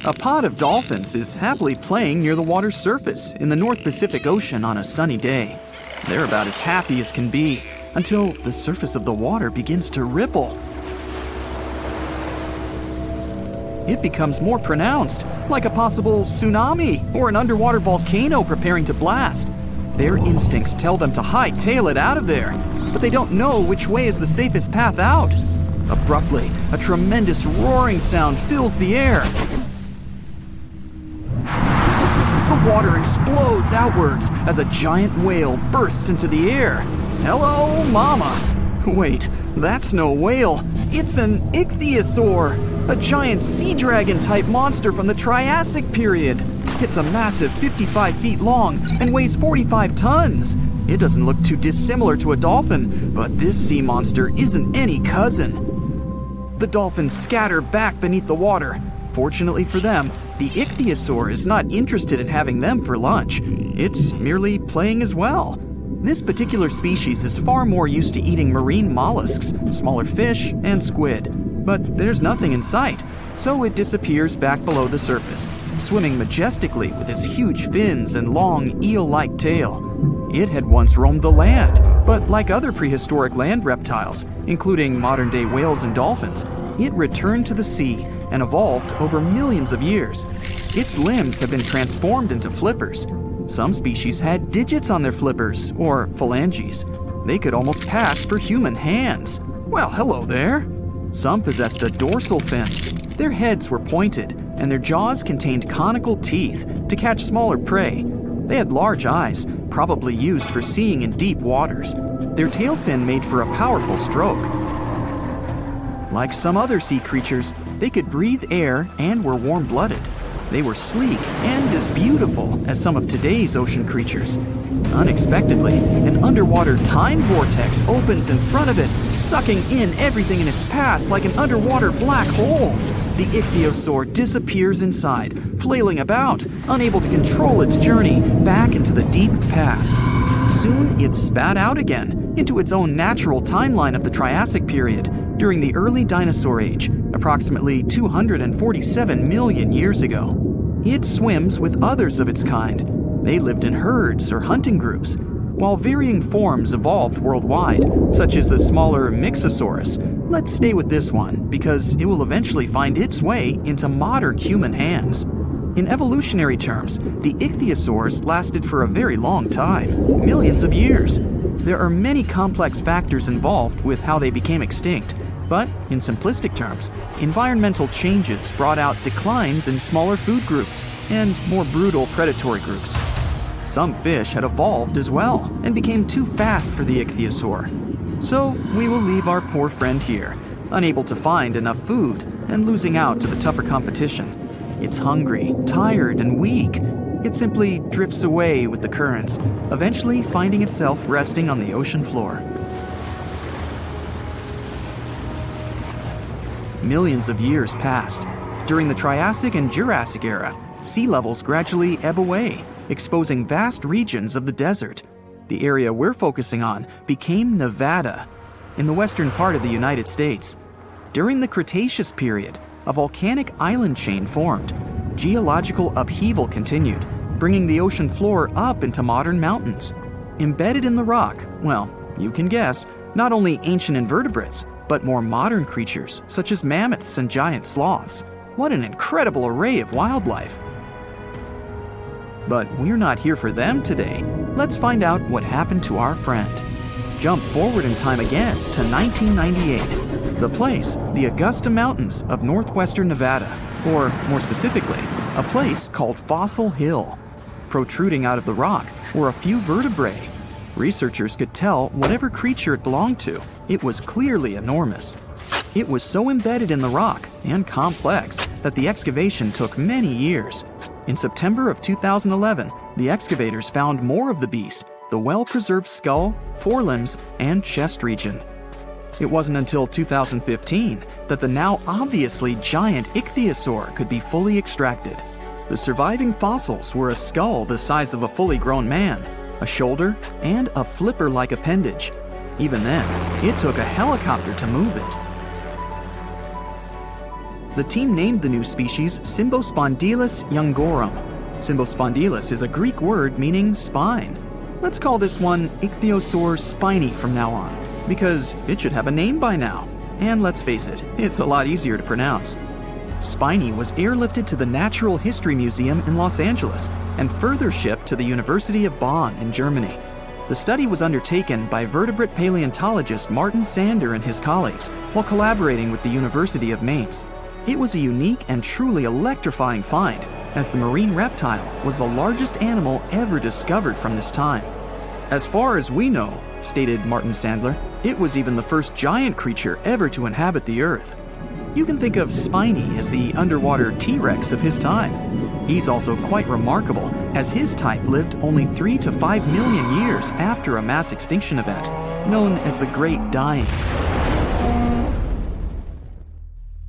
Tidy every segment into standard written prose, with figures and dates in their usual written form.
A pod of dolphins is happily playing near the water's surface in the North Pacific Ocean on a sunny day. They're about as happy as can be until the surface of the water begins to ripple. It becomes more pronounced, like a possible tsunami or an underwater volcano preparing to blast. Their instincts tell them to hightail it out of there, but they don't know which way is the safest path out. Abruptly, a tremendous roaring sound fills the air. The water explodes outwards as a giant whale bursts into the air. Hello, mama! Wait, that's no whale. It's an ichthyosaur, a giant sea dragon-type monster from the Triassic period. It's a massive 55 feet long and weighs 45 tons. It doesn't look too dissimilar to a dolphin, but this sea monster isn't any cousin. The dolphins scatter back beneath the water. Fortunately for them, the ichthyosaur is not interested in having them for lunch. It's merely playing as well. This particular species is far more used to eating marine mollusks, smaller fish, and squid. But there's nothing in sight, so it disappears back below the surface, swimming majestically with its huge fins and long eel-like tail. It had once roamed the land, but like other prehistoric land reptiles, including modern-day whales and dolphins, it returned to the sea and evolved over millions of years. Its limbs have been transformed into flippers. Some species had digits on their flippers, or phalanges. They could almost pass for human hands. Well, hello there. Some possessed a dorsal fin. Their heads were pointed, and their jaws contained conical teeth to catch smaller prey. They had large eyes, probably used for seeing in deep waters. Their tail fin made for a powerful stroke. Like some other sea creatures, they could breathe air and were warm-blooded. They were sleek and as beautiful as some of today's ocean creatures. Unexpectedly, an underwater time vortex opens in front of it, sucking in everything in its path like an underwater black hole. The ichthyosaur disappears inside, flailing about, unable to control its journey back into the deep past. Soon, it spat out again into its own natural timeline of the Triassic period during the early dinosaur age, approximately 247 million years ago. It swims with others of its kind. They lived in herds or hunting groups, while varying forms evolved worldwide, such as the smaller Mixosaurus. Let's stay with this one because it will eventually find its way into modern human hands. In evolutionary terms, the ichthyosaurs lasted for a very long time, millions of years. There are many complex factors involved with how they became extinct, but in simplistic terms, environmental changes brought out declines in smaller food groups and more brutal predatory groups. Some fish had evolved as well and became too fast for the ichthyosaur. So we will leave our poor friend here, unable to find enough food and losing out to the tougher competition. It's hungry, tired, and weak. It simply drifts away with the currents, eventually finding itself resting on the ocean floor. Millions of years passed. During the Triassic and Jurassic era, sea levels gradually ebb away, exposing vast regions of the desert. The area we're focusing on became Nevada, in the western part of the United States. During the Cretaceous period, a volcanic island chain formed. Geological upheaval continued, bringing the ocean floor up into modern mountains. Embedded in the rock, well, you can guess, not only ancient invertebrates, but more modern creatures such as mammoths and giant sloths. What an incredible array of wildlife. But we're not here for them today. Let's find out what happened to our friend. Jump forward in time again to 1998. The place, the Augusta Mountains of northwestern Nevada, or more specifically, a place called Fossil Hill. Protruding out of the rock were a few vertebrae. Researchers could tell whatever creature it belonged to. It was clearly enormous. It was so embedded in the rock and complex that the excavation took many years. In September of 2011, the excavators found more of the beast, the well-preserved skull, forelimbs, and chest region. It wasn't until 2015 that the now obviously giant ichthyosaur could be fully extracted. The surviving fossils were a skull the size of a fully grown man, a shoulder, and a flipper-like appendage. Even then, it took a helicopter to move it. The team named the new species Symbospondylus youngorum. Symbospondylus is a Greek word meaning spine. Let's call this one Ichthyosaur spiny from now on, because it should have a name by now. And let's face it, it's a lot easier to pronounce. Spiny was airlifted to the Natural History Museum in Los Angeles and further shipped to the University of Bonn in Germany. The study was undertaken by vertebrate paleontologist Martin Sander and his colleagues while collaborating with the University of Mainz. It was a unique and truly electrifying find, as the marine reptile was the largest animal ever discovered from this time. As far as we know, stated Martin Sandler, it was even the first giant creature ever to inhabit the Earth. You can think of Spiny as the underwater T-Rex of his time. He's also quite remarkable, as his type lived only 3 to 5 million years after a mass extinction event, known as the Great Dying.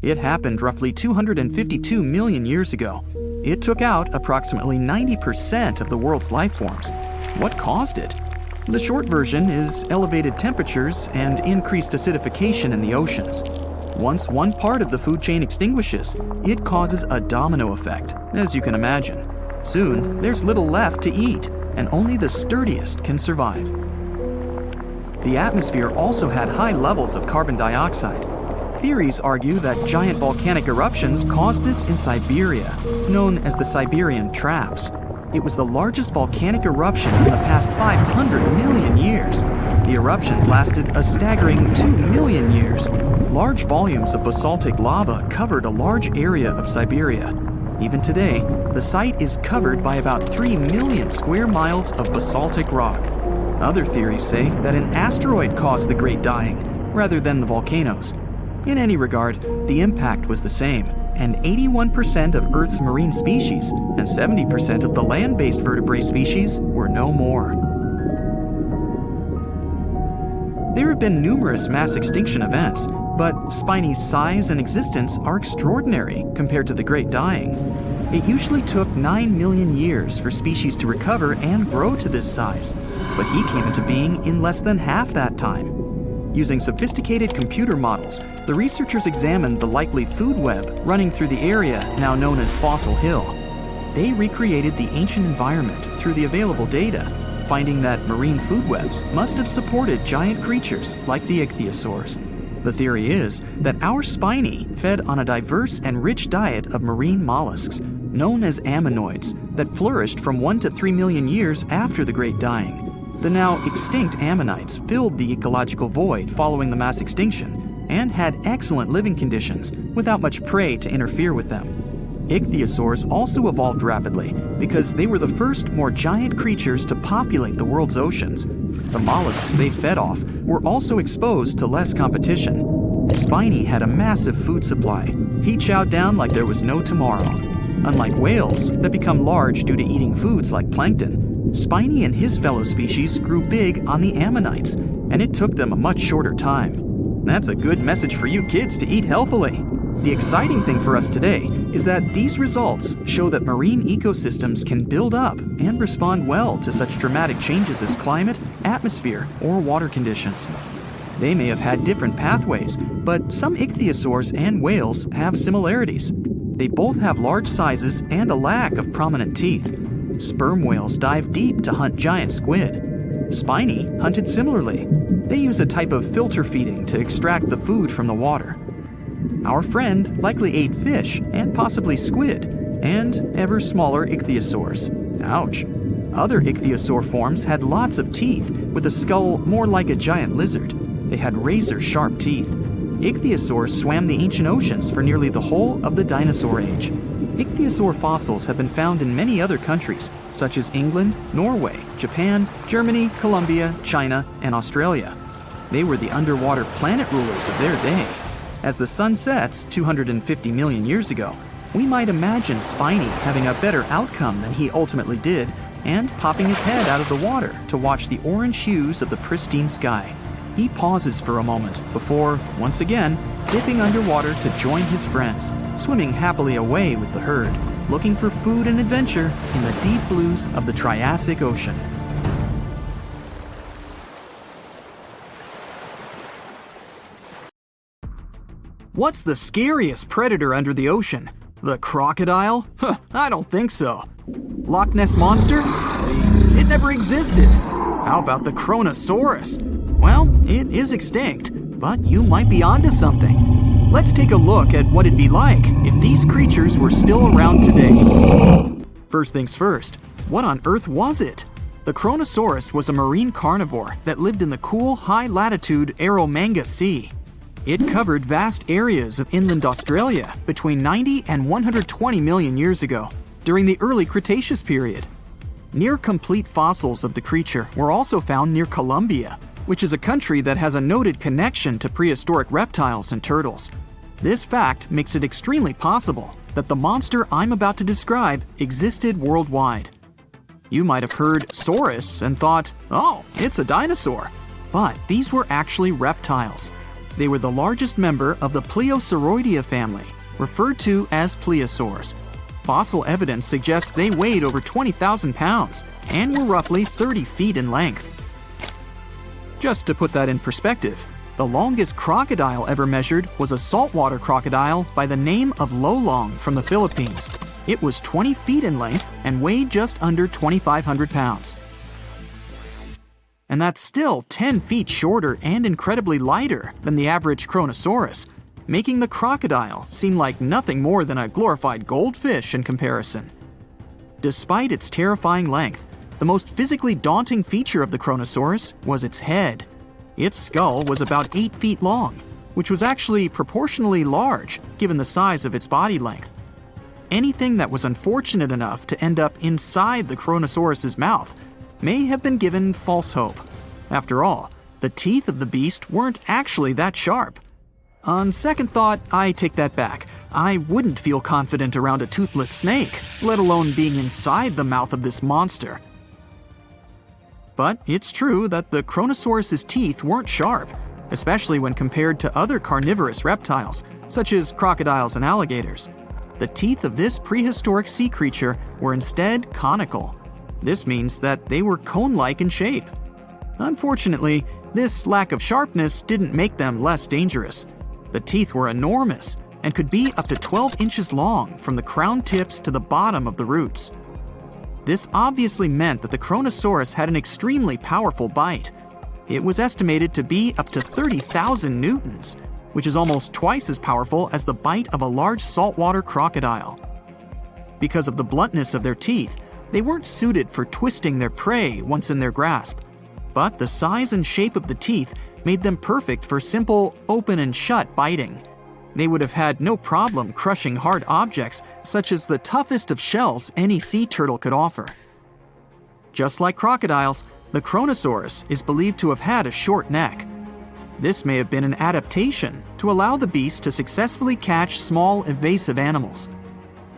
It happened roughly 252 million years ago. It took out approximately 90% of the world's life forms. What caused it? The short version is elevated temperatures and increased acidification in the oceans. Once one part of the food chain extinguishes, it causes a domino effect, as you can imagine. Soon, there's little left to eat, and only the sturdiest can survive. The atmosphere also had high levels of carbon dioxide. Theories argue that giant volcanic eruptions caused this in Siberia, known as the Siberian Traps. It was the largest volcanic eruption in the past 500 million years. The eruptions lasted a staggering 2 million years. Large volumes of basaltic lava covered a large area of Siberia. Even today, the site is covered by about 3 million square miles of basaltic rock. Other theories say that an asteroid caused the Great Dying, rather than the volcanoes. In any regard, the impact was the same, and 81% of Earth's marine species and 70% of the land-based vertebrate species were no more. There have been numerous mass extinction events, but Spiny's size and existence are extraordinary compared to the Great Dying. It usually took 9 million years for species to recover and grow to this size, but he came into being in less than half that time. Using sophisticated computer models, the researchers examined the likely food web running through the area now known as Fossil Hill. They recreated the ancient environment through the available data, finding that marine food webs must have supported giant creatures like the ichthyosaurs. The theory is that our Spiny fed on a diverse and rich diet of marine mollusks, known as ammonoids, that flourished from 1 to 3 million years after the Great Dying. The now extinct ammonites filled the ecological void following the mass extinction and had excellent living conditions without much prey to interfere with them. Ichthyosaurs also evolved rapidly because they were the first more giant creatures to populate the world's oceans. The mollusks they fed off were also exposed to less competition. Spiny had a massive food supply. He chowed down like there was no tomorrow. Unlike whales that become large due to eating foods like plankton, Spiny and his fellow species grew big on the ammonites, and it took them a much shorter time. That's a good message for you kids to eat healthily. The exciting thing for us today is that these results show that marine ecosystems can build up and respond well to such dramatic changes as climate, atmosphere, or water conditions. They may have had different pathways, but some ichthyosaurs and whales have similarities. They both have large sizes and a lack of prominent teeth. Sperm whales dive deep to hunt giant squid. Spiny hunted similarly. They use a type of filter feeding to extract the food from the water. Our friend likely ate fish and possibly squid, and ever smaller ichthyosaurs. Ouch. Other ichthyosaur forms had lots of teeth, with a skull more like a giant lizard. They had razor-sharp teeth. Ichthyosaurs swam the ancient oceans for nearly the whole of the dinosaur age. Ichthyosaur fossils have been found in many other countries, such as England, Norway, Japan, Germany, Colombia, China, and Australia. They were the underwater planet rulers of their day. As the sun sets 250 million years ago, we might imagine Spiny having a better outcome than he ultimately did, and popping his head out of the water to watch the orange hues of the pristine sky. He pauses for a moment before, once again, dipping underwater to join his friends, swimming happily away with the herd, looking for food and adventure in the deep blues of the Triassic Ocean. What's the scariest predator under the ocean? The crocodile? I don't think so. Loch Ness Monster? Please, it never existed. How about the Kronosaurus? Well, it is extinct, but you might be onto something. Let's take a look at what it'd be like if these creatures were still around today. First things first, what on earth was it? The Kronosaurus was a marine carnivore that lived in the cool, high-latitude Eromanga Sea. It covered vast areas of inland Australia between 90 and 120 million years ago, during the early Cretaceous period. Near-complete fossils of the creature were also found near Colombia, which is a country that has a noted connection to prehistoric reptiles and turtles. This fact makes it extremely possible that the monster I'm about to describe existed worldwide. You might have heard saurus and thought, oh, it's a dinosaur. But these were actually reptiles. They were the largest member of the Plesiosauridae family, referred to as plesiosaurs. Fossil evidence suggests they weighed over 20,000 pounds and were roughly 30 feet in length. Just to put that in perspective, the longest crocodile ever measured was a saltwater crocodile by the name of Lolong from the Philippines. It was 20 feet in length and weighed just under 2,500 pounds. And that's still 10 feet shorter and incredibly lighter than the average Kronosaurus, making the crocodile seem like nothing more than a glorified goldfish in comparison. Despite its terrifying length, the most physically daunting feature of the Kronosaurus was its head. Its skull was about 8 feet long, which was actually proportionally large given the size of its body length. Anything that was unfortunate enough to end up inside the Kronosaurus's mouth may have been given false hope. After all, the teeth of the beast weren't actually that sharp. On second thought, I take that back. I wouldn't feel confident around a toothless snake, let alone being inside the mouth of this monster. But it's true that the Kronosaurus's teeth weren't sharp, especially when compared to other carnivorous reptiles, such as crocodiles and alligators. The teeth of this prehistoric sea creature were instead conical. This means that they were cone-like in shape. Unfortunately, this lack of sharpness didn't make them less dangerous. The teeth were enormous and could be up to 12 inches long from the crown tips to the bottom of the roots. This obviously meant that the Kronosaurus had an extremely powerful bite. It was estimated to be up to 30,000 newtons, which is almost twice as powerful as the bite of a large saltwater crocodile. Because of the bluntness of their teeth, they weren't suited for twisting their prey once in their grasp. But the size and shape of the teeth made them perfect for simple open and shut biting. They would have had no problem crushing hard objects such as the toughest of shells any sea turtle could offer. Just like crocodiles, the Kronosaurus is believed to have had a short neck. This may have been an adaptation to allow the beast to successfully catch small, evasive animals.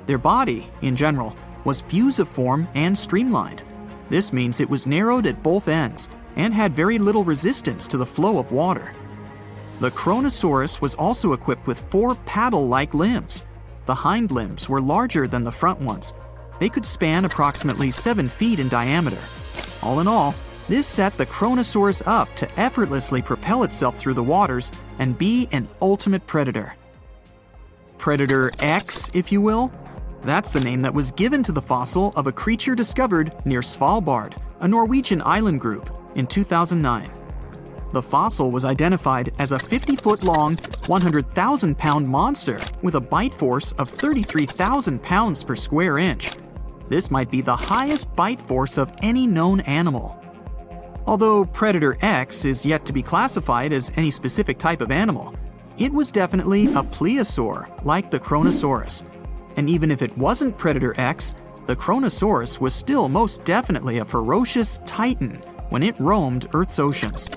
Their body, in general, was fusiform and streamlined. This means it was narrowed at both ends and had very little resistance to the flow of water. The Kronosaurus was also equipped with 4 paddle-like limbs. The hind limbs were larger than the front ones. They could span approximately 7 feet in diameter. All in all, this set the Kronosaurus up to effortlessly propel itself through the waters and be an ultimate predator. Predator X, if you will? That's the name that was given to the fossil of a creature discovered near Svalbard, a Norwegian island group, in 2009. The fossil was identified as a 50-foot-long, 100,000-pound monster with a bite force of 33,000 pounds per square inch. This might be the highest bite force of any known animal. Although Predator X is yet to be classified as any specific type of animal, it was definitely a plesiosaur like the Kronosaurus. And even if it wasn't Predator X, the Kronosaurus was still most definitely a ferocious titan when it roamed Earth's oceans.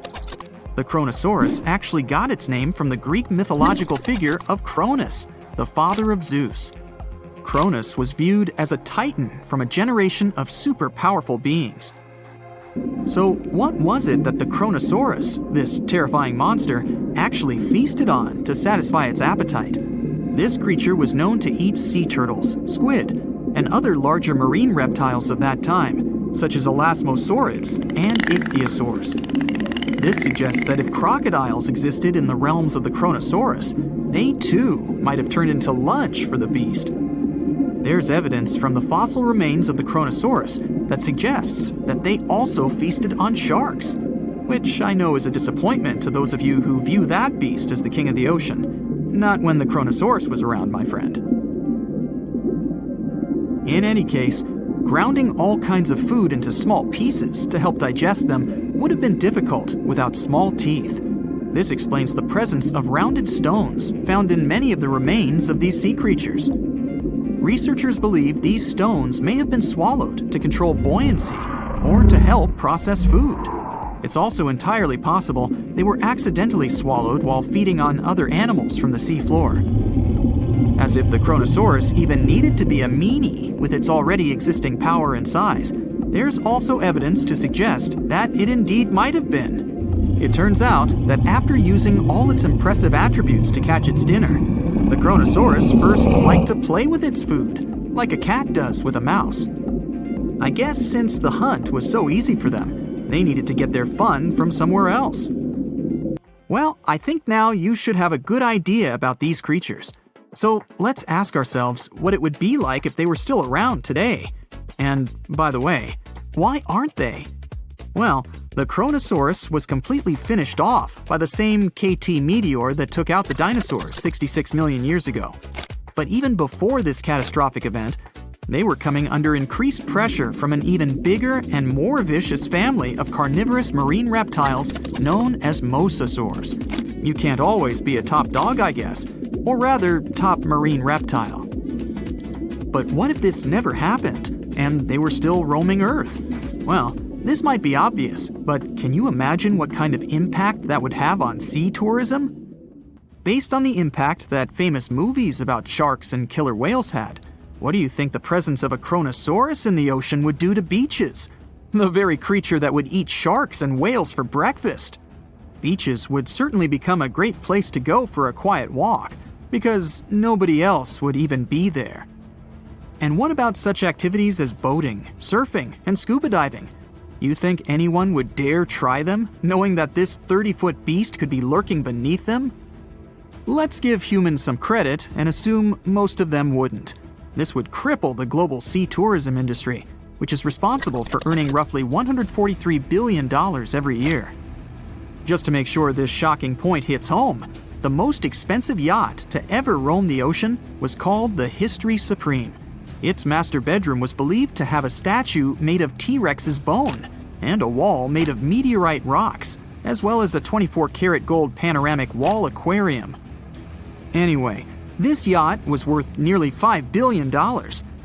The Kronosaurus actually got its name from the Greek mythological figure of Cronus, the father of Zeus. Cronus was viewed as a titan from a generation of super powerful beings. So what was it that the Kronosaurus, this terrifying monster, actually feasted on to satisfy its appetite? This creature was known to eat sea turtles, squid, and other larger marine reptiles of that time, such as elasmosaurids and ichthyosaurs. This suggests that if crocodiles existed in the realms of the Kronosaurus, they too might have turned into lunch for the beast. There's evidence from the fossil remains of the Kronosaurus that suggests that they also feasted on sharks, which I know is a disappointment to those of you who view that beast as the king of the ocean. Not when the Kronosaurus was around, my friend. In any case, grounding all kinds of food into small pieces to help digest them would have been difficult without small teeth. This explains the presence of rounded stones found in many of the remains of these sea creatures. Researchers believe these stones may have been swallowed to control buoyancy or to help process food. It's also entirely possible they were accidentally swallowed while feeding on other animals from the seafloor. As if the Kronosaurus even needed to be a meanie with its already existing power and size, there's also evidence to suggest that it indeed might have been. It turns out that after using all its impressive attributes to catch its dinner, the Kronosaurus first liked to play with its food, like a cat does with a mouse. I guess since the hunt was so easy for them, they needed to get their fun from somewhere else. Well, I think now you should have a good idea about these creatures. So let's ask ourselves what it would be like if they were still around today. And by the way, why aren't they? Well, the Kronosaurus was completely finished off by the same KT meteor that took out the dinosaurs 66 million years ago. But even before this catastrophic event, they were coming under increased pressure from an even bigger and more vicious family of carnivorous marine reptiles known as mosasaurs. You can't always be a top dog, I guess, or rather, top marine reptile. But what if this never happened, and they were still roaming Earth? Well, this might be obvious, but can you imagine what kind of impact that would have on sea tourism? Based on the impact that famous movies about sharks and killer whales had, what do you think the presence of a Kronosaurus in the ocean would do to beaches? The very creature that would eat sharks and whales for breakfast. Beaches would certainly become a great place to go for a quiet walk, because nobody else would even be there. And what about such activities as boating, surfing, and scuba diving? You think anyone would dare try them, knowing that this 30-foot beast could be lurking beneath them? Let's give humans some credit and assume most of them wouldn't. This would cripple the global sea tourism industry, which is responsible for earning roughly $143 billion every year. Just to make sure this shocking point hits home, the most expensive yacht to ever roam the ocean was called the History Supreme. Its master bedroom was believed to have a statue made of T-Rex's bone and a wall made of meteorite rocks, as well as a 24-karat gold panoramic wall aquarium. Anyway, this yacht was worth nearly $5 billion,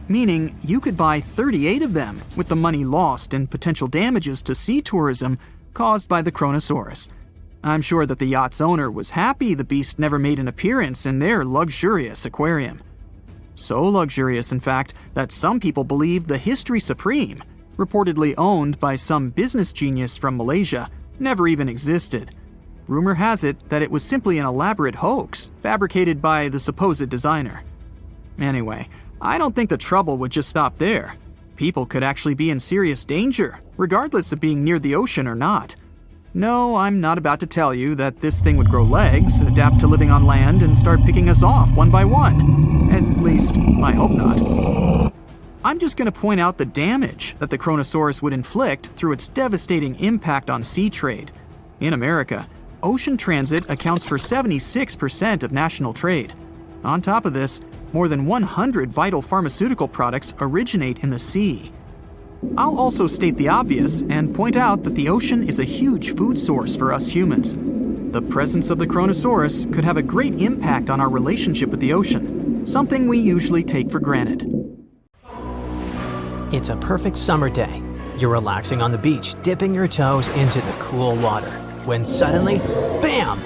meaning you could buy 38 of them with the money lost in potential damages to sea tourism caused by the Kronosaurus. I'm sure that the yacht's owner was happy the beast never made an appearance in their luxurious aquarium. So luxurious, in fact, that some people believe the History Supreme, reportedly owned by some business genius from Malaysia, never even existed. Rumor has it that it was simply an elaborate hoax fabricated by the supposed designer. Anyway, I don't think the trouble would just stop there. People could actually be in serious danger, regardless of being near the ocean or not. No, I'm not about to tell you that this thing would grow legs, adapt to living on land, and start picking us off one by one. At least, I hope not. I'm just going to point out the damage that the Kronosaurus would inflict through its devastating impact on sea trade. In America, ocean transit accounts for 76% of national trade. On top of this, more than 100 vital pharmaceutical products originate in the sea. I'll also state the obvious and point out that the ocean is a huge food source for us humans. The presence of the Kronosaurus could have a great impact on our relationship with the ocean, something we usually take for granted. It's a perfect summer day. You're relaxing on the beach, dipping your toes into the cool water, when suddenly, bam!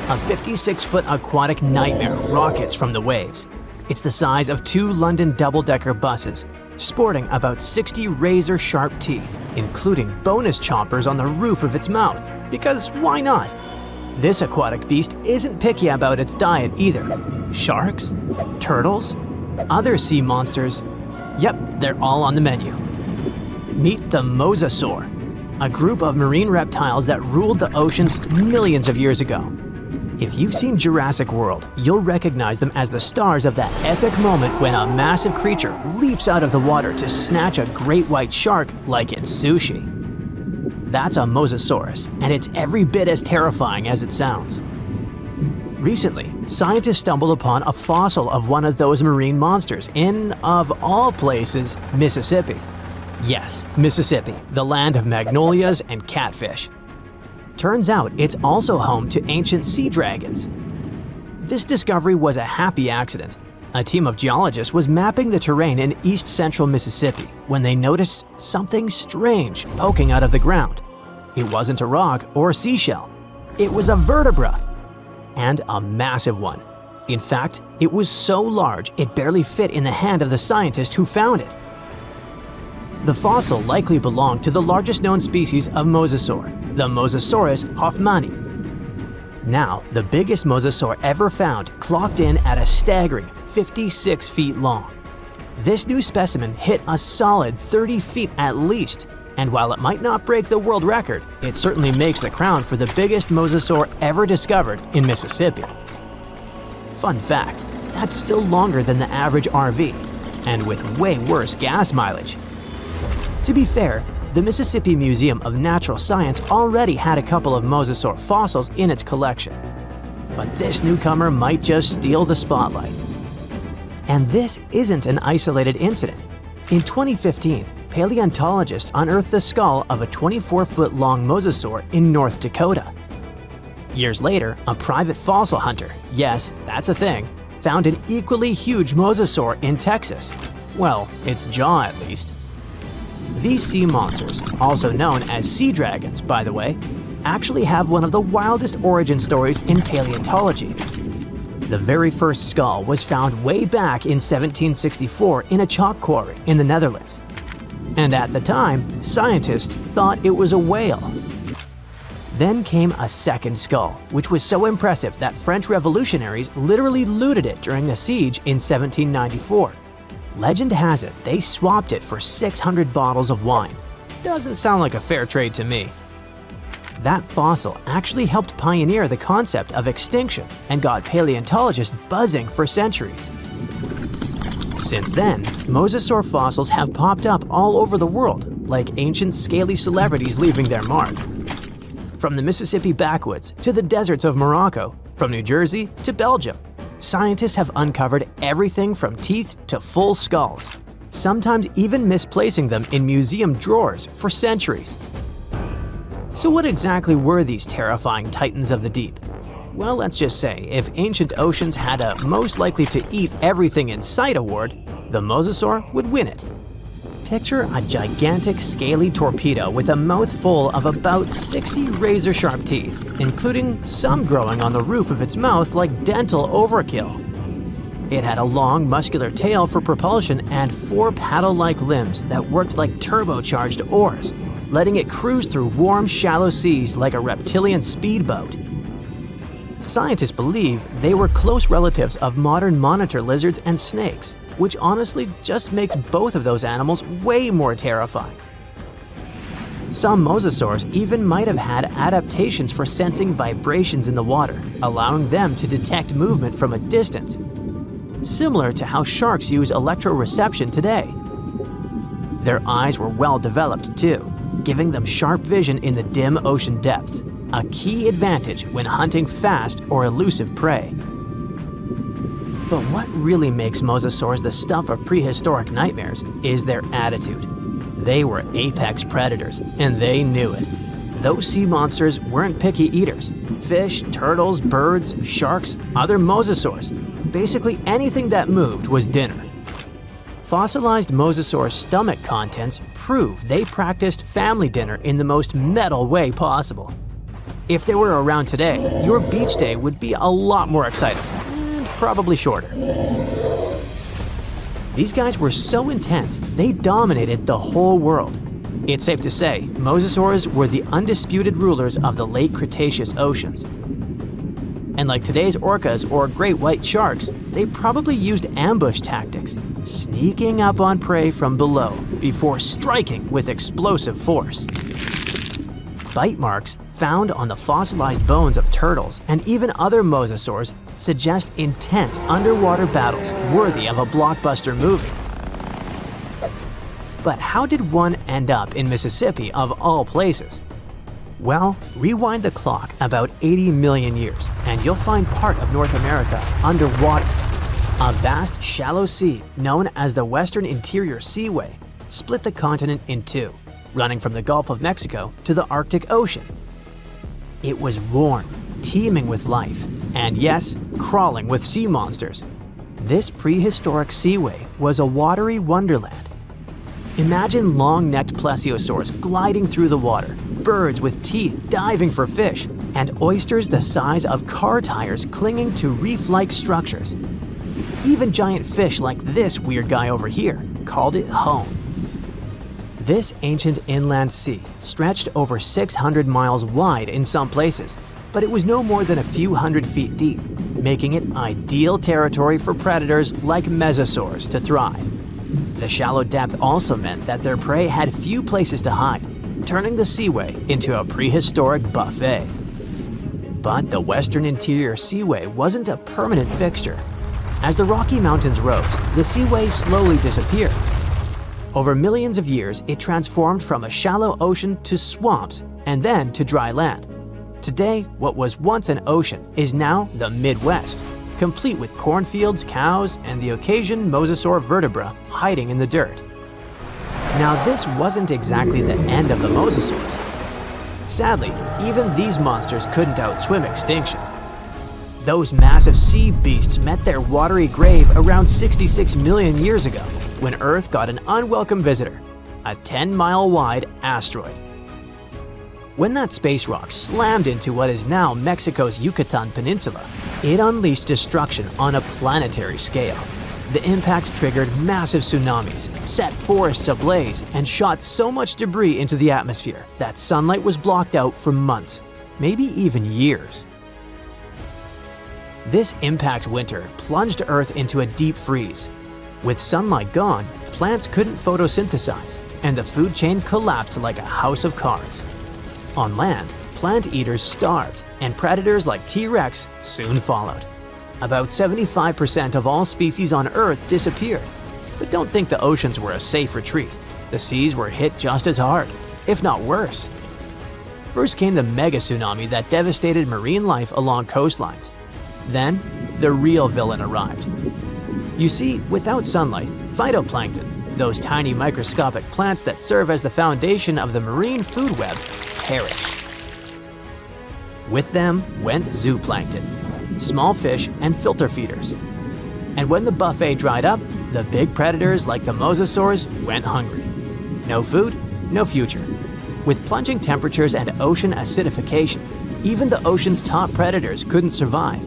A 56-foot aquatic nightmare rockets from the waves. It's the size of 2 London double-decker buses, sporting about 60 razor-sharp teeth, including bonus chompers on the roof of its mouth, because why not? This aquatic beast isn't picky about its diet either. Sharks? Turtles? Other sea monsters? Yep, they're all on the menu. Meet the mosasaur. a group of marine reptiles that ruled the oceans millions of years ago. If you've seen Jurassic World, you'll recognize them as the stars of that epic moment when a massive creature leaps out of the water to snatch a great white shark like it's sushi. That's a mosasaurus, and it's every bit as terrifying as it sounds. Recently, scientists stumbled upon a fossil of one of those marine monsters in, of all places, Mississippi. Yes, Mississippi, the land of magnolias and catfish. Turns out it's also home to ancient sea dragons. This discovery was a happy accident. A team of geologists was mapping the terrain in east-central Mississippi when they noticed something strange poking out of the ground. It wasn't a rock or a seashell. It was a vertebra, and a massive one. In fact, it was so large it barely fit in the hand of the scientist who found it. The fossil likely belonged to the largest known species of mosasaur, the Mosasaurus hoffmanni. Now, the biggest mosasaur ever found clocked in at a staggering 56 feet long. This new specimen hit a solid 30 feet at least, and while it might not break the world record, it certainly makes the crown for the biggest mosasaur ever discovered in Mississippi. Fun fact, that's still longer than the average RV, and with way worse gas mileage. To be fair, the Mississippi Museum of Natural Science already had a couple of mosasaur fossils in its collection. But this newcomer might just steal the spotlight. And this isn't an isolated incident. In 2015, paleontologists unearthed the skull of a 24-foot-long mosasaur in North Dakota. Years later, a private fossil hunter, yes, that's a thing, found an equally huge mosasaur in Texas. Well, its jaw at least. These sea monsters, also known as sea dragons, by the way, actually have one of the wildest origin stories in paleontology. The very first skull was found way back in 1764 in a chalk quarry in the Netherlands. And at the time, scientists thought it was a whale. Then came a second skull, which was so impressive that French revolutionaries literally looted it during the siege in 1794. Legend has it they swapped it for 600 bottles of wine. Doesn't sound like a fair trade to me. That fossil actually helped pioneer the concept of extinction and got paleontologists buzzing for centuries. Since then, mosasaur fossils have popped up all over the world, like ancient scaly celebrities leaving their mark. From the Mississippi backwoods to the deserts of Morocco, from New Jersey to Belgium, scientists have uncovered everything from teeth to full skulls, sometimes even misplacing them in museum drawers for centuries. So what exactly were these terrifying titans of the deep? Well, let's just say, if ancient oceans had a most likely to eat everything in sight award, the mosasaur would win it. Picture a gigantic scaly torpedo with a mouth full of about 60 razor-sharp teeth, including some growing on the roof of its mouth like dental overkill. It had a long, muscular tail for propulsion and 4 paddle-like limbs that worked like turbocharged oars, letting it cruise through warm, shallow seas like a reptilian speedboat. Scientists believe they were close relatives of modern monitor lizards and snakes, which honestly just makes both of those animals way more terrifying. Some mosasaurs even might have had adaptations for sensing vibrations in the water, allowing them to detect movement from a distance, similar to how sharks use electroreception today. Their eyes were well developed too, giving them sharp vision in the dim ocean depths, a key advantage when hunting fast or elusive prey. But what really makes mosasaurs the stuff of prehistoric nightmares is their attitude. They were apex predators, and they knew it. Those sea monsters weren't picky eaters. Fish, turtles, birds, sharks, other mosasaurs. Basically anything that moved was dinner. Fossilized mosasaur stomach contents prove they practiced family dinner in the most metal way possible. If they were around today, your beach day would be a lot more exciting. Probably shorter. These guys were so intense, they dominated the whole world. It's safe to say, mosasaurs were the undisputed rulers of the late Cretaceous oceans. And like today's orcas or great white sharks, they probably used ambush tactics, sneaking up on prey from below before striking with explosive force. bite marks found on the fossilized bones of turtles and even other mosasaurs suggest intense underwater battles worthy of a blockbuster movie. But how did one end up in Mississippi of all places? Well, rewind the clock about 80 million years and you'll find part of North America underwater. A vast, shallow sea known as the Western Interior Seaway split the continent in two, running from the Gulf of Mexico to the Arctic Ocean. It was warm, teeming with life, and yes, crawling with sea monsters. This prehistoric seaway was a watery wonderland. Imagine long-necked plesiosaurs gliding through the water, birds with teeth diving for fish, and oysters the size of car tires clinging to reef-like structures. Even giant fish like this weird guy over here called it home. This ancient inland sea stretched over 600 miles wide in some places, but it was no more than a few hundred feet deep, making it ideal territory for predators like mesosaurs to thrive. The shallow depth also meant that their prey had few places to hide, turning the seaway into a prehistoric buffet. But the Western Interior Seaway wasn't a permanent fixture. As the Rocky Mountains rose, the seaway slowly disappeared. Over millions of years, it transformed from a shallow ocean to swamps and then to dry land. Today, what was once an ocean is now the Midwest, complete with cornfields, cows, and the occasional mosasaur vertebra hiding in the dirt. Now, this wasn't exactly the end of the mosasaurs. Sadly, even these monsters couldn't outswim extinction. Those massive sea beasts met their watery grave around 66 million years ago, when Earth got an unwelcome visitor, a 10-mile-wide asteroid. When that space rock slammed into what is now Mexico's Yucatan Peninsula, it unleashed destruction on a planetary scale. The impact triggered massive tsunamis, set forests ablaze, and shot so much debris into the atmosphere that sunlight was blocked out for months, maybe even years. This impact winter plunged Earth into a deep freeze. With sunlight gone, plants couldn't photosynthesize, and the food chain collapsed like a house of cards. On land, plant eaters starved, and predators like T-Rex soon followed. About 75% of all species on Earth disappeared. But don't think the oceans were a safe retreat. The seas were hit just as hard, if not worse. First came the mega tsunami that devastated marine life along coastlines. Then, the real villain arrived. You see, without sunlight, phytoplankton, those tiny microscopic plants that serve as the foundation of the marine food web, perished. With them went zooplankton, small fish and filter feeders. And when the buffet dried up, the big predators like the mosasaurs went hungry. No food, no future. With plunging temperatures and ocean acidification, even the ocean's top predators couldn't survive.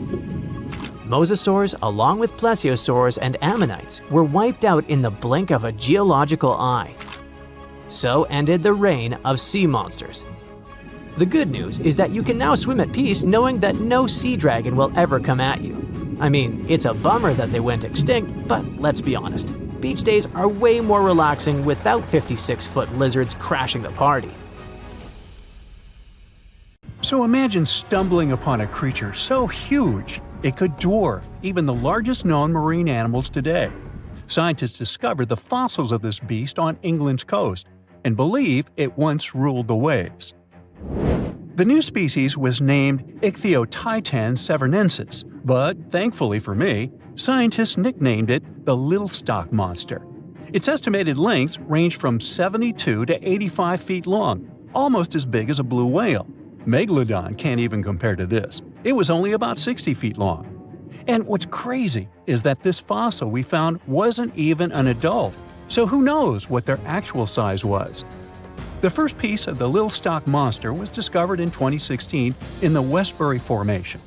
Mosasaurs, along with plesiosaurs and ammonites, were wiped out in the blink of a geological eye. So ended the reign of sea monsters. The good news is that you can now swim at peace knowing that no sea dragon will ever come at you. I mean, it's a bummer that they went extinct, but let's be honest, beach days are way more relaxing without 56-foot lizards crashing the party. So imagine stumbling upon a creature so huge it could dwarf even the largest known marine animals today. Scientists discovered the fossils of this beast on England's coast and believe it once ruled the waves. The new species was named Ichthyotitan severnensis, but thankfully for me, scientists nicknamed it the Little Stock Monster. Its estimated lengths range from 72 to 85 feet long, almost as big as a blue whale. Megalodone can't even compare to this. It was only about 60 feet long. And what's crazy is that this fossil we found wasn't even an adult, so who knows what their actual size was. The first piece of the Little Stock Monster was discovered in 2016 in the Westbury Formation.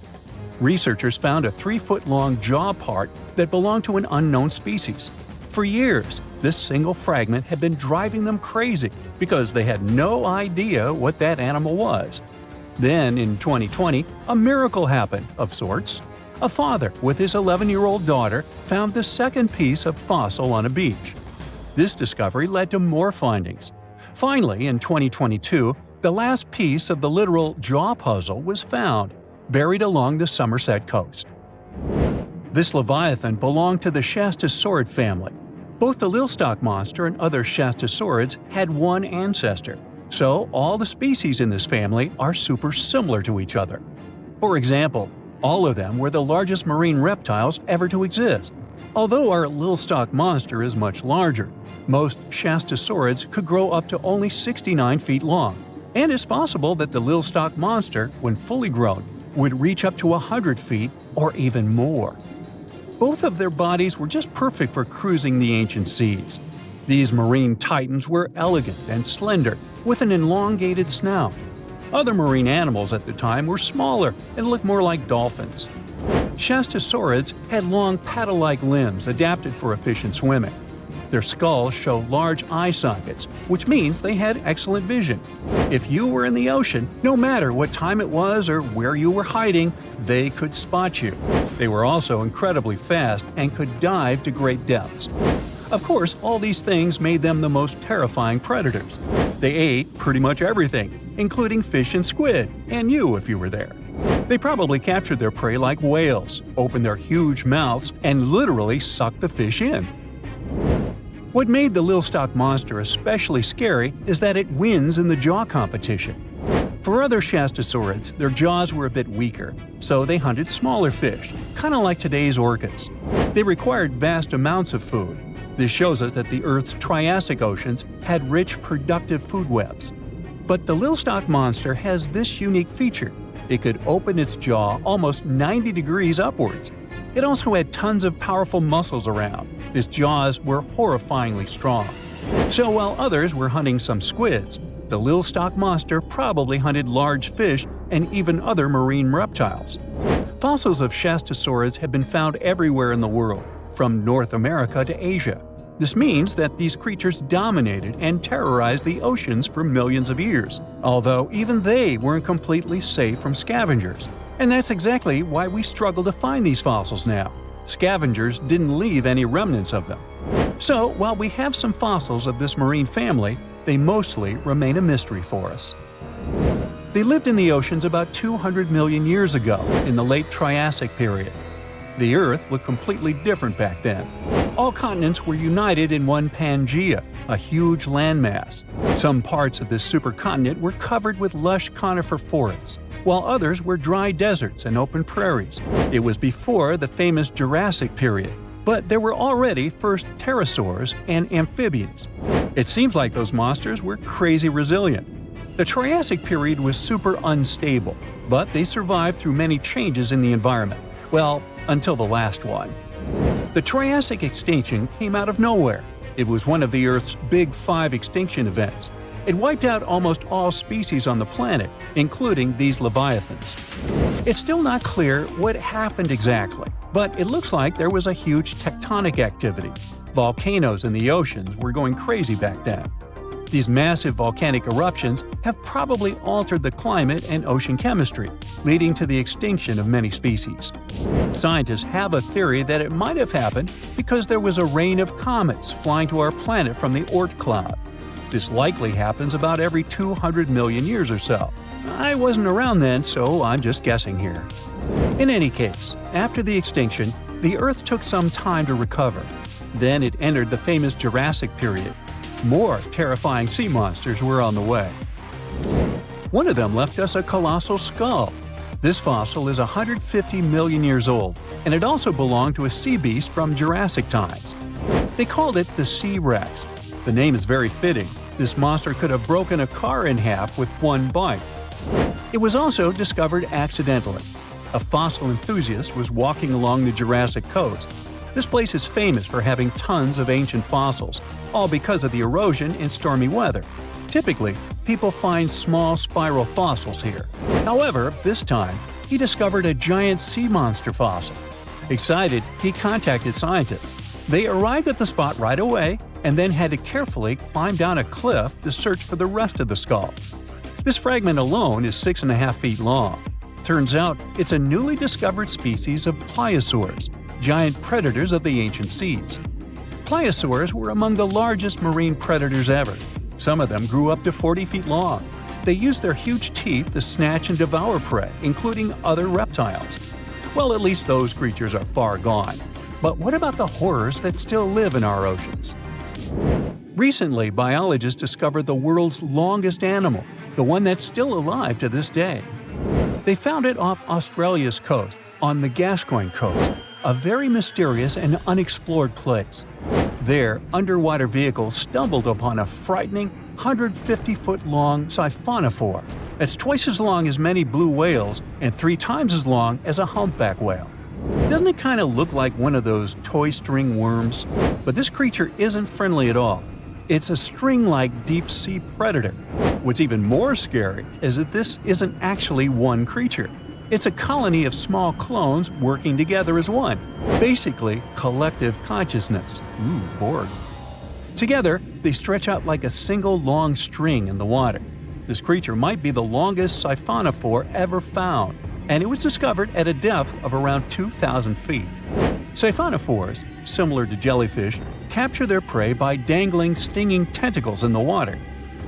Researchers found a 3-foot-long jaw part that belonged to an unknown species. For years, this single fragment had been driving them crazy because they had no idea what that animal was. Then, in 2020, a miracle happened, of sorts. A father with his 11-year-old daughter found the second piece of fossil on a beach. This discovery led to more findings. Finally, in 2022, The last piece of the literal jaw puzzle was found, buried along the Somerset coast. This leviathan belonged to the Shastasaurid family. Both the Lilstock monster and other Shastasaurids had one ancestor, so all the species in this family are super similar to each other. For example, all of them were the largest marine reptiles ever to exist. Although our Lilstock monster is much larger, most Shastasaurids could grow up to only 69 feet long, and it's possible that the Lilstock monster, when fully grown, would reach up to 100 feet or even more. Both of their bodies were just perfect for cruising the ancient seas. These marine titans were elegant and slender, with an elongated snout. Other marine animals at the time were smaller and looked more like dolphins. Shastasaurids had long paddle-like limbs adapted for efficient swimming. Their skulls show large eye sockets, which means they had excellent vision. If you were in the ocean, no matter what time it was or where you were hiding, they could spot you. They were also incredibly fast and could dive to great depths. Of course, all these things made them the most terrifying predators. They ate pretty much everything, including fish and squid, and you if you were there. They probably captured their prey like whales, opened their huge mouths, and literally sucked the fish in. What made the Lilstock monster especially scary is that it wins in the jaw competition. For other Shastasaurids, their jaws were a bit weaker, so they hunted smaller fish, kind of like today's orcas. They required vast amounts of food. This shows us that the Earth's Triassic oceans had rich, productive food webs. But the Lilstock monster has this unique feature. It could open its jaw almost 90 degrees upwards. It also had tons of powerful muscles around. Its jaws were horrifyingly strong. So while others were hunting some squids, the Lilstock monster probably hunted large fish and even other marine reptiles. Fossils of Shastasaurids have been found everywhere in the world, from North America to Asia. This means that these creatures dominated and terrorized the oceans for millions of years, although even they weren't completely safe from scavengers. And that's exactly why we struggle to find these fossils now. Scavengers didn't leave any remnants of them. So, while we have some fossils of this marine family, they mostly remain a mystery for us. They lived in the oceans about 200 million years ago, in the late Triassic period. The Earth looked completely different back then. All continents were united in one Pangaea, a huge landmass. Some parts of this supercontinent were covered with lush conifer forests, while others were dry deserts and open prairies. It was before the famous Jurassic period, but there were already first pterosaurs and amphibians. It seems like those monsters were crazy resilient. The Triassic period was super unstable, but they survived through many changes in the environment. Well, until the last one. The Triassic extinction came out of nowhere. It was one of the Earth's big 5 extinction events. It wiped out almost all species on the planet, including these leviathans. It's still not clear what happened exactly, but it looks like there was a huge tectonic activity. Volcanoes in the oceans were going crazy back then. These massive volcanic eruptions have probably altered the climate and ocean chemistry, leading to the extinction of many species. Scientists have a theory that it might have happened because there was a rain of comets flying to our planet from the Oort cloud. This likely happens about every 200 million years or so. I wasn't around then, so I'm just guessing here. In any case, after the extinction, the Earth took some time to recover. Then it entered the famous Jurassic period. More terrifying sea monsters were on the way. One of them left us a colossal skull. This fossil is 150 million years old, and it also belonged to a sea beast from Jurassic times. They called it the Sea Rex. The name is very fitting. This monster could have broken a car in half with one bite. It was also discovered accidentally. A fossil enthusiast was walking along the Jurassic coast. This place is famous for having tons of ancient fossils, all because of the erosion in stormy weather. Typically, people find small spiral fossils here. However, this time, he discovered a giant sea monster fossil. Excited, he contacted scientists. They arrived at the spot right away and then had to carefully climb down a cliff to search for the rest of the skull. This fragment alone is 6.5 feet long. Turns out, it's a newly discovered species of pliosaurs, giant predators of the ancient seas. Pliosaurs were among the largest marine predators ever. Some of them grew up to 40 feet long. They use their huge teeth to snatch and devour prey, including other reptiles. Well, at least those creatures are far gone. But what about the horrors that still live in our oceans? Recently, biologists discovered the world's longest animal, the one that's still alive to this day. They found it off Australia's coast, on the Gascoyne coast, a very mysterious and unexplored place. There, underwater vehicles stumbled upon a frightening 150-foot-long siphonophore. That's twice as long as many blue whales and 3 times as long as a humpback whale. Doesn't it kind of look like one of those toy string worms? But this creature isn't friendly at all. It's a string-like deep-sea predator. What's even more scary is that this isn't actually one creature. It's a colony of small clones working together as one. Basically, collective consciousness. Ooh, Borg. Together, they stretch out like a single long string in the water. This creature might be the longest siphonophore ever found, and it was discovered at a depth of around 2,000 feet. Siphonophores, similar to jellyfish, capture their prey by dangling stinging tentacles in the water.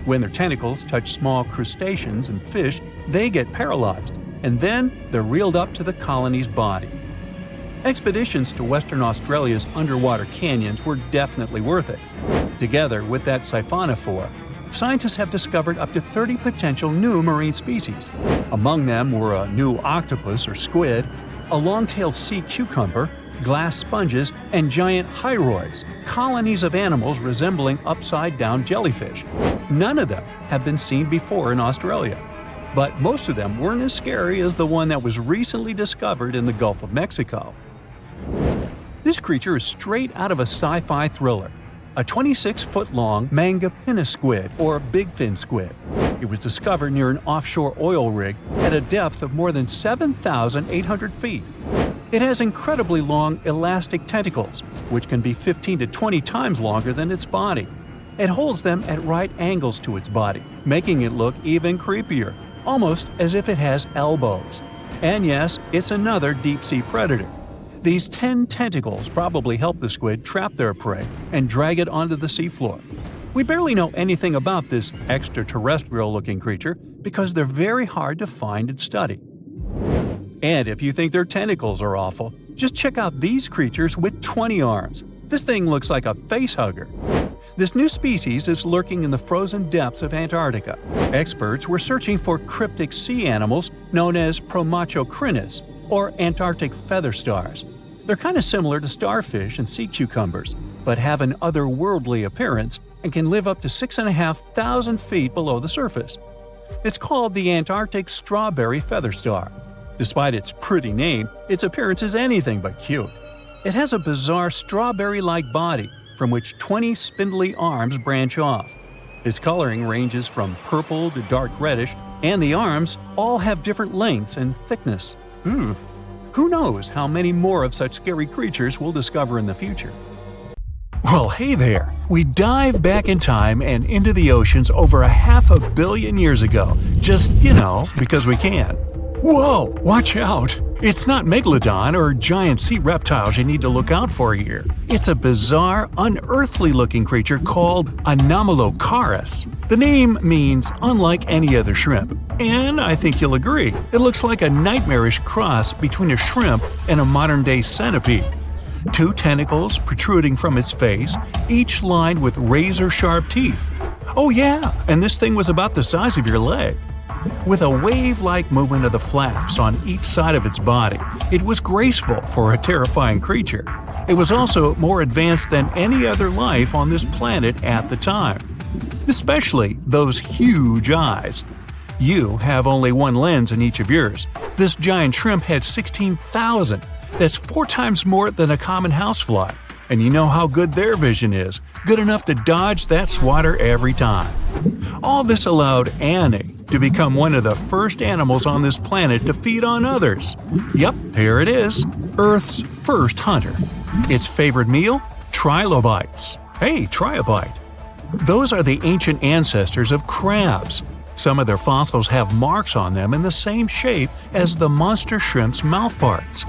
When their tentacles touch small crustaceans and fish, they get paralyzed, and then they're reeled up to the colony's body. Expeditions to Western Australia's underwater canyons were definitely worth it. Together with that siphonophore, scientists have discovered up to 30 potential new marine species. Among them were a new octopus or squid, a long-tailed sea cucumber, glass sponges, and giant hyroids, colonies of animals resembling upside-down jellyfish. None of them have been seen before in Australia. But most of them weren't as scary as the one that was recently discovered in the Gulf of Mexico. This creature is straight out of a sci-fi thriller, a 26-foot-long mangapinna squid or bigfin squid. It was discovered near an offshore oil rig at a depth of more than 7,800 feet. It has incredibly long elastic tentacles, which can be 15 to 20 times longer than its body. It holds them at right angles to its body, making it look even creepier, almost as if it has elbows. And yes, it's another deep-sea predator. These 10 tentacles probably help the squid trap their prey and drag it onto the seafloor. We barely know anything about this extraterrestrial-looking creature because they're very hard to find and study. And if you think their tentacles are awful, just check out these creatures with 20 arms. This thing looks like a facehugger. This new species is lurking in the frozen depths of Antarctica. Experts were searching for cryptic sea animals known as Promachocrinus, or Antarctic feather stars. They're kind of similar to starfish and sea cucumbers, but have an otherworldly appearance and can live up to 6,500 feet below the surface. It's called the Antarctic strawberry feather star. Despite its pretty name, its appearance is anything but cute. It has a bizarre strawberry-like body from which 20 spindly arms branch off. Its coloring ranges from purple to dark reddish, and the arms all have different lengths and thickness. Who knows how many more of such scary creatures we'll discover in the future? Well, hey there! We dive back in time and into the oceans over 500 million years ago, just, because we can. Whoa! Watch out! It's not megalodone or giant sea reptiles you need to look out for here. It's a bizarre, unearthly-looking creature called Anomalocaris. The name means unlike any other shrimp, and I think you'll agree, it looks like a nightmarish cross between a shrimp and a modern-day centipede. 2 tentacles protruding from its face, each lined with razor-sharp teeth. Oh yeah, and this thing was about the size of your leg. With a wave-like movement of the flaps on each side of its body, it was graceful for a terrifying creature. It was also more advanced than any other life on this planet at the time. Especially those huge eyes. You have only one lens in each of yours. This giant shrimp had 16,000. That's 4 times more than a common housefly. And you know how good their vision is. Good enough to dodge that swatter every time. All this allowed Annie to become one of the first animals on this planet to feed on others. Yep, here it is. Earth's first hunter. Its favorite meal? Trilobites. Hey, trilobite. Those are the ancient ancestors of crabs. Some of their fossils have marks on them in the same shape as the monster shrimp's mouthparts.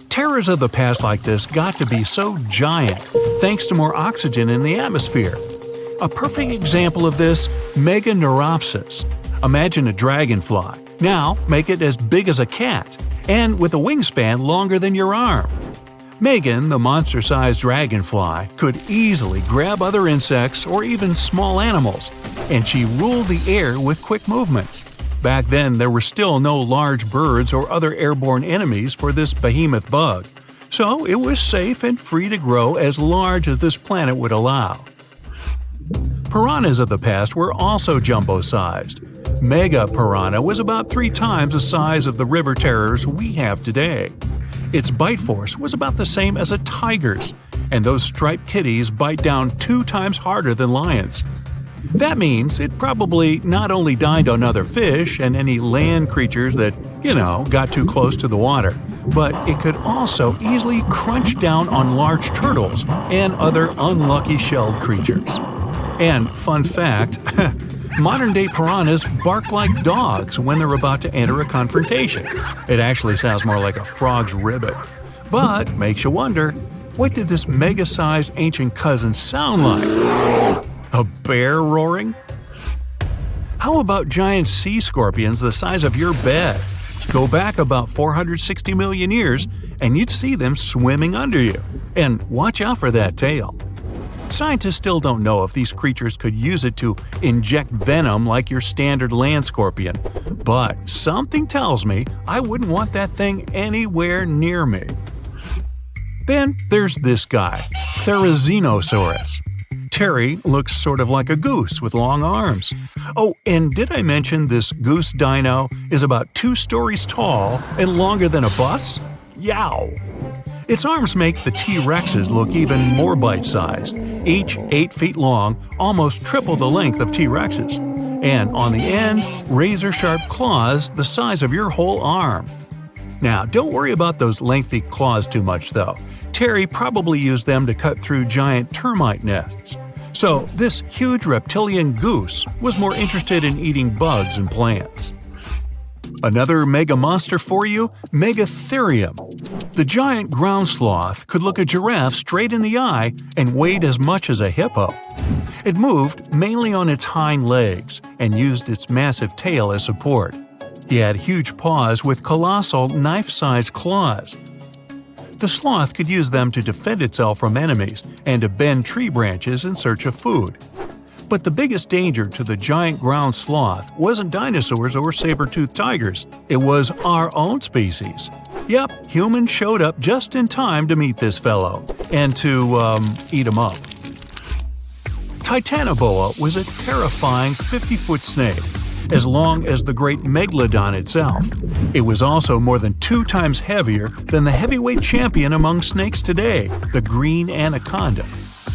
Terrors of the past like this got to be so giant thanks to more oxygen in the atmosphere. A perfect example of this, Meganeuropsis. Imagine a dragonfly. Now make it as big as a cat, and with a wingspan longer than your arm. Megan, the monster-sized dragonfly, could easily grab other insects or even small animals, and she ruled the air with quick movements. Back then, there were still no large birds or other airborne enemies for this behemoth bug, so it was safe and free to grow as large as this planet would allow. Piranhas of the past were also jumbo-sized. Mega piranha was about 3 times the size of the river terrors we have today. Its bite force was about the same as a tiger's, and those striped kitties bite down 2 times harder than lions. That means it probably not only dined on other fish and any land creatures that, got too close to the water, but it could also easily crunch down on large turtles and other unlucky shelled creatures. And fun fact, modern-day piranhas bark like dogs when they're about to enter a confrontation. It actually sounds more like a frog's ribbit. But makes you wonder, what did this mega-sized ancient cousin sound like? A bear roaring? How about giant sea scorpions the size of your bed? Go back about 460 million years, and you'd see them swimming under you. And watch out for that tail. Scientists still don't know if these creatures could use it to inject venom like your standard land scorpion, but something tells me I wouldn't want that thing anywhere near me. Then there's this guy, Therizinosaurus. Terry looks sort of like a goose with long arms. Oh, and did I mention this goose dino is about 2 stories tall and longer than a bus? Yow! Its arms make the T-Rexes look even more bite-sized, each 8 feet long, almost triple the length of T-Rexes. And on the end, razor-sharp claws the size of your whole arm. Now, don't worry about those lengthy claws too much, though. Terry probably used them to cut through giant termite nests. So, this huge reptilian goose was more interested in eating bugs and plants. Another mega monster for you, Megatherium. The giant ground sloth could look a giraffe straight in the eye and weighed as much as a hippo. It moved mainly on its hind legs and used its massive tail as support. He had huge paws with colossal knife-sized claws. The sloth could use them to defend itself from enemies and to bend tree branches in search of food. But the biggest danger to the giant ground sloth wasn't dinosaurs or saber-toothed tigers. It was our own species. Yep, humans showed up just in time to meet this fellow and to, eat him up. Titanoboa was a terrifying 50-foot snake, as long as the great Megalodone itself. It was also more than 2 times heavier than the heavyweight champion among snakes today, the green anaconda.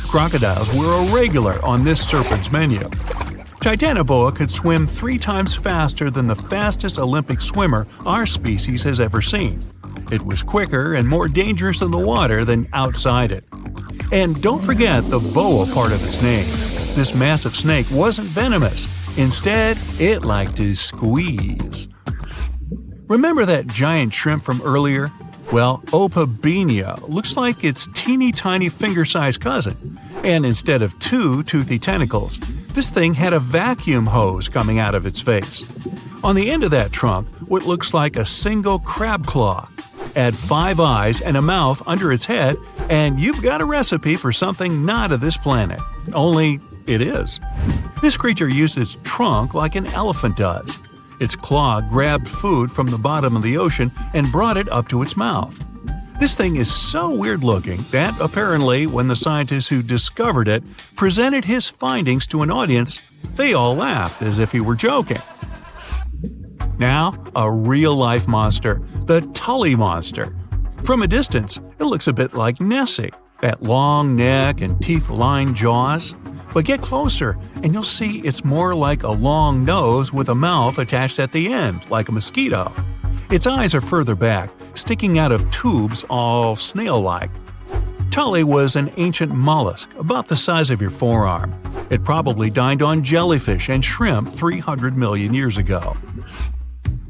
Crocodiles were a regular on this serpent's menu. Titanoboa could swim 3 times faster than the fastest Olympic swimmer our species has ever seen. It was quicker and more dangerous in the water than outside it. And don't forget the boa part of its name. This massive snake wasn't venomous. Instead, it liked to squeeze. Remember that giant shrimp from earlier? Well, Opabenia looks like its teeny-tiny finger-sized cousin. And instead of 2 toothy tentacles, this thing had a vacuum hose coming out of its face. On the end of that trunk, what looks like a single crab claw. Add 5 eyes and a mouth under its head, and you've got a recipe for something not of this planet. Only it is. This creature used its trunk like an elephant does. Its claw grabbed food from the bottom of the ocean and brought it up to its mouth. This thing is so weird-looking that, apparently, when the scientists who discovered it presented his findings to an audience, they all laughed as if he were joking. Now, a real-life monster, the Tully monster. From a distance, it looks a bit like Nessie, that long neck and teeth-lined jaws. But get closer, and you'll see it's more like a long nose with a mouth attached at the end, like a mosquito. Its eyes are further back, sticking out of tubes all snail-like. Tully was an ancient mollusk, about the size of your forearm. It probably dined on jellyfish and shrimp 300 million years ago.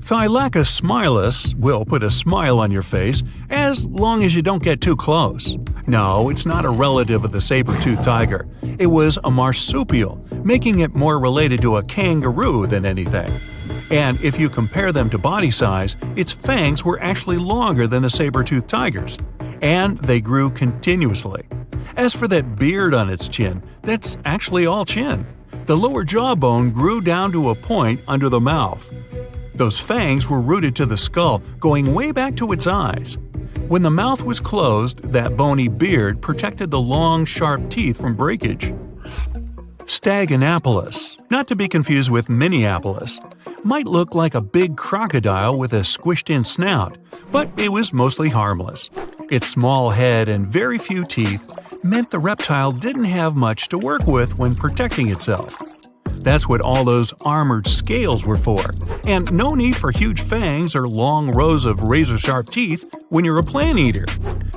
Thylacus smilus will put a smile on your face as long as you don't get too close. No, it's not a relative of the saber-toothed tiger. It was a marsupial, making it more related to a kangaroo than anything. And if you compare them to body size, its fangs were actually longer than a saber-toothed tiger's. And they grew continuously. As for that beard on its chin, that's actually all chin. The lower jawbone grew down to a point under the mouth. Those fangs were rooted to the skull, going way back to its eyes. When the mouth was closed, that bony beard protected the long, sharp teeth from breakage. Staganapolis, not to be confused with Minneapolis, might look like a big crocodile with a squished-in snout, but it was mostly harmless. Its small head and very few teeth meant the reptile didn't have much to work with when protecting itself. That's what all those armored scales were for, and no need for huge fangs or long rows of razor-sharp teeth when you're a plant eater.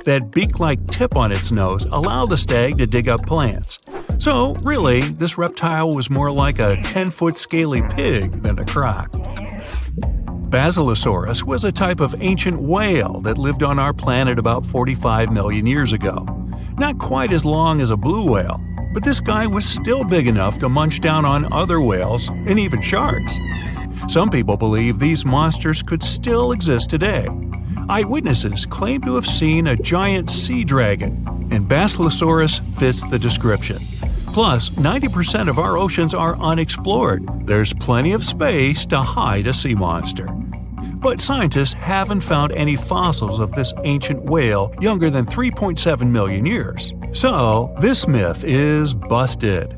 That beak-like tip on its nose allowed the stag to dig up plants. So, really, this reptile was more like a 10-foot scaly pig than a croc. Basilosaurus was a type of ancient whale that lived on our planet about 45 million years ago. Not quite as long as a blue whale, but this guy was still big enough to munch down on other whales and even sharks. Some people believe these monsters could still exist today. Eyewitnesses claim to have seen a giant sea dragon, and Basilosaurus fits the description. Plus, 90% of our oceans are unexplored. There's plenty of space to hide a sea monster. But scientists haven't found any fossils of this ancient whale younger than 3.7 million years. So, this myth is busted.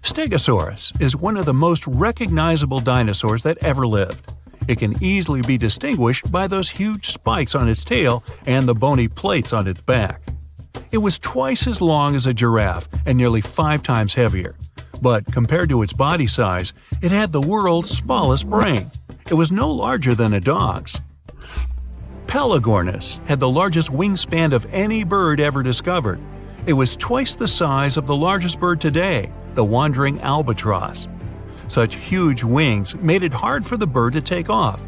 Stegosaurus is one of the most recognizable dinosaurs that ever lived. It can easily be distinguished by those huge spikes on its tail and the bony plates on its back. It was twice as long as a giraffe and nearly 5 times heavier. But compared to its body size, it had the world's smallest brain. It was no larger than a dog's. Pelagornis had the largest wingspan of any bird ever discovered. It was twice the size of the largest bird today, the wandering albatross. Such huge wings made it hard for the bird to take off.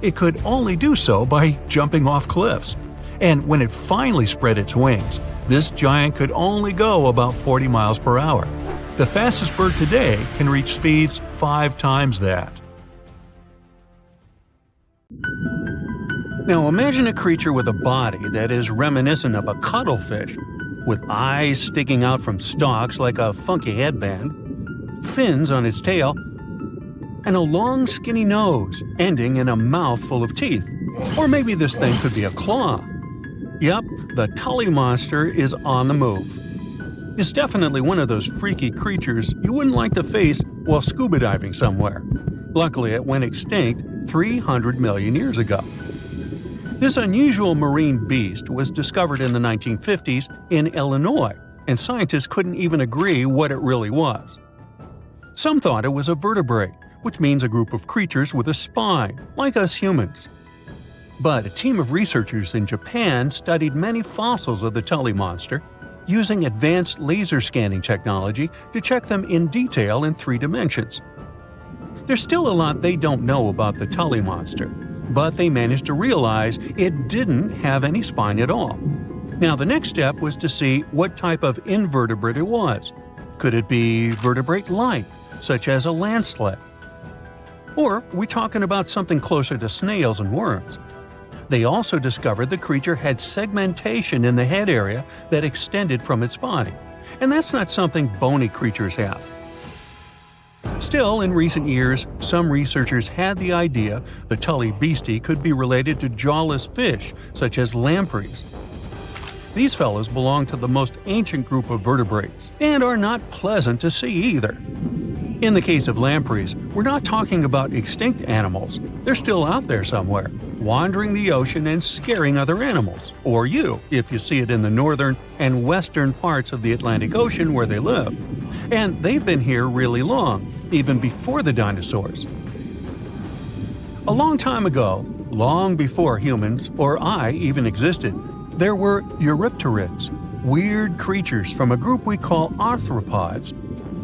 It could only do so by jumping off cliffs. And when it finally spread its wings, this giant could only go about 40 miles per hour. The fastest bird today can reach speeds 5 times that. Now imagine a creature with a body that is reminiscent of a cuttlefish, with eyes sticking out from stalks like a funky headband, fins on its tail, and a long skinny nose ending in a mouth full of teeth. Or maybe this thing could be a claw. Yep, the Tully monster is on the move. It's definitely one of those freaky creatures you wouldn't like to face while scuba diving somewhere. Luckily, it went extinct 300 million years ago. This unusual marine beast was discovered in the 1950s in Illinois, and scientists couldn't even agree what it really was. Some thought it was a vertebrate, which means a group of creatures with a spine, like us humans. But a team of researchers in Japan studied many fossils of the Tully monster, using advanced laser scanning technology to check them in detail in 3 dimensions. There's still a lot they don't know about the Tully monster, but they managed to realize it didn't have any spine at all. Now the next step was to see what type of invertebrate it was. Could it be vertebrate-like, such as a landslide? Or are we talking about something closer to snails and worms? They also discovered the creature had segmentation in the head area that extended from its body, and that's not something bony creatures have. Still, in recent years, some researchers had the idea the Tully beastie could be related to jawless fish, such as lampreys. These fellows belong to the most ancient group of vertebrates, and are not pleasant to see either. In the case of lampreys, we're not talking about extinct animals. They're still out there somewhere, wandering the ocean and scaring other animals, or you, if you see it in the northern and western parts of the Atlantic Ocean where they live. And they've been here really long, even before the dinosaurs. A long time ago, long before humans or I even existed, there were eurypterids, weird creatures from a group we call arthropods,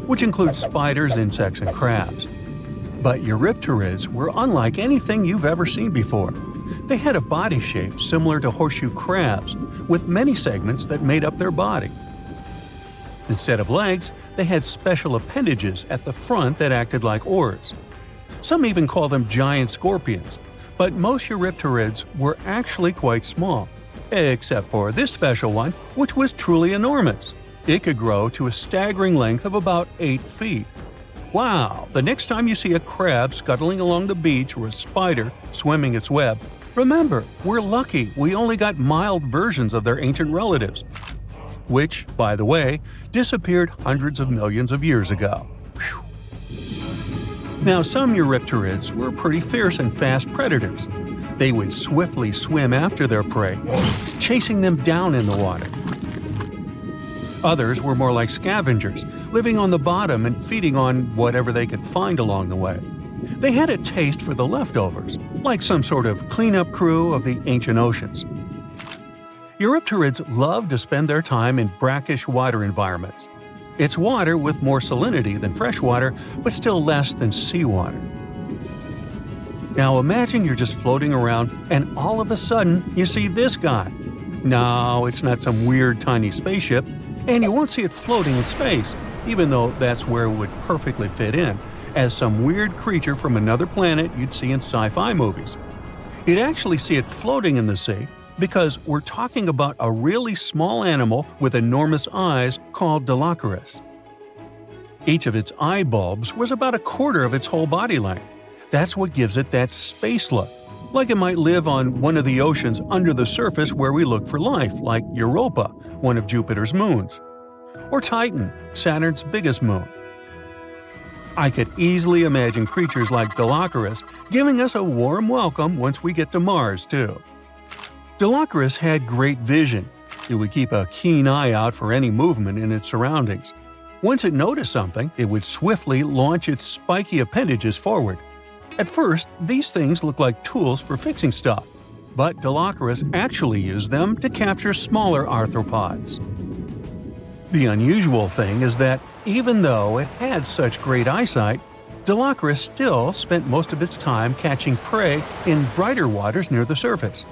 which includes spiders, insects, and crabs. But Eurypterids were unlike anything you've ever seen before. They had a body shape similar to horseshoe crabs, with many segments that made up their body. Instead of legs, they had special appendages at the front that acted like oars. Some even call them giant scorpions, but most Eurypterids were actually quite small, except for this special one, which was truly enormous. It could grow to a staggering length of about 8 feet. Wow! The next time you see a crab scuttling along the beach or a spider swimming its web, remember, we're lucky we only got mild versions of their ancient relatives, which, by the way, disappeared hundreds of millions of years ago. Whew. Now, some Eurypterids were pretty fierce and fast predators. They would swiftly swim after their prey, chasing them down in the water. Others were more like scavengers, living on the bottom and feeding on whatever they could find along the way. They had a taste for the leftovers, like some sort of cleanup crew of the ancient oceans. Eurypterids loved to spend their time in brackish water environments. It's water with more salinity than freshwater, but still less than seawater. Now imagine you're just floating around and all of a sudden you see this guy. No, it's not some weird tiny spaceship, and you won't see it floating in space, even though that's where it would perfectly fit in, as some weird creature from another planet you'd see in sci-fi movies. You'd actually see it floating in the sea because we're talking about a really small animal with enormous eyes called Dilophosaurus. Each of its eye bulbs was about a quarter of its whole body length. That's what gives it that space look, like it might live on one of the oceans under the surface where we look for life, like Europa, one of Jupiter's moons, or Titan, Saturn's biggest moon. I could easily imagine creatures like Dilophosaurus giving us a warm welcome once we get to Mars, too. Dilophosaurus had great vision. It would keep a keen eye out for any movement in its surroundings. Once it noticed something, it would swiftly launch its spiky appendages forward. At first, these things looked like tools for fixing stuff, but Dilophosaurus actually used them to capture smaller arthropods. The unusual thing is that even though it had such great eyesight, Dilophosaurus still spent most of its time catching prey in brighter waters near the surface.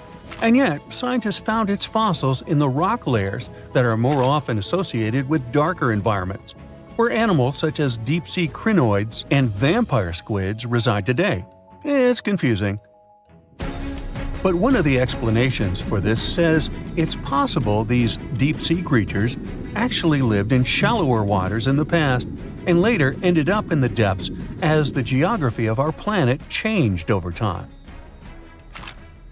And yet, scientists found its fossils in the rock layers that are more often associated with darker environments, where animals such as deep-sea crinoids and vampire squids reside today. It's confusing. But one of the explanations for this says it's possible these deep-sea creatures actually lived in shallower waters in the past and later ended up in the depths as the geography of our planet changed over time.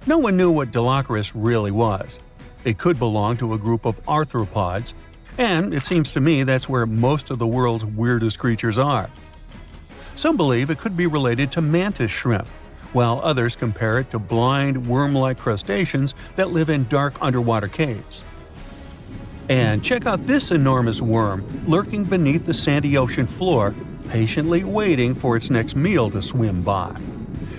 No one knew what Dilophosaurus really was. It could belong to a group of arthropods, and it seems to me that's where most of the world's weirdest creatures are. Some believe it could be related to mantis shrimp, while others compare it to blind, worm-like crustaceans that live in dark underwater caves. And check out this enormous worm lurking beneath the sandy ocean floor, patiently waiting for its next meal to swim by.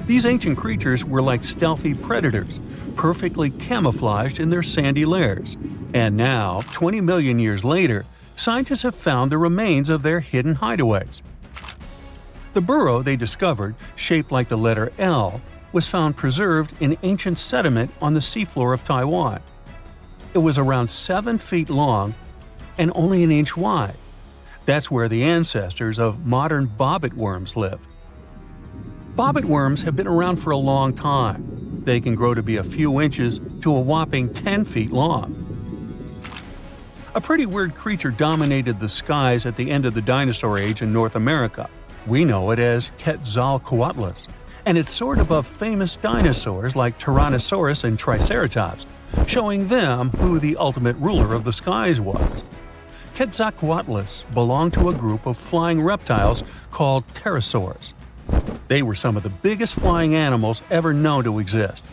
These ancient creatures were like stealthy predators, perfectly camouflaged in their sandy lairs. And now, 20 million years later, scientists have found the remains of their hidden hideaways. The burrow they discovered, shaped like the letter L, was found preserved in ancient sediment on the seafloor of Taiwan. It was around 7 feet long and only an inch wide. That's where the ancestors of modern bobbit worms lived. Bobbit worms have been around for a long time. They can grow to be a few inches to a whopping 10 feet long. A pretty weird creature dominated the skies at the end of the dinosaur age in North America. We know it as Quetzalcoatlus, and it soared above famous dinosaurs like Tyrannosaurus and Triceratops, showing them who the ultimate ruler of the skies was. Quetzalcoatlus belonged to a group of flying reptiles called pterosaurs. They were some of the biggest flying animals ever known to exist.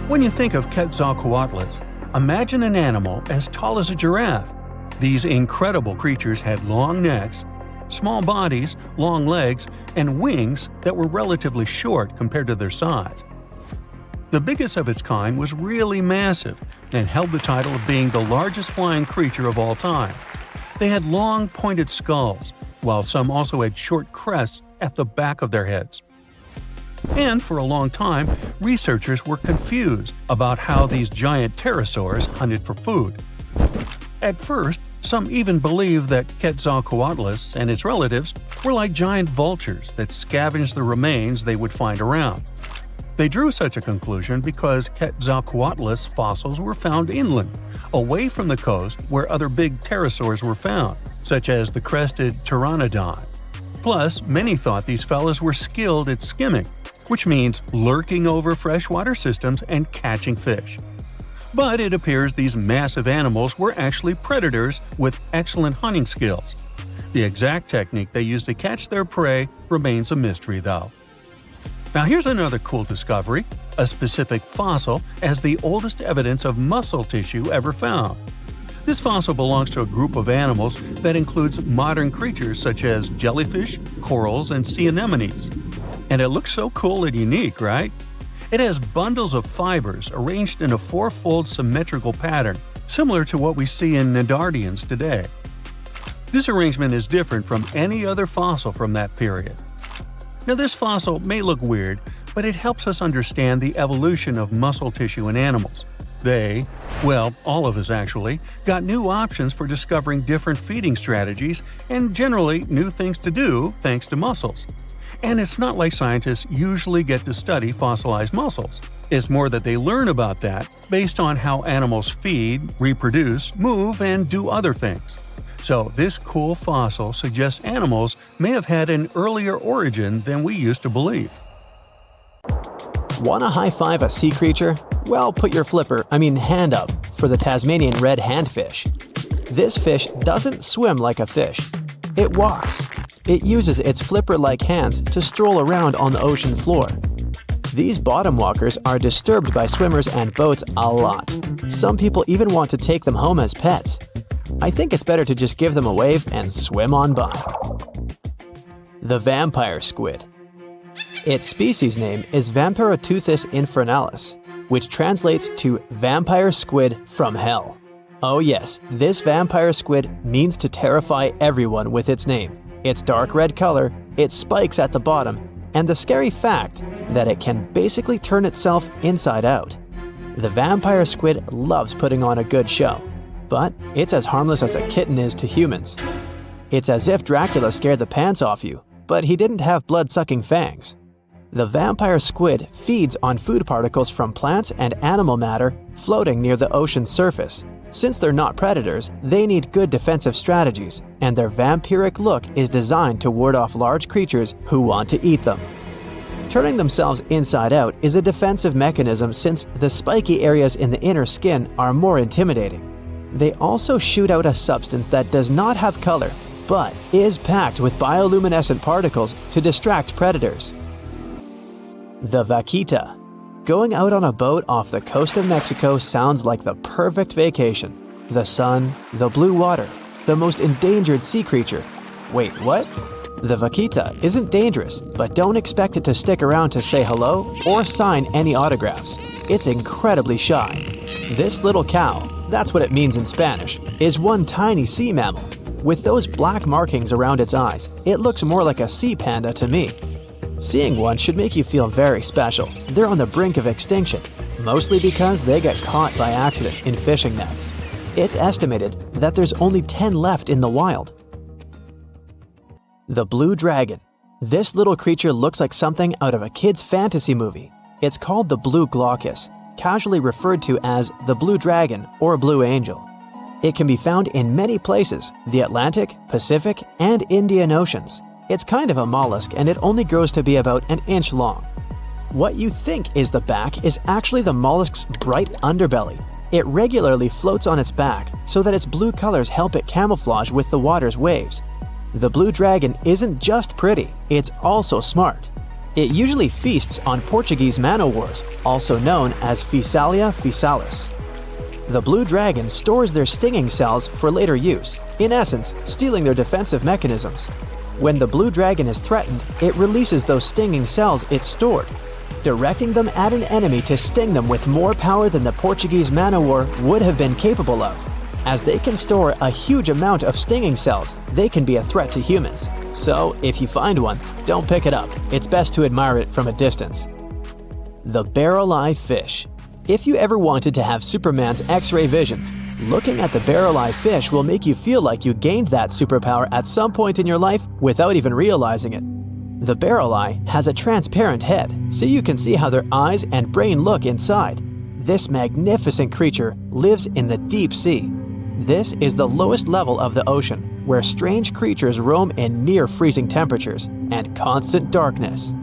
When you think of Quetzalcoatlus, imagine an animal as tall as a giraffe. These incredible creatures had long necks, small bodies, long legs, and wings that were relatively short compared to their size. The biggest of its kind was really massive and held the title of being the largest flying creature of all time. They had long, pointed skulls, while some also had short crests at the back of their heads. And for a long time, researchers were confused about how these giant pterosaurs hunted for food. At first, some even believed that Quetzalcoatlus and its relatives were like giant vultures that scavenged the remains they would find around. They drew such a conclusion because Quetzalcoatlus fossils were found inland, away from the coast where other big pterosaurs were found, such as the crested pteranodon. Plus, many thought these fellas were skilled at skimming, which means lurking over freshwater systems and catching fish. But it appears these massive animals were actually predators with excellent hunting skills. The exact technique they used to catch their prey remains a mystery, though. Now here's another cool discovery, a specific fossil as the oldest evidence of muscle tissue ever found. This fossil belongs to a group of animals that includes modern creatures such as jellyfish, corals, and sea anemones. And it looks so cool and unique, right? It has bundles of fibers arranged in a four-fold symmetrical pattern, similar to what we see in Nedardians today. This arrangement is different from any other fossil from that period. Now this fossil may look weird, but it helps us understand the evolution of muscle tissue in animals. They, well, all of us actually, got new options for discovering different feeding strategies and generally new things to do thanks to muscles. And it's not like scientists usually get to study fossilized muscles. It's more that they learn about that based on how animals feed, reproduce, move, and do other things. So this cool fossil suggests animals may have had an earlier origin than we used to believe. Want to high-five a sea creature? Well, put your hand up for the Tasmanian red handfish. This fish doesn't swim like a fish. It walks. It uses its flipper-like hands to stroll around on the ocean floor. These bottom walkers are disturbed by swimmers and boats a lot. Some people even want to take them home as pets. I think it's better to just give them a wave and swim on by. The vampire squid. Its species name is Vampiroteuthis infernalis, which translates to vampire squid from hell. Oh yes, this vampire squid means to terrify everyone with its name, its dark red color, its spikes at the bottom, and the scary fact that it can basically turn itself inside out. The vampire squid loves putting on a good show, but it's as harmless as a kitten is to humans. It's as if Dracula scared the pants off you, but he didn't have blood-sucking fangs. The vampire squid feeds on food particles from plants and animal matter floating near the ocean's surface. Since they're not predators, they need good defensive strategies, and their vampiric look is designed to ward off large creatures who want to eat them. Turning themselves inside out is a defensive mechanism since the spiky areas in the inner skin are more intimidating. They also shoot out a substance that does not have color, but is packed with bioluminescent particles to distract predators. The vaquita. Going out on a boat off the coast of Mexico sounds like the perfect vacation. The sun, the blue water, the most endangered sea creature. Wait, what? The vaquita isn't dangerous, but don't expect it to stick around to say hello or sign any autographs. It's incredibly shy. This little cow, that's what it means in Spanish, is one tiny sea mammal. With those black markings around its eyes, it looks more like a sea panda to me. Seeing one should make you feel very special. They're on the brink of extinction, mostly because they get caught by accident in fishing nets. It's estimated that there's only 10 left in the wild. The blue dragon. This little creature looks like something out of a kid's fantasy movie. It's called the blue glaucus, casually referred to as the blue dragon or blue angel. It can be found in many places, the Atlantic, Pacific, and Indian Oceans. It's kind of a mollusk and it only grows to be about an inch long. What you think is the back is actually the mollusk's bright underbelly. It regularly floats on its back so that its blue colors help it camouflage with the water's waves. The blue dragon isn't just pretty, it's also smart. It usually feasts on Portuguese man-o'-wars, also known as Physalia physalis. The blue dragon stores their stinging cells for later use, in essence, stealing their defensive mechanisms. When the blue dragon is threatened, it releases those stinging cells it stored, directing them at an enemy to sting them with more power than the Portuguese man-o'-war would have been capable of. As they can store a huge amount of stinging cells, they can be a threat to humans. So, if you find one, don't pick it up. It's best to admire it from a distance. The barrel-eye fish. If you ever wanted to have Superman's X-ray vision, looking at the barrel-eye fish will make you feel like you gained that superpower at some point in your life without even realizing it. The barrel eye has a transparent head, so you can see how their eyes and brain look inside. This magnificent creature lives in the deep sea. This is the lowest level of the ocean, where strange creatures roam in near freezing temperatures and constant darkness.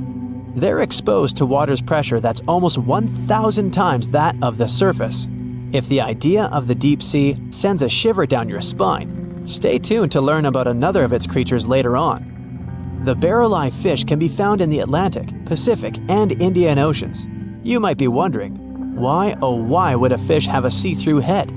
They're exposed to water's pressure that's almost 1,000 times that of the surface. If the idea of the deep sea sends a shiver down your spine, stay tuned to learn about another of its creatures later on. The barrel-eye fish can be found in the Atlantic, Pacific, and Indian Oceans. You might be wondering, why oh why would a fish have a see-through head?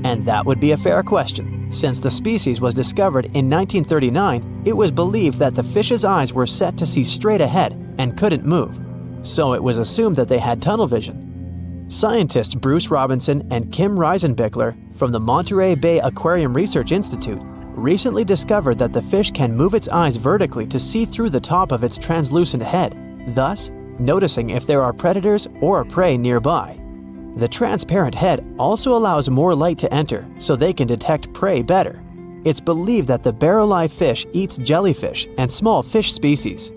And that would be a fair question. Since the species was discovered in 1939, it was believed that the fish's eyes were set to see straight ahead and couldn't move. So it was assumed that they had tunnel vision. Scientists Bruce Robinson and Kim Reisenbichler from the Monterey Bay Aquarium Research Institute recently discovered that the fish can move its eyes vertically to see through the top of its translucent head, thus noticing if there are predators or prey nearby. The transparent head also allows more light to enter so they can detect prey better. It's believed that the barrel-eye fish eats jellyfish and small fish species.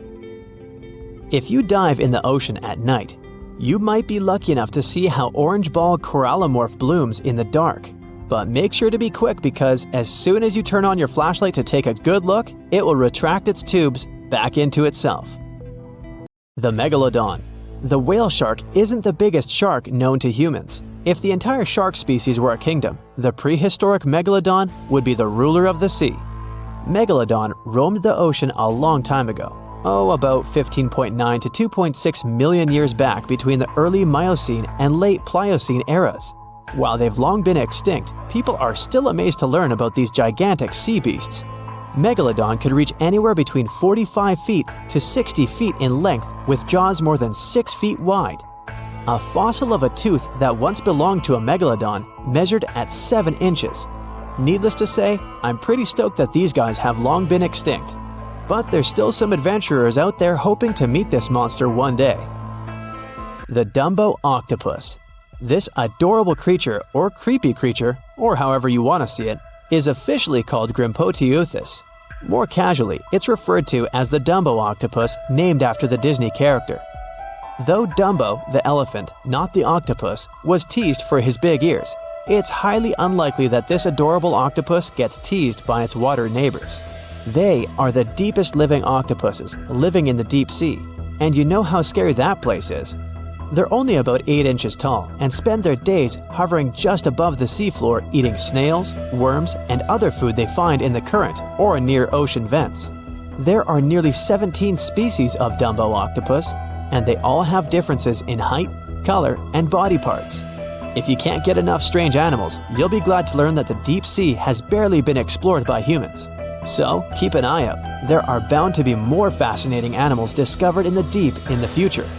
If you dive in the ocean at night, you might be lucky enough to see how orange ball corallomorph blooms in the dark. But make sure to be quick because as soon as you turn on your flashlight to take a good look, it will retract its tubes back into itself. The megalodone. The whale shark isn't the biggest shark known to humans. If the entire shark species were a kingdom, the prehistoric megalodon would be the ruler of the sea. Megalodon roamed the ocean a long time ago. About 15.9 to 2.6 million years back between the early Miocene and late Pliocene eras. While they've long been extinct, people are still amazed to learn about these gigantic sea beasts. Megalodon could reach anywhere between 45 feet to 60 feet in length with jaws more than 6 feet wide. A fossil of a tooth that once belonged to a megalodon measured at 7 inches. Needless to say, I'm pretty stoked that these guys have long been extinct. But there's still some adventurers out there hoping to meet this monster one day. The Dumbo octopus. This adorable creature, or creepy creature, or however you want to see it, is officially called Grimpoteuthis. More casually, it's referred to as the Dumbo octopus, named after the Disney character. Though Dumbo, the elephant, not the octopus, was teased for his big ears, it's highly unlikely that this adorable octopus gets teased by its water neighbors. They are the deepest living octopuses, living in the deep sea, and you know how scary that place is. They're only about 8 inches tall and spend their days hovering just above the seafloor eating snails, worms, and other food they find in the current or near ocean vents. There are nearly 17 species of Dumbo octopus, and they all have differences in height, color, and body parts. If you can't get enough strange animals, you'll be glad to learn that the deep sea has barely been explored by humans. So keep an eye out. There are bound to be more fascinating animals discovered in the deep in the future.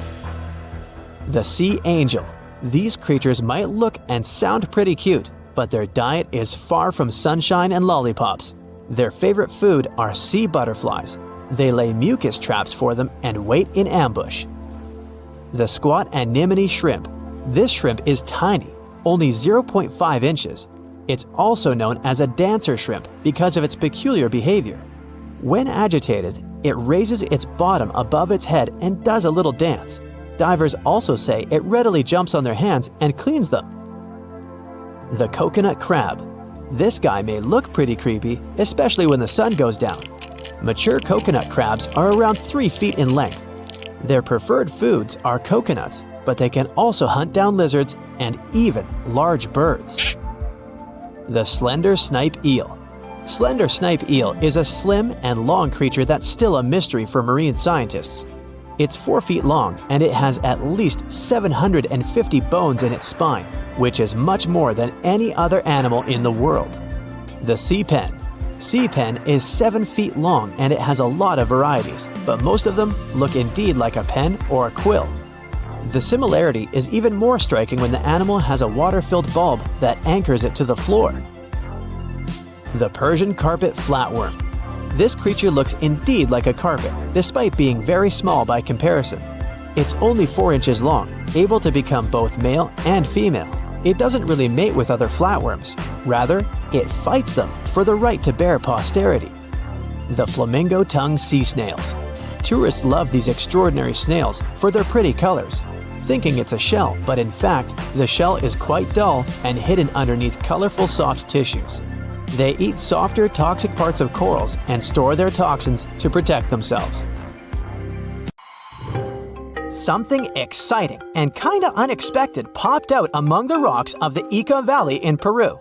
The sea angel. These creatures might look and sound pretty cute, but their diet is far from sunshine and lollipops. Their favorite food are sea butterflies. They lay mucus traps for them and wait in ambush. The squat anemone shrimp. This shrimp is tiny, only 0.5 inches. It's also known as a dancer shrimp because of its peculiar behavior. When agitated, it raises its bottom above its head and does a little dance. Divers also say it readily jumps on their hands and cleans them. The coconut crab. This guy may look pretty creepy, especially when the sun goes down. Mature coconut crabs are around 3 feet in length. Their preferred foods are coconuts, but they can also hunt down lizards and even large birds. The slender snipe eel. Slender snipe eel is a slim and long creature that's still a mystery for marine scientists. It's 4 feet long and it has at least 750 bones in its spine, which is much more than any other animal in the world. The sea pen. Sea pen is 7 feet long and it has a lot of varieties, but most of them look indeed like a pen or a quill. The similarity is even more striking when the animal has a water-filled bulb that anchors it to the floor. the Persian carpet flatworm. This creature looks indeed like a carpet, despite being very small by comparison. It's only 4 inches long, able to become both male and female. It doesn't really mate with other flatworms. Rather, it fights them for the right to bear posterity. The flamingo-tongued sea snails. Tourists love these extraordinary snails for their pretty colors, thinking it's a shell, but in fact, the shell is quite dull and hidden underneath colorful soft tissues. They eat softer, toxic parts of corals and store their toxins to protect themselves. Something exciting and kinda unexpected popped out among the rocks of the Ica Valley in Peru.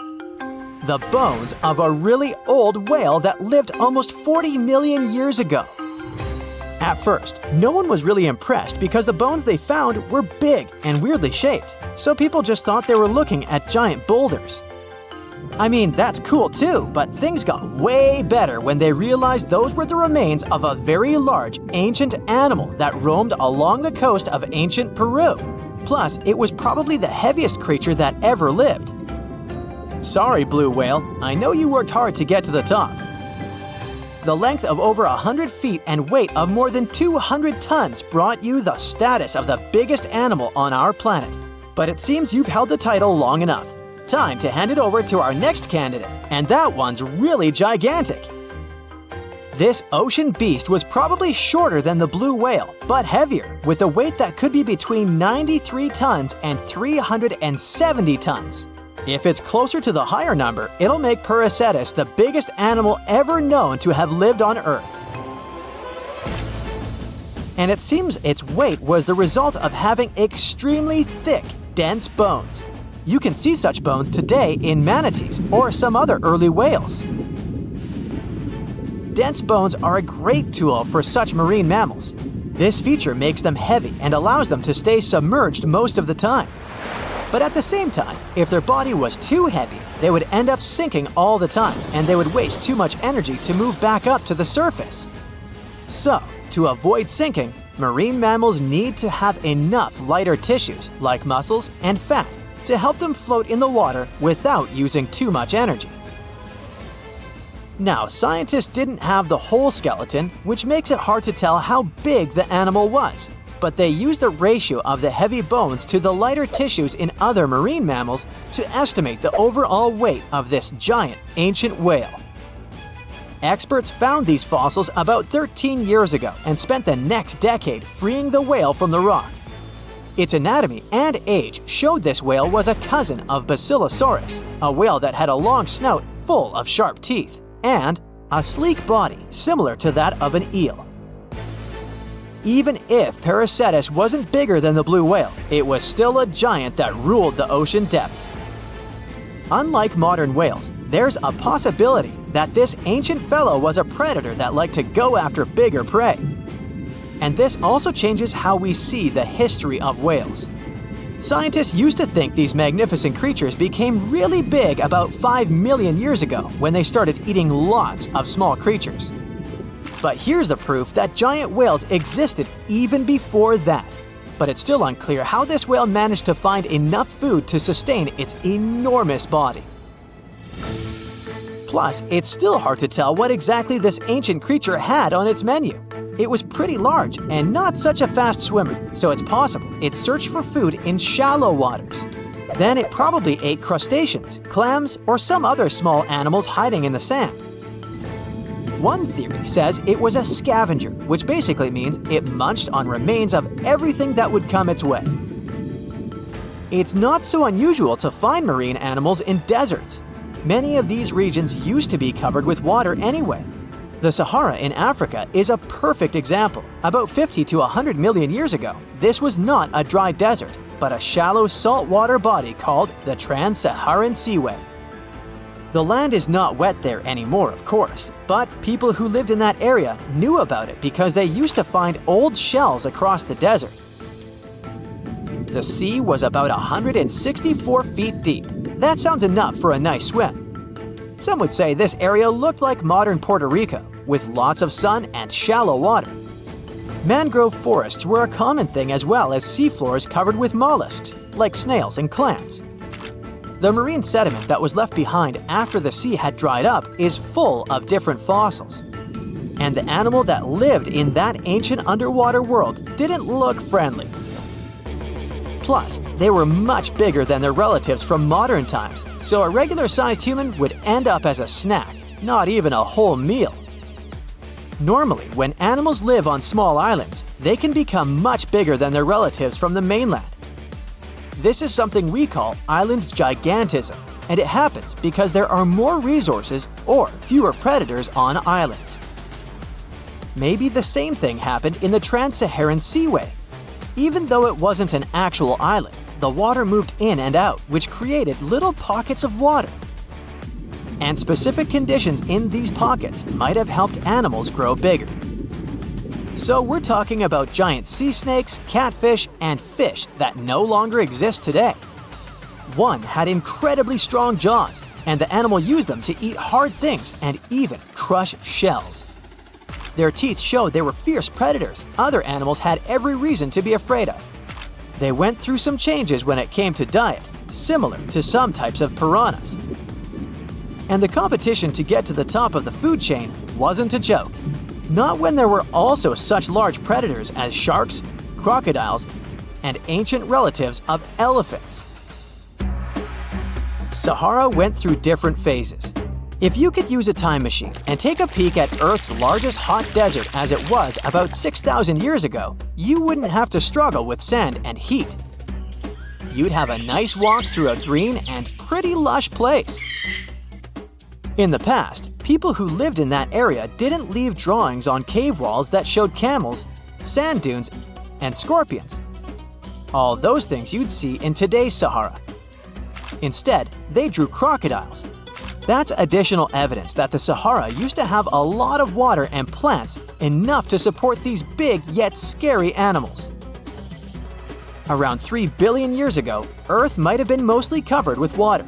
The bones of a really old whale that lived almost 40 million years ago. At first, no one was really impressed because the bones they found were big and weirdly shaped, so people just thought they were looking at giant boulders. I mean, that's cool too, but things got way better when they realized those were the remains of a very large ancient animal that roamed along the coast of ancient Peru. Plus, it was probably the heaviest creature that ever lived. Sorry, blue whale, I know you worked hard to get to the top. The length of over 100 feet and weight of more than 200 tons brought you the status of the biggest animal on our planet. But it seems you've held the title long enough. Time to hand it over to our next candidate, and that one's really gigantic. This ocean beast was probably shorter than the blue whale, but heavier, with a weight that could be between 93 tons and 370 tons. If it's closer to the higher number, it'll make Perseus the biggest animal ever known to have lived on Earth. And it seems its weight was the result of having extremely thick, dense bones. You can see such bones today in manatees or some other early whales. Dense bones are a great tool for such marine mammals. This feature makes them heavy and allows them to stay submerged most of the time. But at the same time, if their body was too heavy, they would end up sinking all the time, and they would waste too much energy to move back up to the surface. So, to avoid sinking, marine mammals need to have enough lighter tissues, like muscles and fat, to help them float in the water without using too much energy. Now, scientists didn't have the whole skeleton, which makes it hard to tell how big the animal was. But they used the ratio of the heavy bones to the lighter tissues in other marine mammals to estimate the overall weight of this giant ancient whale. Experts found these fossils about 13 years ago and spent the next decade freeing the whale from the rock. Its anatomy and age showed this whale was a cousin of Basilosaurus, a whale that had a long snout full of sharp teeth, and a sleek body similar to that of an eel. Even if Perseus wasn't bigger than the blue whale, it was still a giant that ruled the ocean depths. Unlike modern whales, there's a possibility that this ancient fellow was a predator that liked to go after bigger prey. And this also changes how we see the history of whales. Scientists used to think these magnificent creatures became really big about 5 million years ago when they started eating lots of small creatures. But here's the proof that giant whales existed even before that. But it's still unclear how this whale managed to find enough food to sustain its enormous body. Plus, it's still hard to tell what exactly this ancient creature had on its menu. It was pretty large and not such a fast swimmer, so it's possible it searched for food in shallow waters. Then it probably ate crustaceans, clams, or some other small animals hiding in the sand. One theory says it was a scavenger, which basically means it munched on remains of everything that would come its way. It's not so unusual to find marine animals in deserts. Many of these regions used to be covered with water anyway. The Sahara in Africa is a perfect example. About 50 to 100 million years ago, this was not a dry desert, but a shallow saltwater body called the Trans-Saharan Seaway. The land is not wet there anymore, of course, but people who lived in that area knew about it because they used to find old shells across the desert. The sea was about 164 feet deep. That sounds enough for a nice swim. Some would say this area looked like modern Puerto Rico, with lots of sun and shallow water. Mangrove forests were a common thing as well as seafloors covered with mollusks, like snails and clams. The marine sediment that was left behind after the sea had dried up is full of different fossils. And the animal that lived in that ancient underwater world didn't look friendly. Plus, they were much bigger than their relatives from modern times, so a regular-sized human would end up as a snack, not even a whole meal. Normally, when animals live on small islands, they can become much bigger than their relatives from the mainland. This is something we call island gigantism, and it happens because there are more resources or fewer predators on islands. Maybe the same thing happened in the Trans-Saharan Seaway. Even though it wasn't an actual island, the water moved in and out, which created little pockets of water. And specific conditions in these pockets might have helped animals grow bigger. So we're talking about giant sea snakes, catfish, and fish that no longer exist today. One had incredibly strong jaws, and the animal used them to eat hard things and even crush shells. Their teeth showed they were fierce predators other animals had every reason to be afraid of. They went through some changes when it came to diet, similar to some types of piranhas. And the competition to get to the top of the food chain wasn't a joke. Not when there were also such large predators as sharks, crocodiles, and ancient relatives of elephants. Sahara went through different phases. If you could use a time machine and take a peek at Earth's largest hot desert as it was about 6,000 years ago, you wouldn't have to struggle with sand and heat. You'd have a nice walk through a green and pretty lush place. In the past, people who lived in that area didn't leave drawings on cave walls that showed camels, sand dunes, and scorpions. All those things you'd see in today's Sahara. Instead, they drew crocodiles. That's additional evidence that the Sahara used to have a lot of water and plants enough to support these big yet scary animals. Around 3 billion years ago, Earth might have been mostly covered with water.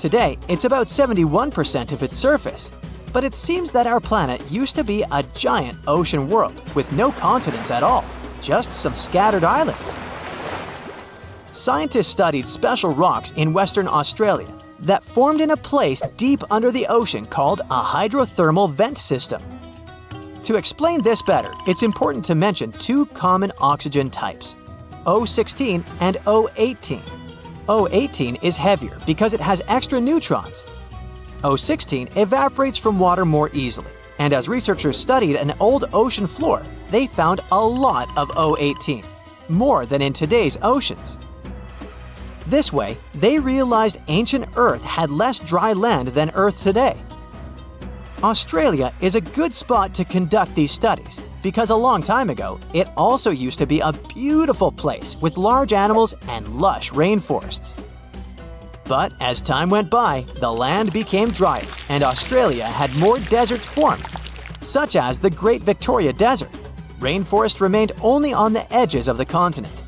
Today, it's about 71% of its surface, but it seems that our planet used to be a giant ocean world with no continents at all, just some scattered islands. Scientists studied special rocks in Western Australia that formed in a place deep under the ocean called a hydrothermal vent system. To explain this better, it's important to mention two common oxygen types, O16 and O18. O18 is heavier because it has extra neutrons. O16 evaporates from water more easily, and as researchers studied an old ocean floor, they found a lot of O18, more than in today's oceans. This way, they realized ancient Earth had less dry land than Earth today. Australia is a good spot to conduct these studies because a long time ago, it also used to be a beautiful place with large animals and lush rainforests. But as time went by, the land became drier and Australia had more deserts formed, such as the Great Victoria Desert. Rainforest remained only on the edges of the continent.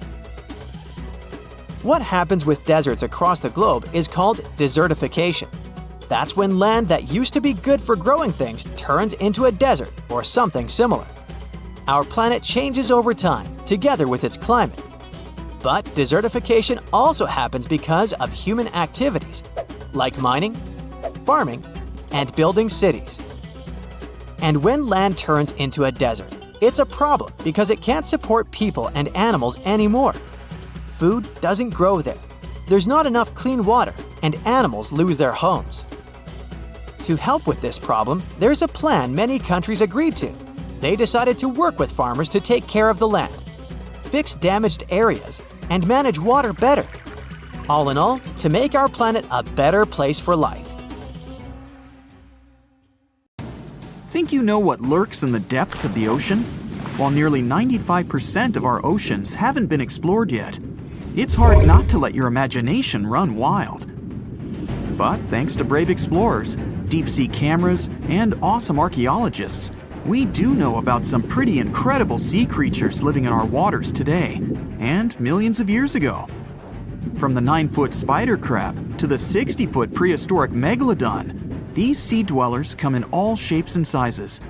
What happens with deserts across the globe is called desertification. That's when land that used to be good for growing things turns into a desert or something similar. Our planet changes over time, together with its climate. But desertification also happens because of human activities, like mining, farming, and building cities. And when land turns into a desert, it's a problem because it can't support people and animals anymore. Food doesn't grow there. There's not enough clean water, and animals lose their homes. To help with this problem, there's a plan many countries agreed to. They decided to work with farmers to take care of the land, fix damaged areas, and manage water better. All in all, to make our planet a better place for life. Think you know what lurks in the depths of the ocean? While nearly 95% of our oceans haven't been explored yet, it's hard not to let your imagination run wild. But thanks to brave explorers, deep-sea cameras, and awesome archaeologists, we do know about some pretty incredible sea creatures living in our waters today, and millions of years ago. From the 9-foot spider crab to the 60-foot prehistoric megalodone, these sea dwellers come in all shapes and sizes.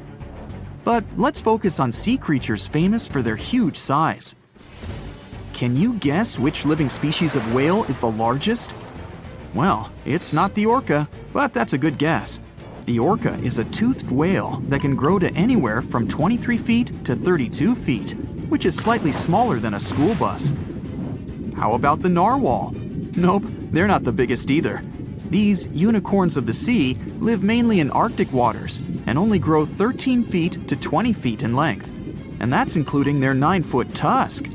But let's focus on sea creatures famous for their huge size. Can you guess which living species of whale is the largest? Well, it's not the orca, but that's a good guess. The orca is a toothed whale that can grow to anywhere from 23 feet to 32 feet, which is slightly smaller than a school bus. How about the narwhal? Nope, they're not the biggest either. These unicorns of the sea live mainly in Arctic waters and only grow 13 feet to 20 feet in length, and that's including their 9-foot tusk.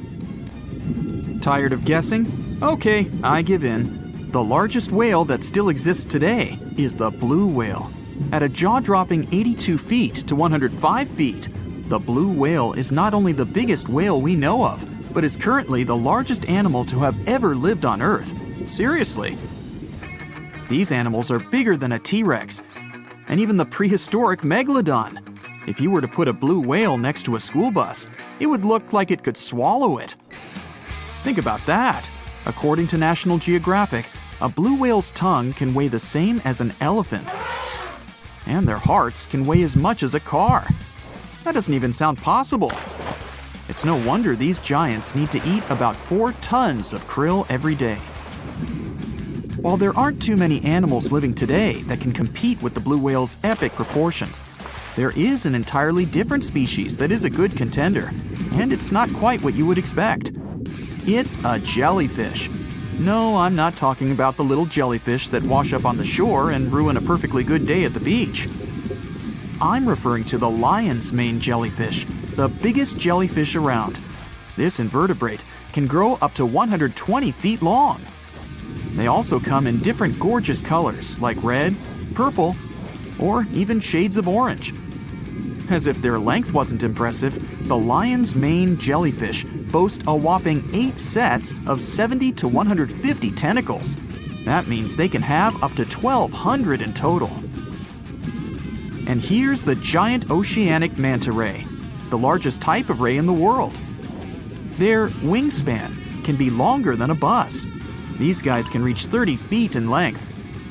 Tired of guessing? Okay, I give in. The largest whale that still exists today is the blue whale. At a jaw-dropping 82 feet to 105 feet, the blue whale is not only the biggest whale we know of, but is currently the largest animal to have ever lived on Earth. Seriously. These animals are bigger than a T-Rex, and even the prehistoric megalodone. If you were to put a blue whale next to a school bus, it would look like it could swallow it. Think about that. According to National Geographic, a blue whale's tongue can weigh the same as an elephant. And their hearts can weigh as much as a car. That doesn't even sound possible. It's no wonder these giants need to eat about 4 tons of krill every day. While there aren't too many animals living today that can compete with the blue whale's epic proportions, there is an entirely different species that is a good contender, and it's not quite what you would expect. It's a jellyfish. No, I'm not talking about the little jellyfish that wash up on the shore and ruin a perfectly good day at the beach. I'm referring to the lion's mane jellyfish, the biggest jellyfish around. This invertebrate can grow up to 120 feet long. They also come in different gorgeous colors like red, purple, or even shades of orange. As if their length wasn't impressive, the lion's mane jellyfish boast a whopping 8 sets of 70 to 150 tentacles. That means they can have up to 1,200 in total. And here's the giant oceanic manta ray, the largest type of ray in the world. Their wingspan can be longer than a bus. These guys can reach 30 feet in length.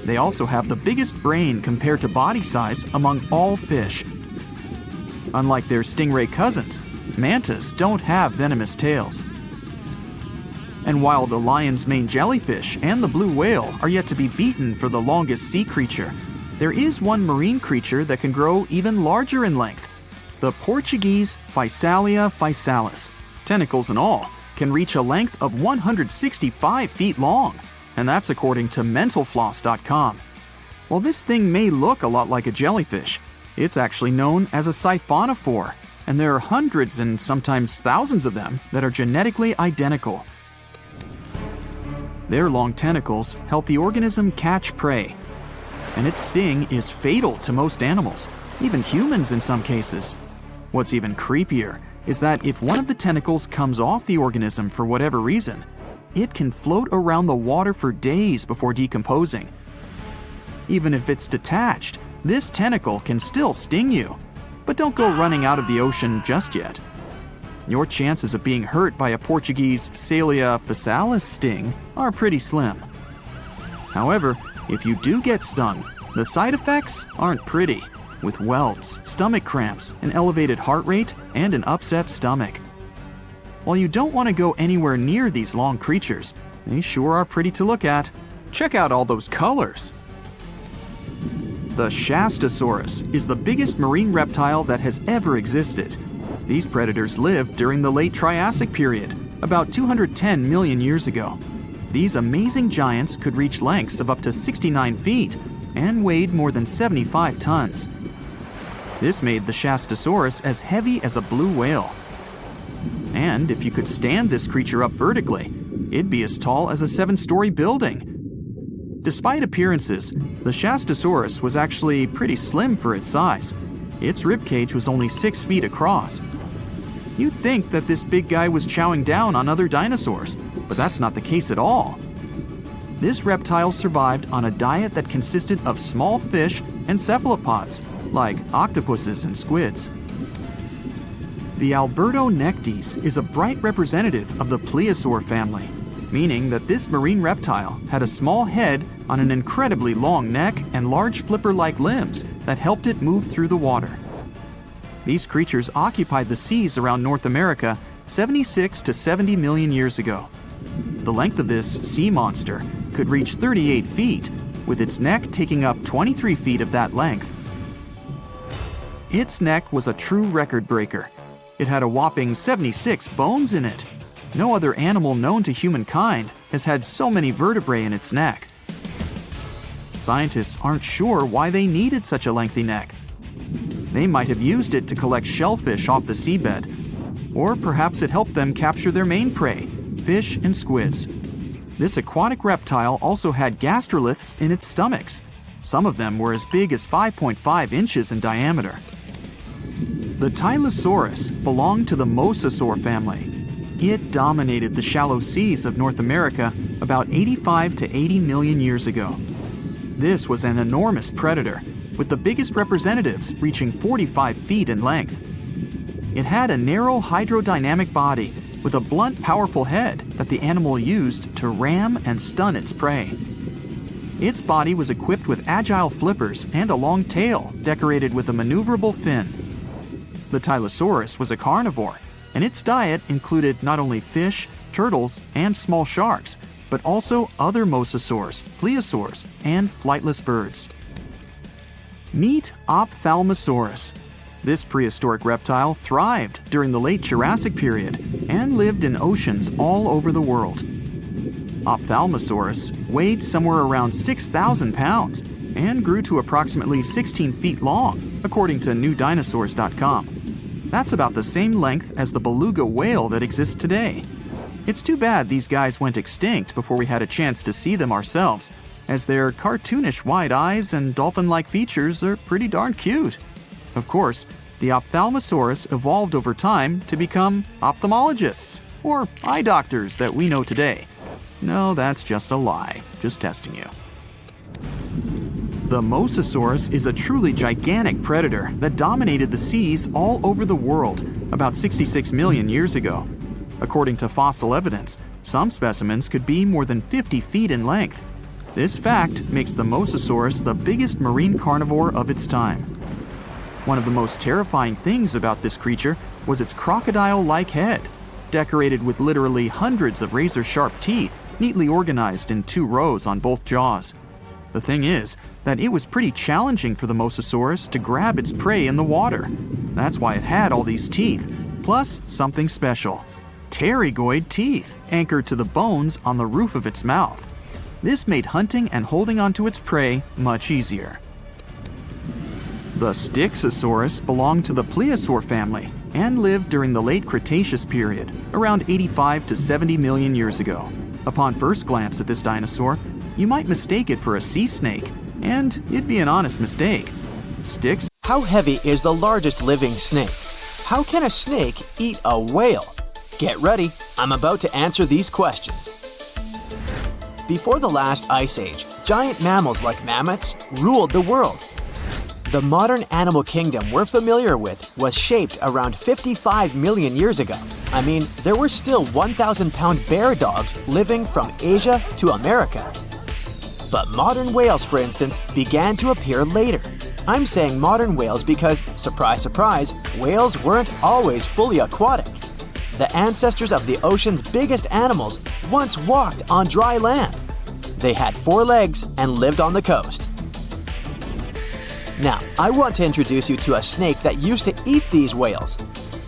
They also have the biggest brain compared to body size among all fish. Unlike their stingray cousins, mantas don't have venomous tails. And while the lion's mane jellyfish and the blue whale are yet to be beaten for the longest sea creature, there is one marine creature that can grow even larger in length. The Portuguese Physalia physalis, tentacles and all, can reach a length of 165 feet long, and that's according to mentalfloss.com. While this thing may look a lot like a jellyfish, it's actually known as a siphonophore, and there are hundreds and sometimes thousands of them that are genetically identical. Their long tentacles help the organism catch prey, and its sting is fatal to most animals, even humans in some cases. What's even creepier is that if one of the tentacles comes off the organism for whatever reason, it can float around the water for days before decomposing. Even if it's detached, this tentacle can still sting you, but don't go running out of the ocean just yet. Your chances of being hurt by a Portuguese Physalia physalis sting are pretty slim. However, if you do get stung, the side effects aren't pretty, with welts, stomach cramps, an elevated heart rate, and an upset stomach. While you don't want to go anywhere near these long creatures, they sure are pretty to look at. Check out all those colors. The Shastasaurus is the biggest marine reptile that has ever existed. These predators lived during the late Triassic period, about 210 million years ago. These amazing giants could reach lengths of up to 69 feet and weighed more than 75 tons. This made the Shastasaurus as heavy as a blue whale. And if you could stand this creature up vertically, it'd be as tall as a 7-story building. Despite appearances, the Shastasaurus was actually pretty slim for its size. Its ribcage was only 6 feet across. You'd think that this big guy was chowing down on other dinosaurs, but that's not the case at all. This reptile survived on a diet that consisted of small fish and cephalopods, like octopuses and squids. The Albertonectes is a bright representative of the plesiosaur family, meaning that this marine reptile had a small head on an incredibly long neck and large flipper-like limbs that helped it move through the water. These creatures occupied the seas around North America 76 to 70 million years ago. The length of this sea monster could reach 38 feet, with its neck taking up 23 feet of that length. Its neck was a true record breaker. It had a whopping 76 bones in it. No other animal known to humankind has had so many vertebrae in its neck. Scientists aren't sure why they needed such a lengthy neck. They might have used it to collect shellfish off the seabed, or perhaps it helped them capture their main prey, fish and squids. This aquatic reptile also had gastroliths in its stomachs. Some of them were as big as 5.5 inches in diameter. The Tylosaurus belonged to the mosasaur family. It dominated the shallow seas of North America about 85 to 80 million years ago. This was an enormous predator, with the biggest representatives reaching 45 feet in length. It had a narrow hydrodynamic body with a blunt, powerful head that the animal used to ram and stun its prey. Its body was equipped with agile flippers and a long tail decorated with a maneuverable fin. The Tylosaurus was a carnivore, and its diet included not only fish, turtles, and small sharks, but also other mosasaurs, plesiosaurs, and flightless birds. Meet Ophthalmosaurus. This prehistoric reptile thrived during the late Jurassic period and lived in oceans all over the world. Ophthalmosaurus weighed somewhere around 6,000 pounds and grew to approximately 16 feet long, according to newdinosaurs.com. That's about the same length as the beluga whale that exists today. It's too bad these guys went extinct before we had a chance to see them ourselves, as their cartoonish wide eyes and dolphin-like features are pretty darn cute. Of course, the Ophthalmosaurus evolved over time to become ophthalmologists, or eye doctors that we know today. No, that's just a lie. Just testing you. The Mosasaurus is a truly gigantic predator that dominated the seas all over the world about 66 million years ago. According to fossil evidence, some specimens could be more than 50 feet in length. This fact makes the Mosasaurus the biggest marine carnivore of its time. One of the most terrifying things about this creature was its crocodile-like head, decorated with literally hundreds of razor-sharp teeth, neatly organized in 2 rows on both jaws. The thing is that it was pretty challenging for the Mosasaurus to grab its prey in the water. That's why it had all these teeth, plus something special: pterygoid teeth anchored to the bones on the roof of its mouth. This made hunting and holding onto its prey much easier. The Styxosaurus belonged to the plesiosaur family and lived during the late Cretaceous period, around 85 to 70 million years ago. Upon first glance at this dinosaur, you might mistake it for a sea snake, and it'd be an honest mistake. How heavy is the largest living snake? How can a snake eat a whale? Get ready, I'm about to answer these questions. Before the last ice age, giant mammals like mammoths ruled the world. The modern animal kingdom we're familiar with was shaped around 55 million years ago. I mean, there were still 1,000-pound bear dogs living from Asia to America. But modern whales, for instance, began to appear later. I'm saying modern whales because, surprise, surprise, whales weren't always fully aquatic. The ancestors of the ocean's biggest animals once walked on dry land. They had 4 legs and lived on the coast. Now, I want to introduce you to a snake that used to eat these whales,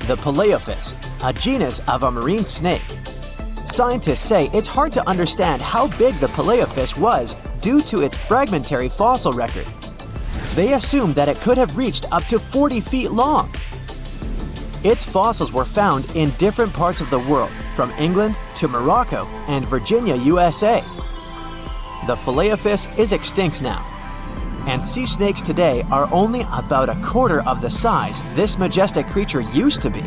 the Paleophis, a genus of a marine snake. Scientists say it's hard to understand how big the Paleophis was due to its fragmentary fossil record. They assumed that it could have reached up to 40 feet long. Its fossils were found in different parts of the world, from England to Morocco and Virginia, USA. The Paleophis is extinct now, and sea snakes today are only about a quarter of the size this majestic creature used to be.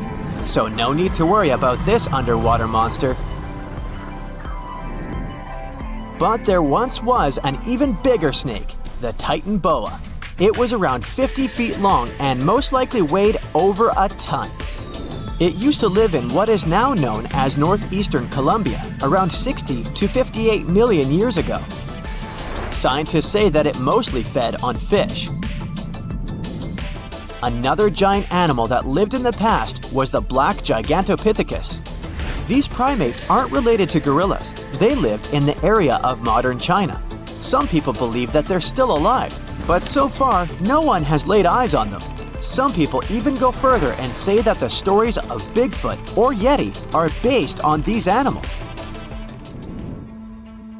So no need to worry about this underwater monster. But there once was an even bigger snake, the Titan boa. It was around 50 feet long and most likely weighed over a ton. It used to live in what is now known as northeastern Colombia, around 60 to 58 million years ago. Scientists say that it mostly fed on fish. Another giant animal that lived in the past was the black Gigantopithecus. These primates aren't related to gorillas. They lived in the area of modern China. Some people believe that they're still alive, but so far, no one has laid eyes on them. Some people even go further and say that the stories of Bigfoot or Yeti are based on these animals.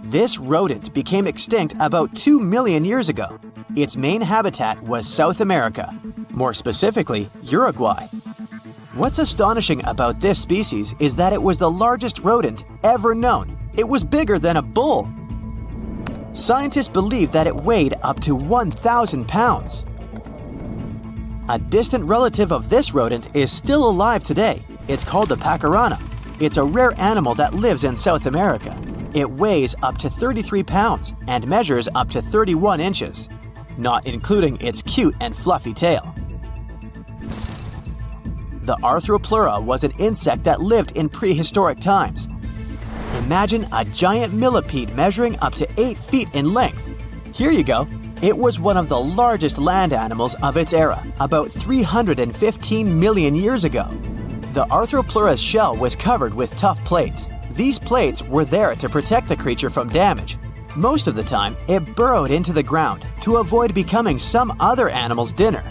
This rodent became extinct about 2 million years ago. Its main habitat was South America, more specifically, Uruguay. What's astonishing about this species is that it was the largest rodent ever known. It was bigger than a bull. Scientists believe that it weighed up to 1,000 pounds. A distant relative of this rodent is still alive today. It's called the pacarana. It's a rare animal that lives in South America. It weighs up to 33 pounds and measures up to 31 inches, not including its cute and fluffy tail. The Arthropleura was an insect that lived in prehistoric times. Imagine a giant millipede measuring up to 8 feet in length. Here you go. It was one of the largest land animals of its era, about 315 million years ago. The Arthropleura's shell was covered with tough plates. These plates were there to protect the creature from damage. Most of the time, it burrowed into the ground to avoid becoming some other animal's dinner.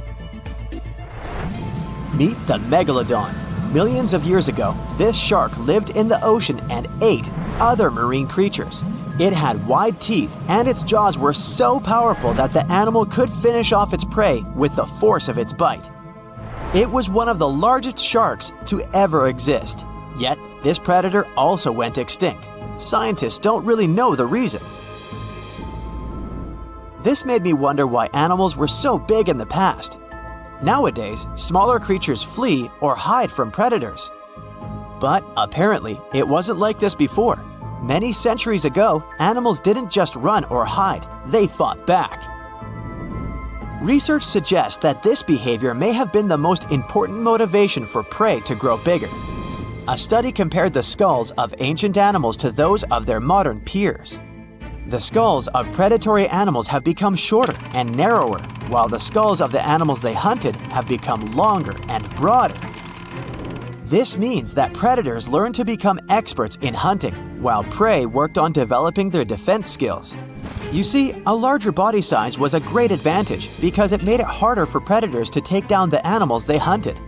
Meet the megalodone. Millions of years ago, this shark lived in the ocean and ate other marine creatures. It had wide teeth, and its jaws were so powerful that the animal could finish off its prey with the force of its bite. It was one of the largest sharks to ever exist. Yet, this predator also went extinct. Scientists don't really know the reason. This made me wonder why animals were so big in the past. Nowadays, smaller creatures flee or hide from predators. But apparently, it wasn't like this before. Many centuries ago, animals didn't just run or hide, they fought back. Research suggests that this behavior may have been the most important motivation for prey to grow bigger. A study compared the skulls of ancient animals to those of their modern peers. The skulls of predatory animals have become shorter and narrower, while the skulls of the animals they hunted have become longer and broader. This means that predators learned to become experts in hunting, while prey worked on developing their defense skills. You see, a larger body size was a great advantage because it made it harder for predators to take down the animals they hunted.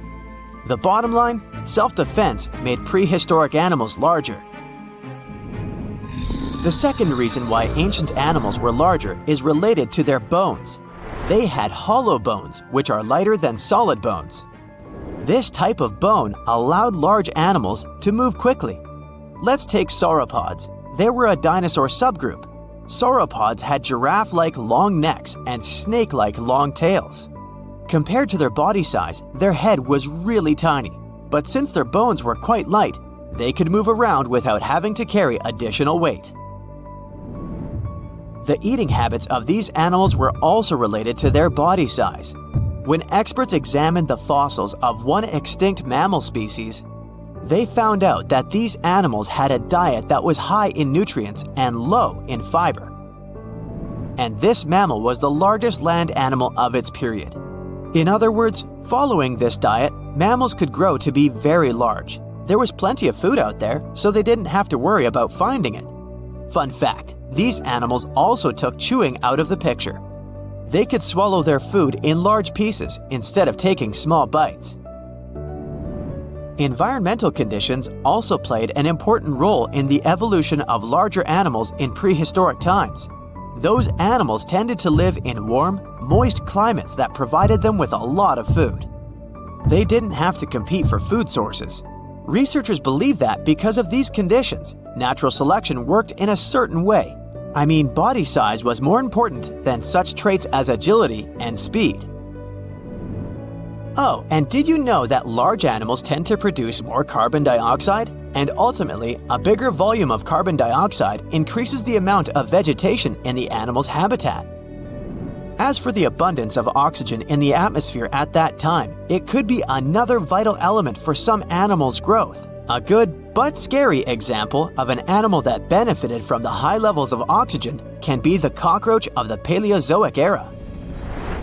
The bottom line, self-defense made prehistoric animals larger. The second reason why ancient animals were larger is related to their bones. They had hollow bones, which are lighter than solid bones. This type of bone allowed large animals to move quickly. Let's take sauropods. They were a dinosaur subgroup. Sauropods had giraffe-like long necks and snake-like long tails. Compared to their body size, their head was really tiny. But since their bones were quite light, they could move around without having to carry additional weight. The eating habits of these animals were also related to their body size. When experts examined the fossils of one extinct mammal species, they found out that these animals had a diet that was high in nutrients and low in fiber. And this mammal was the largest land animal of its period. In other words, following this diet, mammals could grow to be very large. There was plenty of food out there, so they didn't have to worry about finding it. Fun fact, these animals also took chewing out of the picture. They could swallow their food in large pieces instead of taking small bites. Environmental conditions also played an important role in the evolution of larger animals in prehistoric times. Those animals tended to live in warm, moist climates that provided them with a lot of food. They didn't have to compete for food sources. Researchers believe that because of these conditions, natural selection worked in a certain way. I mean, body size was more important than such traits as agility and speed. Oh, and did you know that large animals tend to produce more carbon dioxide? And ultimately, a bigger volume of carbon dioxide increases the amount of vegetation in the animal's habitat. As for the abundance of oxygen in the atmosphere at that time, it could be another vital element for some animals' growth. A good but scary example of an animal that benefited from the high levels of oxygen can be the cockroach of the Paleozoic era.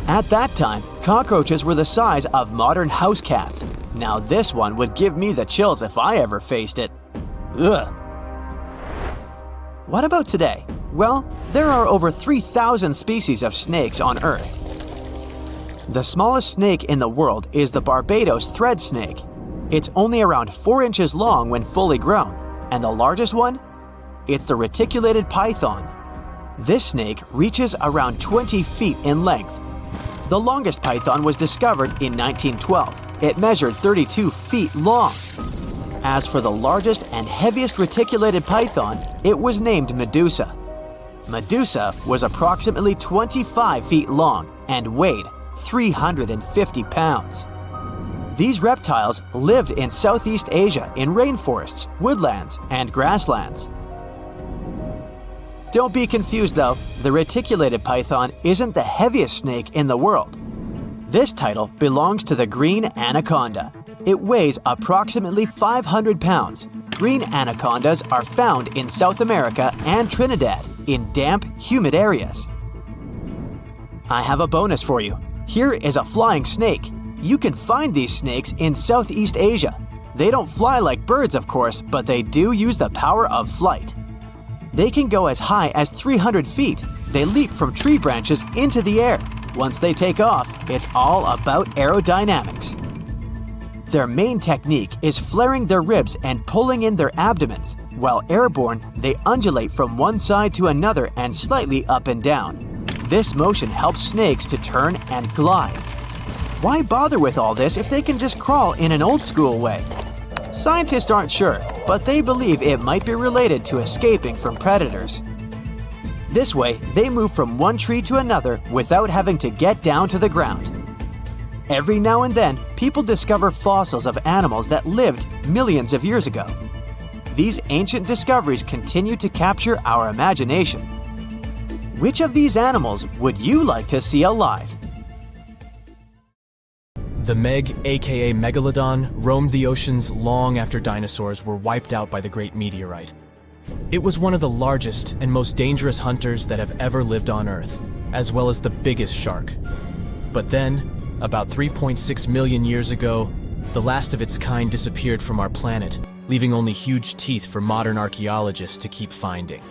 At that time, cockroaches were the size of modern house cats. Now this one would give me the chills if I ever faced it. Ugh. What about today? Well, there are over 3,000 species of snakes on Earth. The smallest snake in the world is the Barbados thread snake. It's only around 4 inches long when fully grown, and the largest one? It's the reticulated python. This snake reaches around 20 feet in length. The longest python was discovered in 1912. It measured 32 feet long. As for the largest and heaviest reticulated python, it was named Medusa. Medusa was approximately 25 feet long and weighed 350 pounds. These reptiles lived in Southeast Asia in rainforests, woodlands, and grasslands. Don't be confused though, the reticulated python isn't the heaviest snake in the world. This title belongs to the green anaconda. It weighs approximately 500 pounds. Green anacondas are found in South America and Trinidad in damp, humid areas. I have a bonus for you. Here is a flying snake. You can find these snakes in Southeast Asia. They don't fly like birds, of course, but they do use the power of flight. They can go as high as 300 feet. They leap from tree branches into the air. Once they take off, it's all about aerodynamics. Their main technique is flaring their ribs and pulling in their abdomens. While airborne, they undulate from one side to another and slightly up and down. This motion helps snakes to turn and glide. Why bother with all this if they can just crawl in an old-school way? Scientists aren't sure, but they believe it might be related to escaping from predators. This way, they move from one tree to another without having to get down to the ground. Every now and then, people discover fossils of animals that lived millions of years ago. These ancient discoveries continue to capture our imagination. Which of these animals would you like to see alive? The Meg, aka Megalodon, roamed the oceans long after dinosaurs were wiped out by the Great Meteorite. It was one of the largest and most dangerous hunters that have ever lived on Earth, as well as the biggest shark. But then, about 3.6 million years ago, the last of its kind disappeared from our planet, leaving only huge teeth for modern archaeologists to keep finding.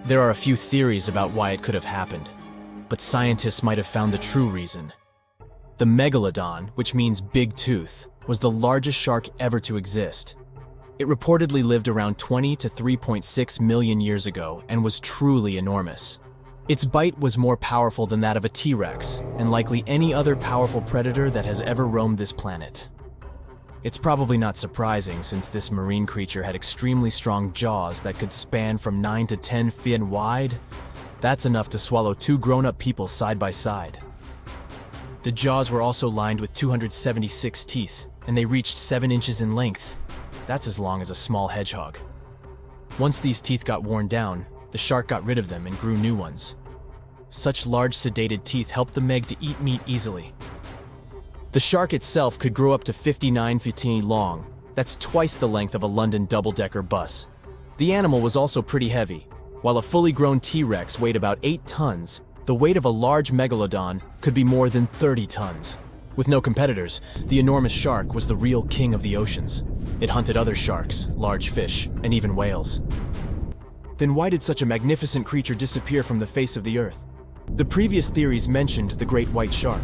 There are a few theories about why it could have happened, but scientists might have found the true reason. The Megalodon, which means big tooth, was the largest shark ever to exist. It reportedly lived around 20 to 3.6 million years ago and was truly enormous. Its bite was more powerful than that of a T-Rex, and likely any other powerful predator that has ever roamed this planet. It's probably not surprising since this marine creature had extremely strong jaws that could span from 9 to 10 feet wide. That's enough to swallow 2 grown-up people side by side. The jaws were also lined with 276 teeth, and they reached 7 inches in length. That's as long as a small hedgehog. Once these teeth got worn down, the shark got rid of them and grew new ones. Such large sedated teeth helped the Meg to eat meat easily. The shark itself could grow up to 59 feet long. That's twice the length of a London double-decker bus. The animal was also pretty heavy. While a fully grown T-Rex weighed about 8 tons, the weight of a large megalodon could be more than 30 tons. With no competitors, the enormous shark was the real king of the oceans. It hunted other sharks, large fish, and even whales. Then why did such a magnificent creature disappear from the face of the earth? The previous theories mentioned the great white shark.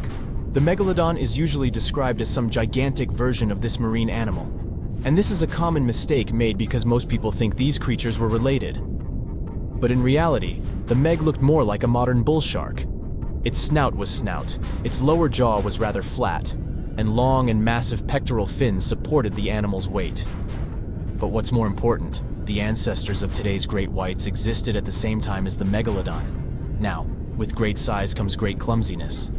The megalodon is usually described as some gigantic version of this marine animal. And this is a common mistake made because most people think these creatures were related. But in reality, the Meg looked more like a modern bull shark. Its snout was snout, its lower jaw was rather flat, and long and massive pectoral fins supported the animal's weight. But what's more important, the ancestors of today's great whites existed at the same time as the megalodon. Now, with great size comes great clumsiness.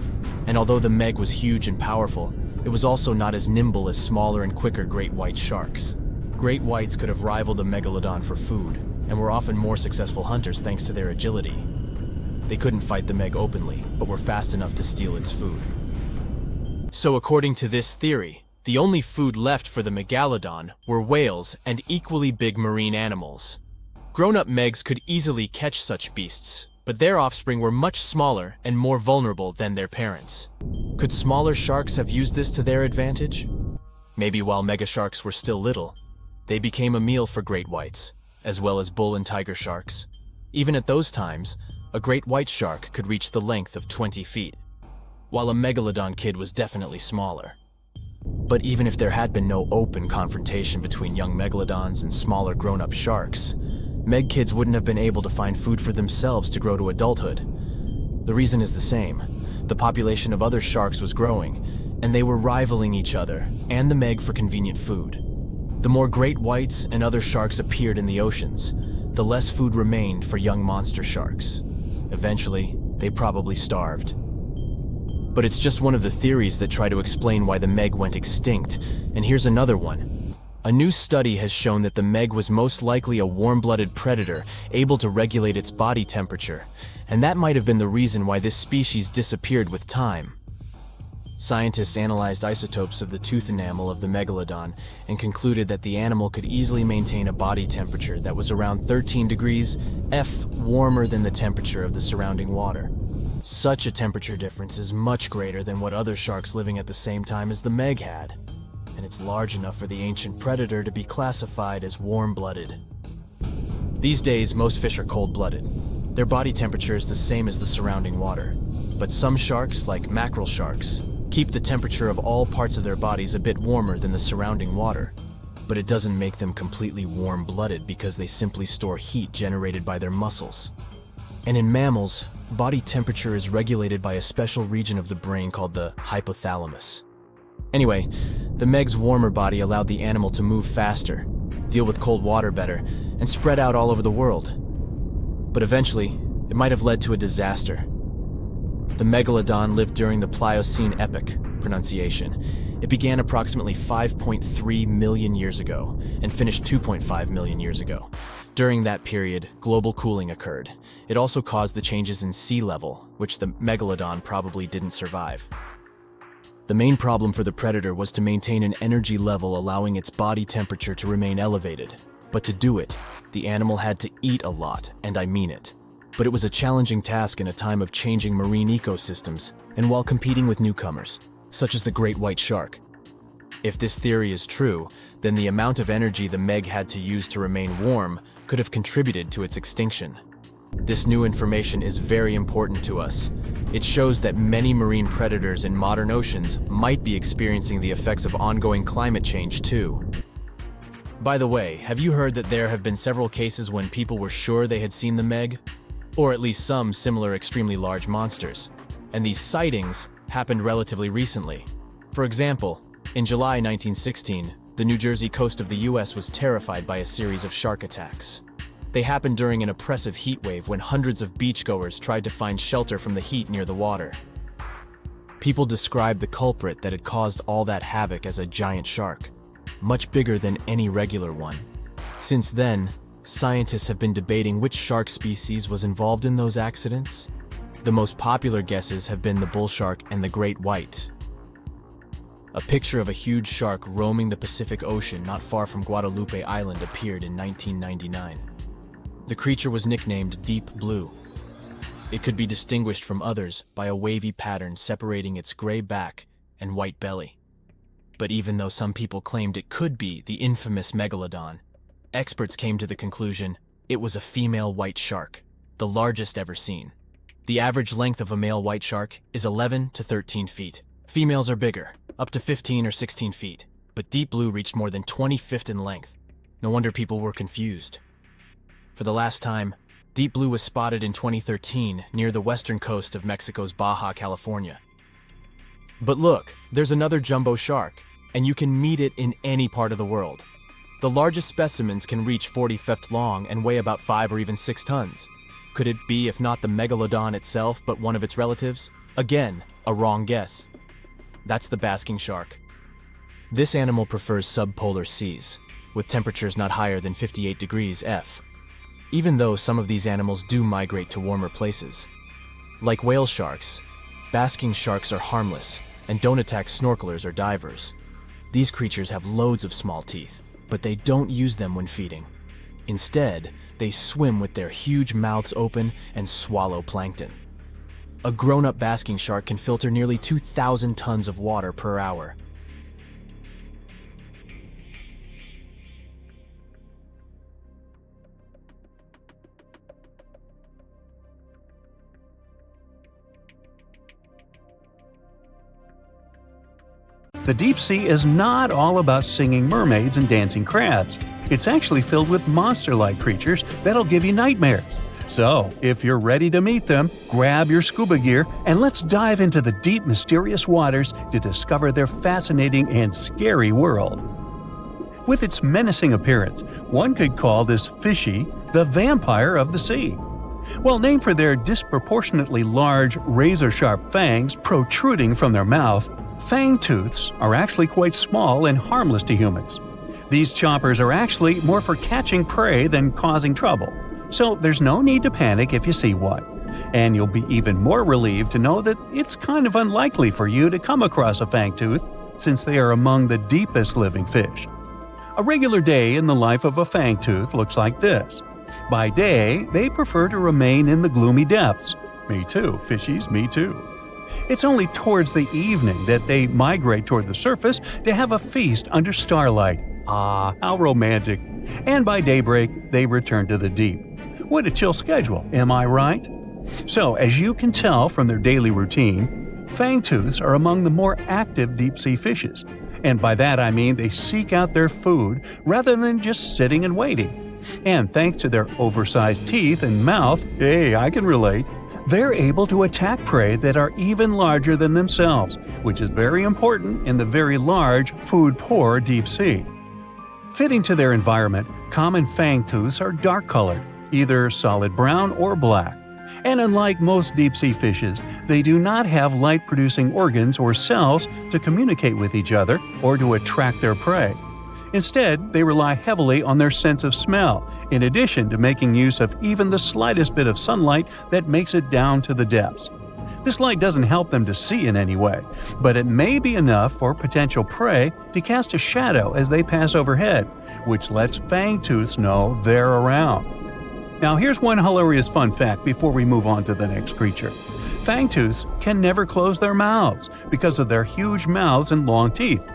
And although the Meg was huge and powerful, it was also not as nimble as smaller and quicker great white sharks. Great whites could have rivaled a megalodon for food, and were often more successful hunters thanks to their agility. They couldn't fight the Meg openly, but were fast enough to steal its food. So according to this theory, the only food left for the megalodon were whales and equally big marine animals. Grown-up Megs could easily catch such beasts, but their offspring were much smaller and more vulnerable than their parents. Could smaller sharks have used this to their advantage? Maybe while megasharks were still little. They became a meal for great whites, as well as bull and tiger sharks. Even at those times, a great white shark could reach the length of 20 feet, while a megalodon kid was definitely smaller. But even if there had been no open confrontation between young megalodons and smaller grown-up sharks, meg kids wouldn't have been able to find food for themselves to grow to adulthood. The reason is the same. The population of other sharks was growing, and they were rivaling each other and the meg for convenient food. The more great whites and other sharks appeared in the oceans, the less food remained for young monster sharks. Eventually, they probably starved. But it's just one of the theories that try to explain why the meg went extinct, and here's another one. A new study has shown that the meg was most likely a warm-blooded predator able to regulate its body temperature, and that might have been the reason why this species disappeared with time. Scientists analyzed isotopes of the tooth enamel of the megalodon and concluded that the animal could easily maintain a body temperature that was around 13 degrees F warmer than the temperature of the surrounding water. Such a temperature difference is much greater than what other sharks living at the same time as the meg had, and it's large enough for the ancient predator to be classified as warm-blooded. These days, most fish are cold-blooded. Their body temperature is the same as the surrounding water, but some sharks, like mackerel sharks, keep the temperature of all parts of their bodies a bit warmer than the surrounding water. But it doesn't make them completely warm-blooded because they simply store heat generated by their muscles. And in mammals, body temperature is regulated by a special region of the brain called the hypothalamus. Anyway, the meg's warmer body allowed the animal to move faster, deal with cold water better, and spread out all over the world. But eventually, it might have led to a disaster. The megalodon lived during the Pliocene epoch, pronunciation. It began approximately 5.3 million years ago and finished 2.5 million years ago. During that period, global cooling occurred. It also caused the changes in sea level, which the megalodon probably didn't survive. The main problem for the predator was to maintain an energy level allowing its body temperature to remain elevated. But to do it, the animal had to eat a lot, and I mean it. But it was a challenging task in a time of changing marine ecosystems and while competing with newcomers, such as the great white shark. If this theory is true, then the amount of energy the meg had to use to remain warm could have contributed to its extinction. This new information is very important to us. It shows that many marine predators in modern oceans might be experiencing the effects of ongoing climate change too. By the way, have you heard that there have been several cases when people were sure they had seen the meg? Or at least some similar extremely large monsters. And these sightings happened relatively recently. For example, in July 1916, the New Jersey coast of the US was terrified by a series of shark attacks. They happened during an oppressive heat wave when hundreds of beachgoers tried to find shelter from the heat near the water. People described the culprit that had caused all that havoc as a giant shark, much bigger than any regular one. Since then, scientists have been debating which shark species was involved in those accidents. The most popular guesses have been the bull shark and the great white. A picture of a huge shark roaming the Pacific Ocean not far from Guadalupe Island appeared in 1999. The creature was nicknamed Deep Blue. It could be distinguished from others by a wavy pattern separating its gray back and white belly. But even though some people claimed it could be the infamous megalodon, experts came to the conclusion it was a female white shark, the largest ever seen. The average length of a male white shark is 11 to 13 feet. Females are bigger, up to 15 or 16 feet, but Deep Blue reached more than 20 feet in length. No wonder people were confused. For the last time, Deep Blue was spotted in 2013 near the western coast of Mexico's Baja California. But look, there's another jumbo shark, and you can meet it in any part of the world. The largest specimens can reach 40 feet long and weigh about 5 or even 6 tons. Could it be, if not the megalodon itself, but one of its relatives? Again, a wrong guess. That's the basking shark. This animal prefers subpolar seas, with temperatures not higher than 58 degrees F. Even though some of these animals do migrate to warmer places. Like whale sharks, basking sharks are harmless and don't attack snorkelers or divers. These creatures have loads of small teeth, but they don't use them when feeding. Instead, they swim with their huge mouths open and swallow plankton. A grown-up basking shark can filter nearly 2,000 tons of water per hour. The deep sea is not all about singing mermaids and dancing crabs. It's actually filled with monster-like creatures that'll give you nightmares. So, if you're ready to meet them, grab your scuba gear and let's dive into the deep, mysterious waters to discover their fascinating and scary world. With its menacing appearance, one could call this fishy the vampire of the sea. Well, named for their disproportionately large, razor-sharp fangs protruding from their mouth, fangtooths are actually quite small and harmless to humans. These choppers are actually more for catching prey than causing trouble, so there's no need to panic if you see one. And you'll be even more relieved to know that it's kind of unlikely for you to come across a fangtooth, since they are among the deepest living fish. A regular day in the life of a fangtooth looks like this. By day, they prefer to remain in the gloomy depths. Me too, fishies, me too. It's only towards the evening that they migrate toward the surface to have a feast under starlight. Ah, how romantic. And by daybreak, they return to the deep. What a chill schedule, am I right? So, as you can tell from their daily routine, fangtooths are among the more active deep-sea fishes. And by that I mean they seek out their food rather than just sitting and waiting. And thanks to their oversized teeth and mouth, hey, I can relate, they're able to attack prey that are even larger than themselves, which is very important in the very large, food-poor deep sea. Fitting to their environment, common fangtooths are dark-colored, either solid brown or black. And unlike most deep-sea fishes, they do not have light-producing organs or cells to communicate with each other or to attract their prey. Instead, they rely heavily on their sense of smell, in addition to making use of even the slightest bit of sunlight that makes it down to the depths. This light doesn't help them to see in any way, but it may be enough for potential prey to cast a shadow as they pass overhead, which lets fangtooths know they're around. Now here's one hilarious fun fact before we move on to the next creature. Fangtooths can never close their mouths because of their huge mouths and long teeth.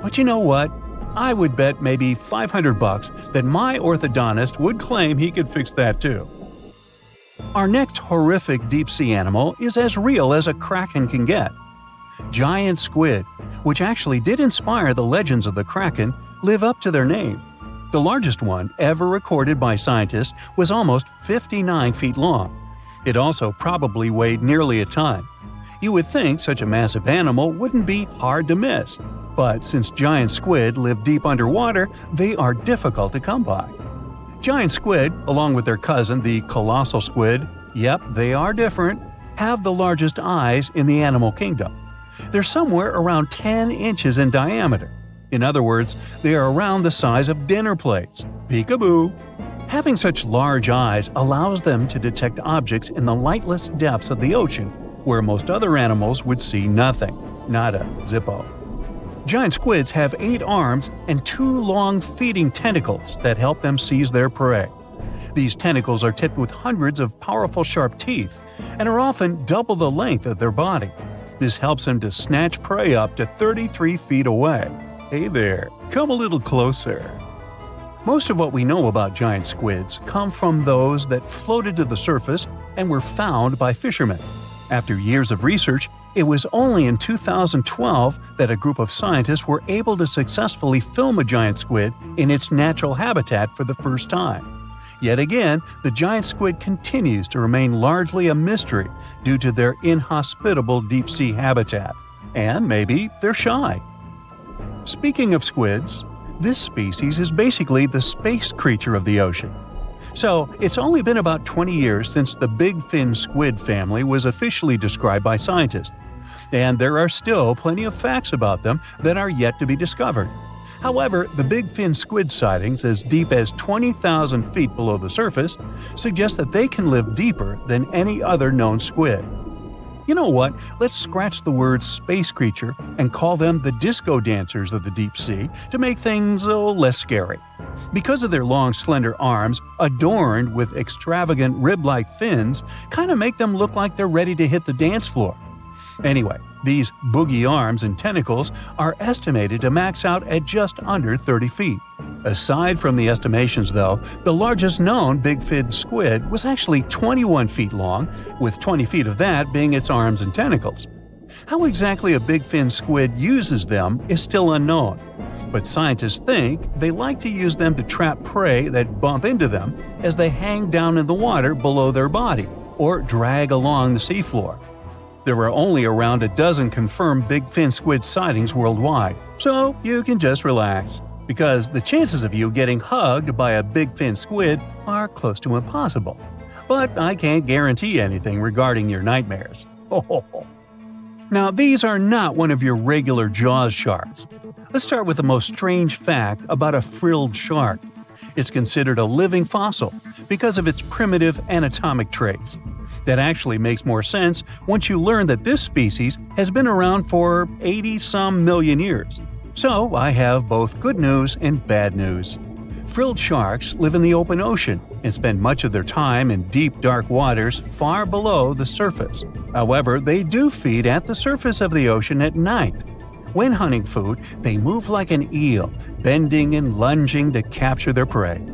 But you know what? I would bet maybe $500 that my orthodontist would claim he could fix that too. Our next horrific deep-sea animal is as real as a kraken can get. Giant squid, which actually did inspire the legends of the kraken, live up to their name. The largest one ever recorded by scientists was almost 59 feet long. It also probably weighed nearly a ton. You would think such a massive animal wouldn't be hard to miss, but since giant squid live deep underwater, they are difficult to come by. Giant squid, along with their cousin the colossal squid, yep, they are different, have the largest eyes in the animal kingdom. They're somewhere around 10 inches in diameter. In other words, they are around the size of dinner plates. Peekaboo! Having such large eyes allows them to detect objects in the lightless depths of the ocean, where most other animals would see nothing. Nada, zippo. Giant squids have 8 arms and 2 long feeding tentacles that help them seize their prey. These tentacles are tipped with hundreds of powerful sharp teeth and are often double the length of their body. This helps them to snatch prey up to 33 feet away. Hey there, come a little closer. Most of what we know about giant squids come from those that floated to the surface and were found by fishermen. After years of research, it was only in 2012 that a group of scientists were able to successfully film a giant squid in its natural habitat for the first time. Yet again, the giant squid continues to remain largely a mystery due to their inhospitable deep-sea habitat. And maybe they're shy. Speaking of squids, this species is basically the space creature of the ocean. So, it's only been about 20 years since the big fin squid family was officially described by scientists, and there are still plenty of facts about them that are yet to be discovered. However, the big fin squid sightings as deep as 20,000 feet below the surface suggest that they can live deeper than any other known squid. You know what? Let's scratch the word space creature and call them the disco dancers of the deep sea to make things less scary. Because of their long, slender arms, adorned with extravagant rib-like fins, kind of make them look like they're ready to hit the dance floor. Anyway, these boogie arms and tentacles are estimated to max out at just under 30 feet. Aside from the estimations though, the largest known big-fin squid was actually 21 feet long, with 20 feet of that being its arms and tentacles. How exactly a big fin squid uses them is still unknown, but scientists think they like to use them to trap prey that bump into them as they hang down in the water below their body or drag along the seafloor. There are only around a dozen confirmed big fin squid sightings worldwide, so you can just relax, because the chances of you getting hugged by a big fin squid are close to impossible. But I can't guarantee anything regarding your nightmares. Now, these are not one of your regular Jaws sharks. Let's start with the most strange fact about a frilled shark. It's considered a living fossil because of its primitive anatomic traits. That actually makes more sense once you learn that this species has been around for 80-some million years. So I have both good news and bad news. Frilled sharks live in the open ocean and spend much of their time in deep, dark waters far below the surface. However, they do feed at the surface of the ocean at night. When hunting food, they move like an eel, bending and lunging to capture their prey.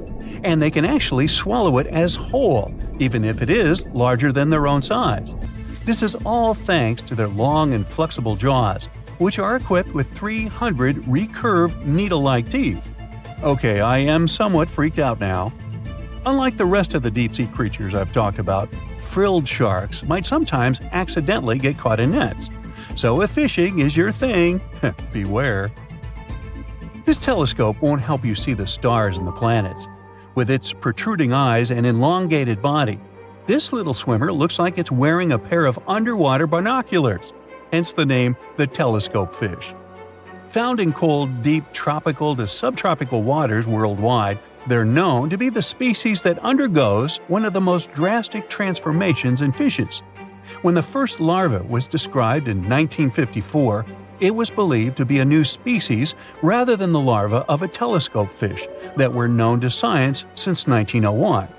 And they can actually swallow it as whole, even if it is larger than their own size. This is all thanks to their long and flexible jaws, which are equipped with 300 recurved needle-like teeth. Okay, I am somewhat freaked out now. Unlike the rest of the deep-sea creatures I've talked about, frilled sharks might sometimes accidentally get caught in nets. So if fishing is your thing, beware. This telescope won't help you see the stars and the planets. With its protruding eyes and elongated body, this little swimmer looks like it's wearing a pair of underwater binoculars, hence the name the telescope fish. Found in cold, deep tropical to subtropical waters worldwide, they're known to be the species that undergoes one of the most drastic transformations in fishes. When the first larva was described in 1954, it was believed to be a new species rather than the larva of a telescope fish that were known to science since 1901.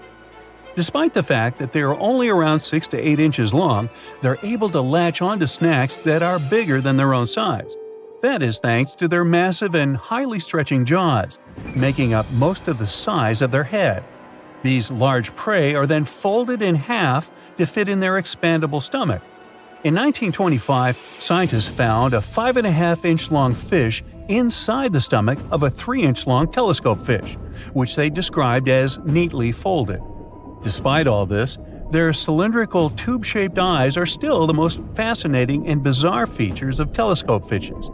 Despite the fact that they are only around 6 to 8 inches long, they're able to latch onto snacks that are bigger than their own size. That is thanks to their massive and highly stretching jaws, making up most of the size of their head. These large prey are then folded in half to fit in their expandable stomach. In 1925, scientists found a 5.5-inch long fish inside the stomach of a 3-inch long telescope fish, which they described as neatly folded. Despite all this, their cylindrical tube-shaped eyes are still the most fascinating and bizarre features of telescope fishes.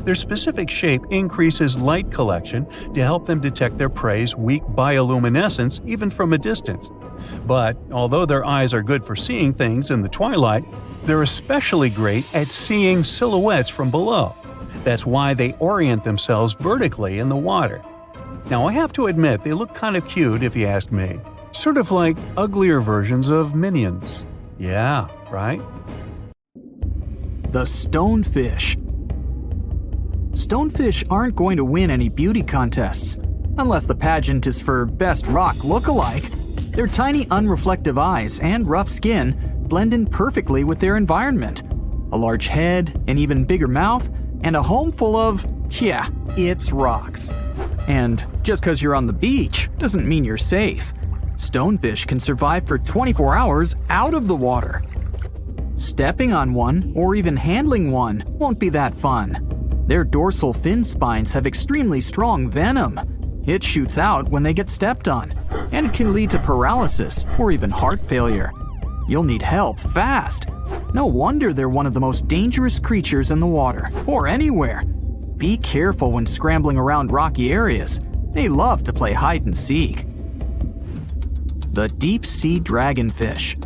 Their specific shape increases light collection to help them detect their prey's weak bioluminescence even from a distance. But although their eyes are good for seeing things in the twilight, they're especially great at seeing silhouettes from below. That's why they orient themselves vertically in the water. Now, I have to admit, they look kind of cute if you ask me. Sort of like uglier versions of Minions. Yeah, right? The stonefish. Stonefish aren't going to win any beauty contests, unless the pageant is for best rock look-alike. Their tiny unreflective eyes and rough skin blend in perfectly with their environment. A large head, an even bigger mouth, and a home full of, it's rocks. And just because you're on the beach doesn't mean you're safe. Stonefish can survive for 24 hours out of the water. Stepping on one or even handling one won't be that fun. Their dorsal fin spines have extremely strong venom. It shoots out when they get stepped on, and it can lead to paralysis or even heart failure. You'll need help fast. No wonder they're one of the most dangerous creatures in the water, or anywhere. Be careful when scrambling around rocky areas. They love to play hide and seek. The deep-sea dragonfish.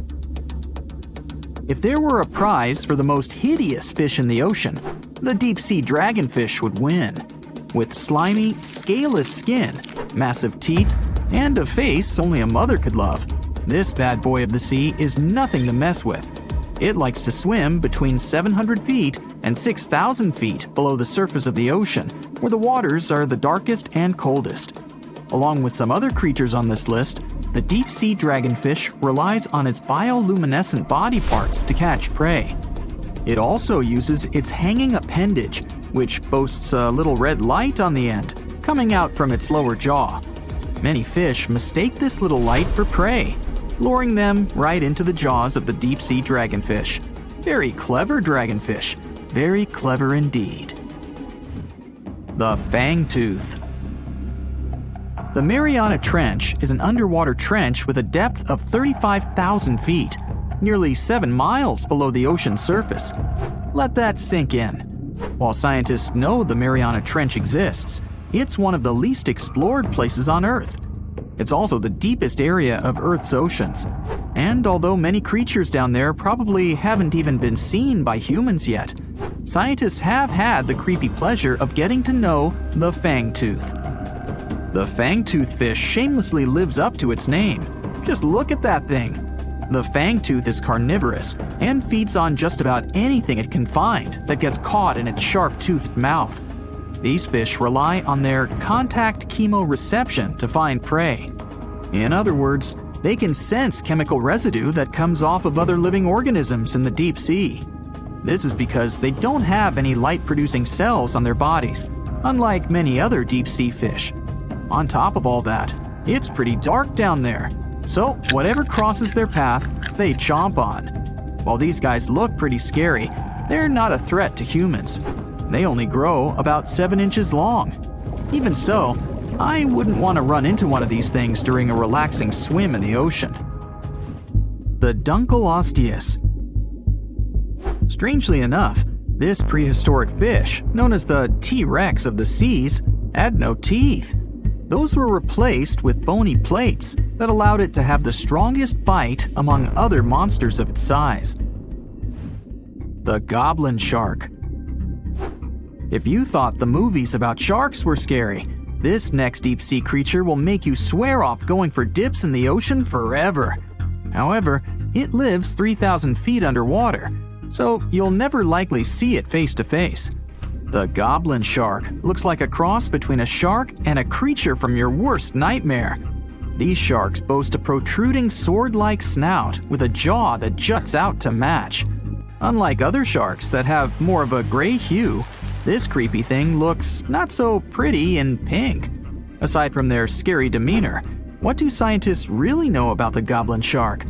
If there were a prize for the most hideous fish in the ocean, the deep-sea dragonfish would win. With slimy, scaleless skin, massive teeth, and a face only a mother could love, this bad boy of the sea is nothing to mess with. It likes to swim between 700 feet and 6,000 feet below the surface of the ocean, where the waters are the darkest and coldest. Along with some other creatures on this list, the deep-sea dragonfish relies on its bioluminescent body parts to catch prey. It also uses its hanging appendage, which boasts a little red light on the end, coming out from its lower jaw. Many fish mistake this little light for prey, luring them right into the jaws of the deep-sea dragonfish. Very clever dragonfish. Very clever indeed. The fangtooth. The Mariana Trench is an underwater trench with a depth of 35,000 feet, nearly 7 miles below the ocean surface. Let that sink in. While scientists know the Mariana Trench exists, it's one of the least explored places on Earth. It's also the deepest area of Earth's oceans. And although many creatures down there probably haven't even been seen by humans yet, scientists have had the creepy pleasure of getting to know the fangtooth. The fangtooth fish shamelessly lives up to its name. Just look at that thing. The fangtooth is carnivorous and feeds on just about anything it can find that gets caught in its sharp-toothed mouth. These fish rely on their contact chemoreception to find prey. In other words, they can sense chemical residue that comes off of other living organisms in the deep sea. This is because they don't have any light-producing cells on their bodies, unlike many other deep-sea fish. On top of all that, it's pretty dark down there, so whatever crosses their path, they chomp on. While these guys look pretty scary, they're not a threat to humans. They only grow about 7 inches long. Even so, I wouldn't want to run into one of these things during a relaxing swim in the ocean. The Dunkleosteus. Strangely enough, this prehistoric fish, known as the T-Rex of the seas, had no teeth. Those were replaced with bony plates that allowed it to have the strongest bite among other monsters of its size. The goblin shark. If you thought the movies about sharks were scary, this next deep-sea creature will make you swear off going for dips in the ocean forever. However, it lives 3,000 feet underwater, so you'll never likely see it face to face. The goblin shark looks like a cross between a shark and a creature from your worst nightmare. These sharks boast a protruding sword-like snout with a jaw that juts out to match. Unlike other sharks that have more of a gray hue, this creepy thing looks not so pretty and pink. Aside from their scary demeanor, what do scientists really know about the goblin shark?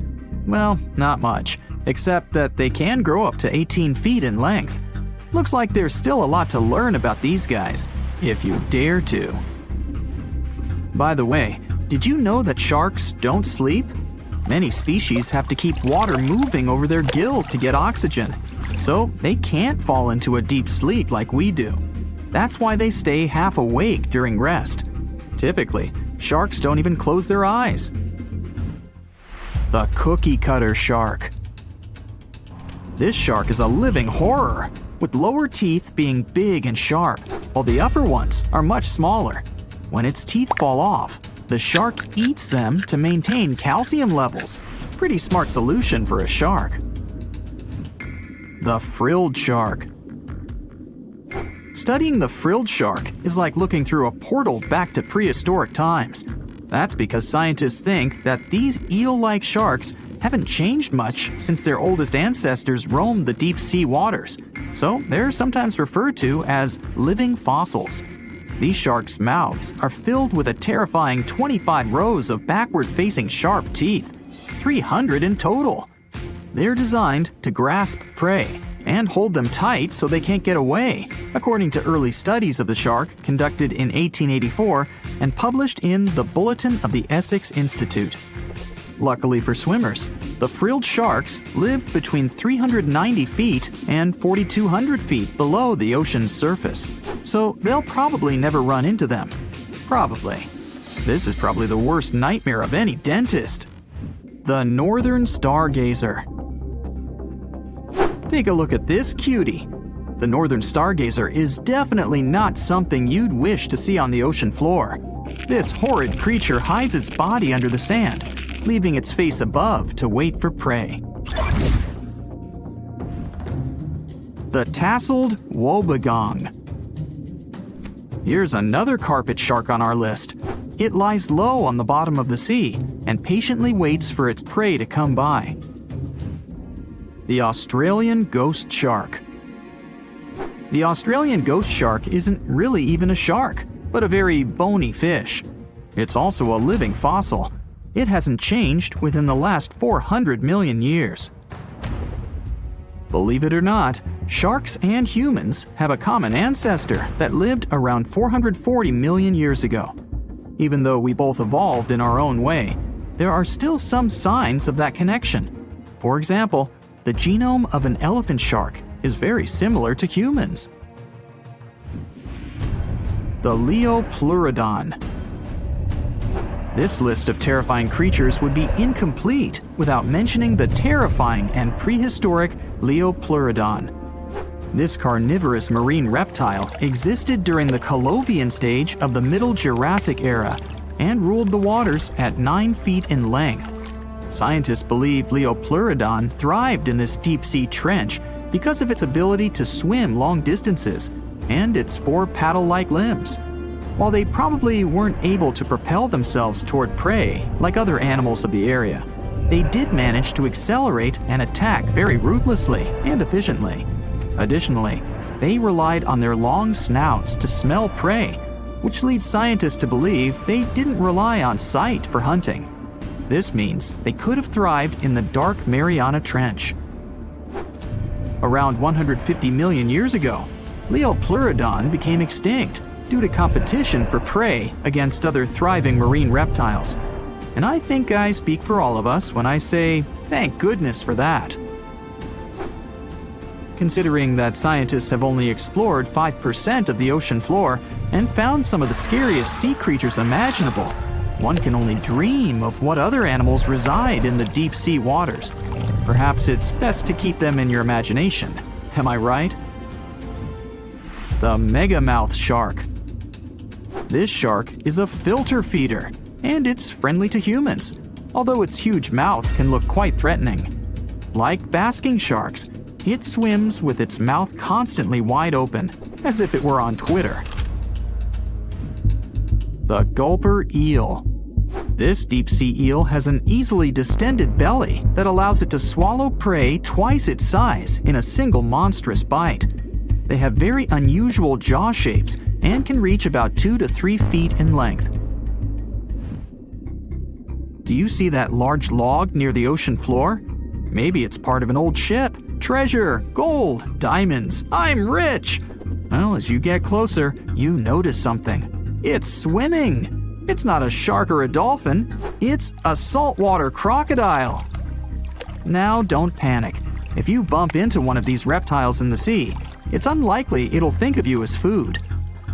Well, not much, except that they can grow up to 18 feet in length. Looks like there's still a lot to learn about these guys, if you dare to. By the way, did you know that sharks don't sleep? Many species have to keep water moving over their gills to get oxygen, so they can't fall into a deep sleep like we do. That's why they stay half awake during rest. Typically, sharks don't even close their eyes. The cookie cutter shark. This shark is a living horror, with lower teeth being big and sharp, while the upper ones are much smaller. When its teeth fall off, the shark eats them to maintain calcium levels. Pretty smart solution for a shark. The frilled shark. Studying the frilled shark is like looking through a portal back to prehistoric times. That's because scientists think that these eel-like sharks haven't changed much since their oldest ancestors roamed the deep sea waters, so they're sometimes referred to as living fossils. These sharks' mouths are filled with a terrifying 25 rows of backward-facing sharp teeth, 300 in total. They're designed to grasp prey and hold them tight so they can't get away, according to early studies of the shark conducted in 1884 and published in the Bulletin of the Essex Institute. Luckily for swimmers, the frilled sharks live between 390 feet and 4,200 feet below the ocean's surface, so they'll probably never run into them. Probably. This is probably the worst nightmare of any dentist. The northern stargazer. Take a look at this cutie. The northern stargazer is definitely not something you'd wish to see on the ocean floor. This horrid creature hides its body under the sand, leaving its face above to wait for prey. The tasseled wobbegong. Here's another carpet shark on our list. It lies low on the bottom of the sea and patiently waits for its prey to come by. The Australian ghost shark. The Australian ghost shark isn't really even a shark, but a very bony fish. It's also a living fossil. It hasn't changed within the last 400 million years. Believe it or not, sharks and humans have a common ancestor that lived around 440 million years ago. Even though we both evolved in our own way, there are still some signs of that connection. For example, the genome of an elephant shark is very similar to humans. The Leopleurodon. This list of terrifying creatures would be incomplete without mentioning the terrifying and prehistoric Leopleurodon. This carnivorous marine reptile existed during the Calovian stage of the Middle Jurassic era and ruled the waters at 9 feet in length. Scientists believe Leopleurodon thrived in this deep-sea trench because of its ability to swim long distances and its 4 paddle-like limbs. While they probably weren't able to propel themselves toward prey like other animals of the area, they did manage to accelerate and attack very ruthlessly and efficiently. Additionally, they relied on their long snouts to smell prey, which leads scientists to believe they didn't rely on sight for hunting. This means they could have thrived in the dark Mariana Trench. Around 150 million years ago, Leopleurodon became extinct due to competition for prey against other thriving marine reptiles. And I think I speak for all of us when I say, thank goodness for that. Considering that scientists have only explored 5% of the ocean floor and found some of the scariest sea creatures imaginable, one can only dream of what other animals reside in the deep sea waters. Perhaps it's best to keep them in your imagination. Am I right? The megamouth shark. This shark is a filter feeder, and it's friendly to humans, although its huge mouth can look quite threatening. Like basking sharks, it swims with its mouth constantly wide open, as if it were on Twitter. The gulper eel. This deep-sea eel has an easily distended belly that allows it to swallow prey twice its size in a single monstrous bite. They have very unusual jaw shapes and can reach about 2 to 3 feet in length. Do you see that large log near the ocean floor? Maybe it's part of an old ship. Treasure, gold, diamonds, I'm rich! Well, as you get closer, you notice something. It's swimming! It's not a shark or a dolphin, it's a saltwater crocodile! Now don't panic. If you bump into one of these reptiles in the sea, it's unlikely it'll think of you as food.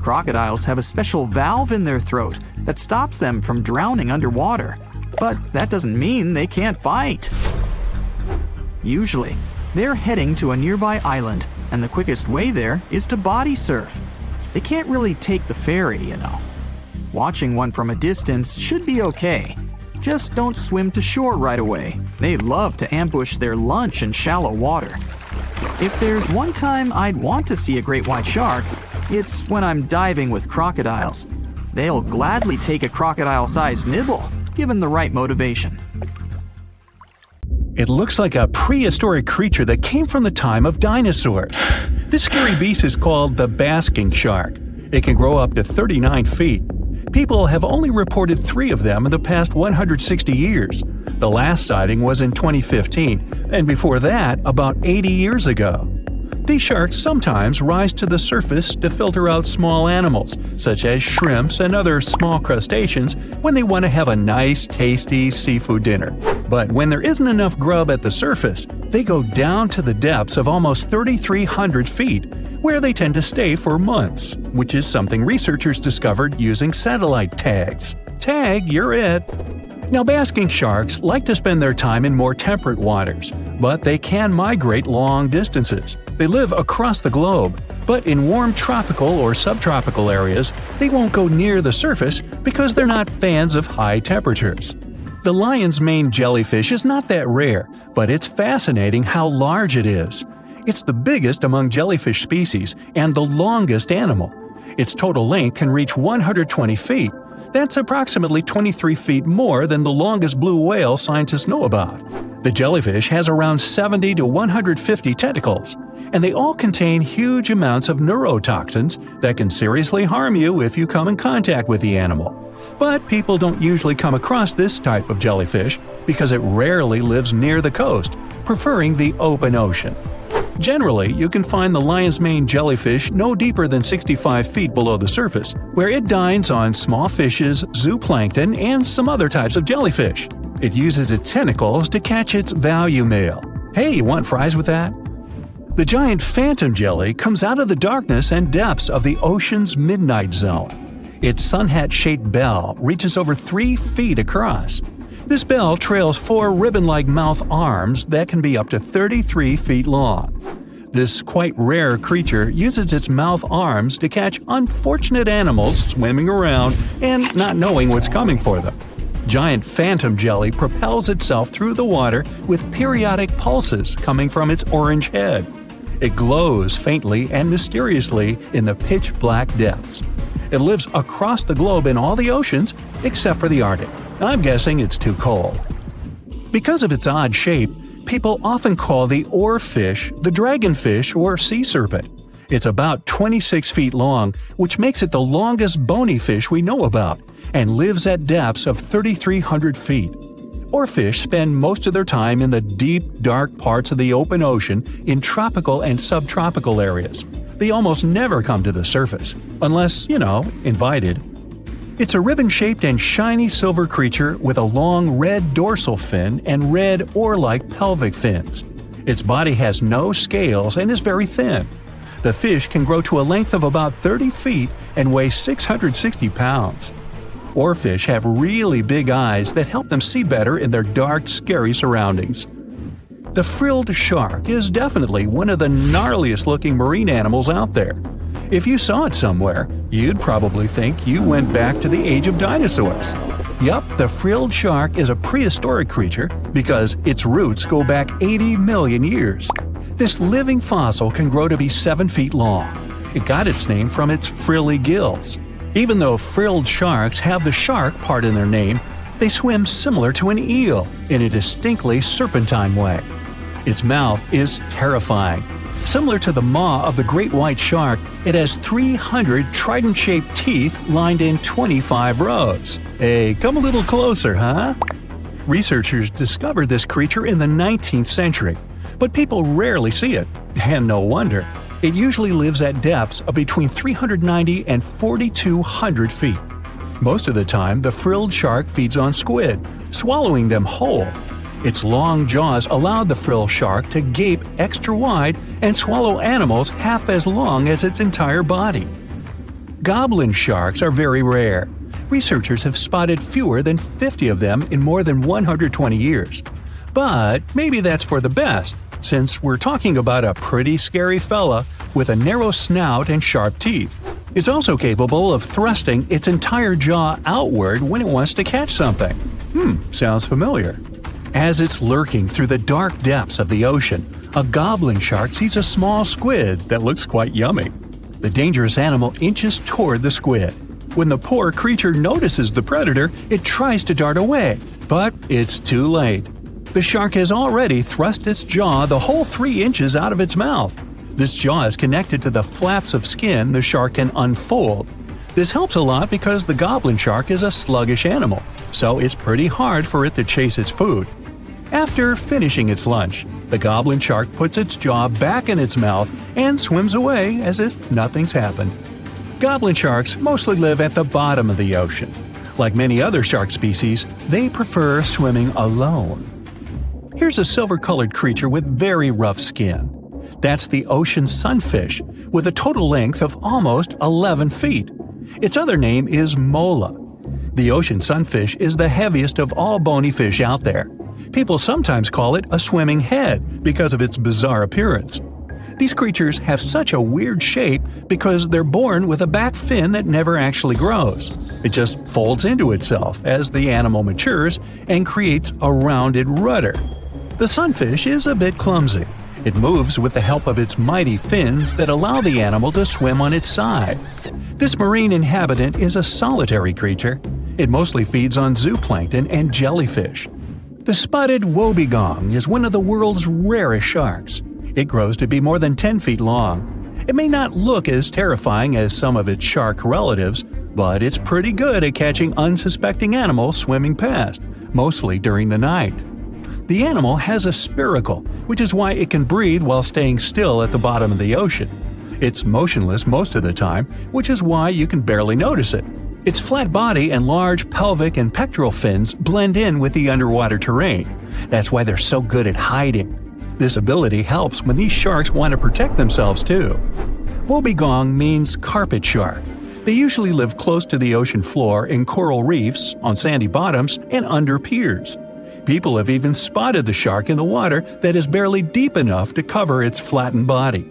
Crocodiles have a special valve in their throat that stops them from drowning underwater, but that doesn't mean they can't bite. Usually, they're heading to a nearby island, and the quickest way there is to body surf. They can't really take the ferry, you know. Watching one from a distance should be okay. Just don't swim to shore right away. They love to ambush their lunch in shallow water. If there's one time I'd want to see a great white shark, it's when I'm diving with crocodiles. They'll gladly take a crocodile-sized nibble, given the right motivation. It looks like a prehistoric creature that came from the time of dinosaurs. This scary beast is called the basking shark. It can grow up to 39 feet. People have only reported 3 of them in the past 160 years. The last sighting was in 2015, and before that, about 80 years ago. These sharks sometimes rise to the surface to filter out small animals, such as shrimps and other small crustaceans, when they want to have a nice, tasty seafood dinner. But when there isn't enough grub at the surface, they go down to the depths of almost 3,300 feet, where they tend to stay for months, which is something researchers discovered using satellite tags. Tag, you're it! Now, basking sharks like to spend their time in more temperate waters, but they can migrate long distances. They live across the globe, but in warm tropical or subtropical areas, they won't go near the surface because they're not fans of high temperatures. The lion's mane jellyfish is not that rare, but it's fascinating how large it is. It's the biggest among jellyfish species and the longest animal. Its total length can reach 120 feet. That's approximately 23 feet more than the longest blue whale scientists know about. The jellyfish has around 70 to 150 tentacles, and they all contain huge amounts of neurotoxins that can seriously harm you if you come in contact with the animal. But people don't usually come across this type of jellyfish because it rarely lives near the coast, preferring the open ocean. Generally, you can find the lion's mane jellyfish no deeper than 65 feet below the surface, where it dines on small fishes, zooplankton, and some other types of jellyfish. It uses its tentacles to catch its value male. Hey, you want fries with that? The giant phantom jelly comes out of the darkness and depths of the ocean's midnight zone. Its sun hat-shaped bell reaches over 3 feet across. This bell trails 4 ribbon-like mouth arms that can be up to 33 feet long. This quite rare creature uses its mouth arms to catch unfortunate animals swimming around and not knowing what's coming for them. Giant phantom jelly propels itself through the water with periodic pulses coming from its orange head. It glows faintly and mysteriously in the pitch-black depths. It lives across the globe in all the oceans except for the Arctic. I'm guessing it's too cold. Because of its odd shape, people often call the oarfish the dragonfish or sea serpent. It's about 26 feet long, which makes it the longest bony fish we know about, and lives at depths of 3,300 feet. Oarfish spend most of their time in the deep, dark parts of the open ocean in tropical and subtropical areas. They almost never come to the surface, unless, invited. It's a ribbon-shaped and shiny silver creature with a long red dorsal fin and red oar-like pelvic fins. Its body has no scales and is very thin. The fish can grow to a length of about 30 feet and weigh 660 pounds. Oarfish have really big eyes that help them see better in their dark, scary surroundings. The frilled shark is definitely one of the gnarliest-looking marine animals out there. If you saw it somewhere, you'd probably think you went back to the age of dinosaurs. Yup, the frilled shark is a prehistoric creature because its roots go back 80 million years. This living fossil can grow to be 7 feet long. It got its name from its frilly gills. Even though frilled sharks have the shark part in their name, they swim similar to an eel in a distinctly serpentine way. Its mouth is terrifying. Similar to the maw of the great white shark, it has 300 trident-shaped teeth lined in 25 rows. Hey, come a little closer, huh? Researchers discovered this creature in the 19th century, but people rarely see it, and no wonder. It usually lives at depths of between 390 and 4,200 feet. Most of the time, the frilled shark feeds on squid, swallowing them whole. Its long jaws allowed the frilled shark to gape extra wide and swallow animals half as long as its entire body. Goblin sharks are very rare. Researchers have spotted fewer than 50 of them in more than 120 years. But maybe that's for the best, since we're talking about a pretty scary fella with a narrow snout and sharp teeth. It's also capable of thrusting its entire jaw outward when it wants to catch something. Sounds familiar. As it's lurking through the dark depths of the ocean, a goblin shark sees a small squid that looks quite yummy. The dangerous animal inches toward the squid. When the poor creature notices the predator, it tries to dart away, but it's too late. The shark has already thrust its jaw the whole 3 inches out of its mouth. This jaw is connected to the flaps of skin the shark can unfold. This helps a lot because the goblin shark is a sluggish animal, so it's pretty hard for it to chase its food. After finishing its lunch, the goblin shark puts its jaw back in its mouth and swims away as if nothing's happened. Goblin sharks mostly live at the bottom of the ocean. Like many other shark species, they prefer swimming alone. Here's a silver-colored creature with very rough skin. That's the ocean sunfish, with a total length of almost 11 feet. Its other name is mola. The ocean sunfish is the heaviest of all bony fish out there. People sometimes call it a swimming head because of its bizarre appearance. These creatures have such a weird shape because they're born with a back fin that never actually grows. It just folds into itself as the animal matures and creates a rounded rudder. The sunfish is a bit clumsy. It moves with the help of its mighty fins that allow the animal to swim on its side. This marine inhabitant is a solitary creature. It mostly feeds on zooplankton and jellyfish. The spotted wobbegong is one of the world's rarest sharks. It grows to be more than 10 feet long. It may not look as terrifying as some of its shark relatives, but it's pretty good at catching unsuspecting animals swimming past, mostly during the night. The animal has a spiracle, which is why it can breathe while staying still at the bottom of the ocean. It's motionless most of the time, which is why you can barely notice it. Its flat body and large pelvic and pectoral fins blend in with the underwater terrain. That's why they're so good at hiding. This ability helps when these sharks want to protect themselves too. Wobbegong means carpet shark. They usually live close to the ocean floor in coral reefs, on sandy bottoms, and under piers. People have even spotted the shark in the water that is barely deep enough to cover its flattened body.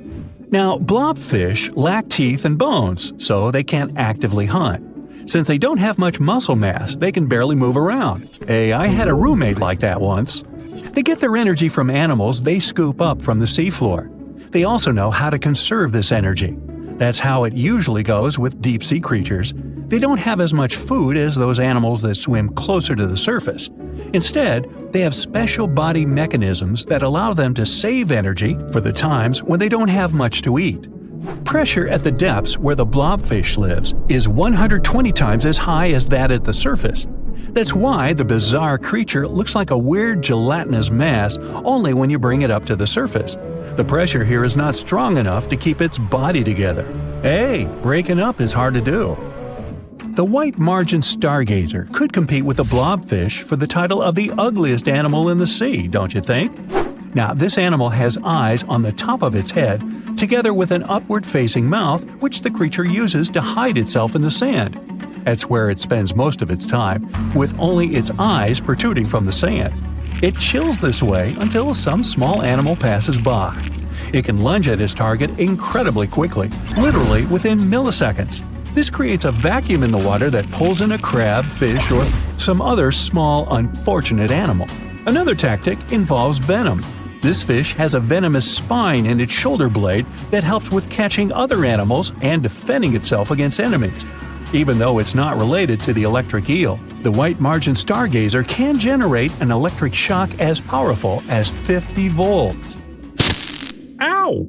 Now, blobfish lack teeth and bones, so they can't actively hunt. Since they don't have much muscle mass, they can barely move around. Hey, I had a roommate like that once. They get their energy from animals they scoop up from the seafloor. They also know how to conserve this energy. That's how it usually goes with deep-sea creatures. They don't have as much food as those animals that swim closer to the surface. Instead, they have special body mechanisms that allow them to save energy for the times when they don't have much to eat. Pressure at the depths where the blobfish lives is 120 times as high as that at the surface. That's why the bizarre creature looks like a weird gelatinous mass only when you bring it up to the surface. The pressure here is not strong enough to keep its body together. Hey, breaking up is hard to do. The white margin stargazer could compete with the blobfish for the title of the ugliest animal in the sea, don't you think? Now, this animal has eyes on the top of its head, together with an upward-facing mouth which the creature uses to hide itself in the sand. That's where it spends most of its time, with only its eyes protruding from the sand. It chills this way until some small animal passes by. It can lunge at its target incredibly quickly, literally within milliseconds. This creates a vacuum in the water that pulls in a crab, fish, or some other small, unfortunate animal. Another tactic involves venom. This fish has a venomous spine in its shoulder blade that helps with catching other animals and defending itself against enemies. Even though it's not related to the electric eel, the white margin stargazer can generate an electric shock as powerful as 50 volts. Ow!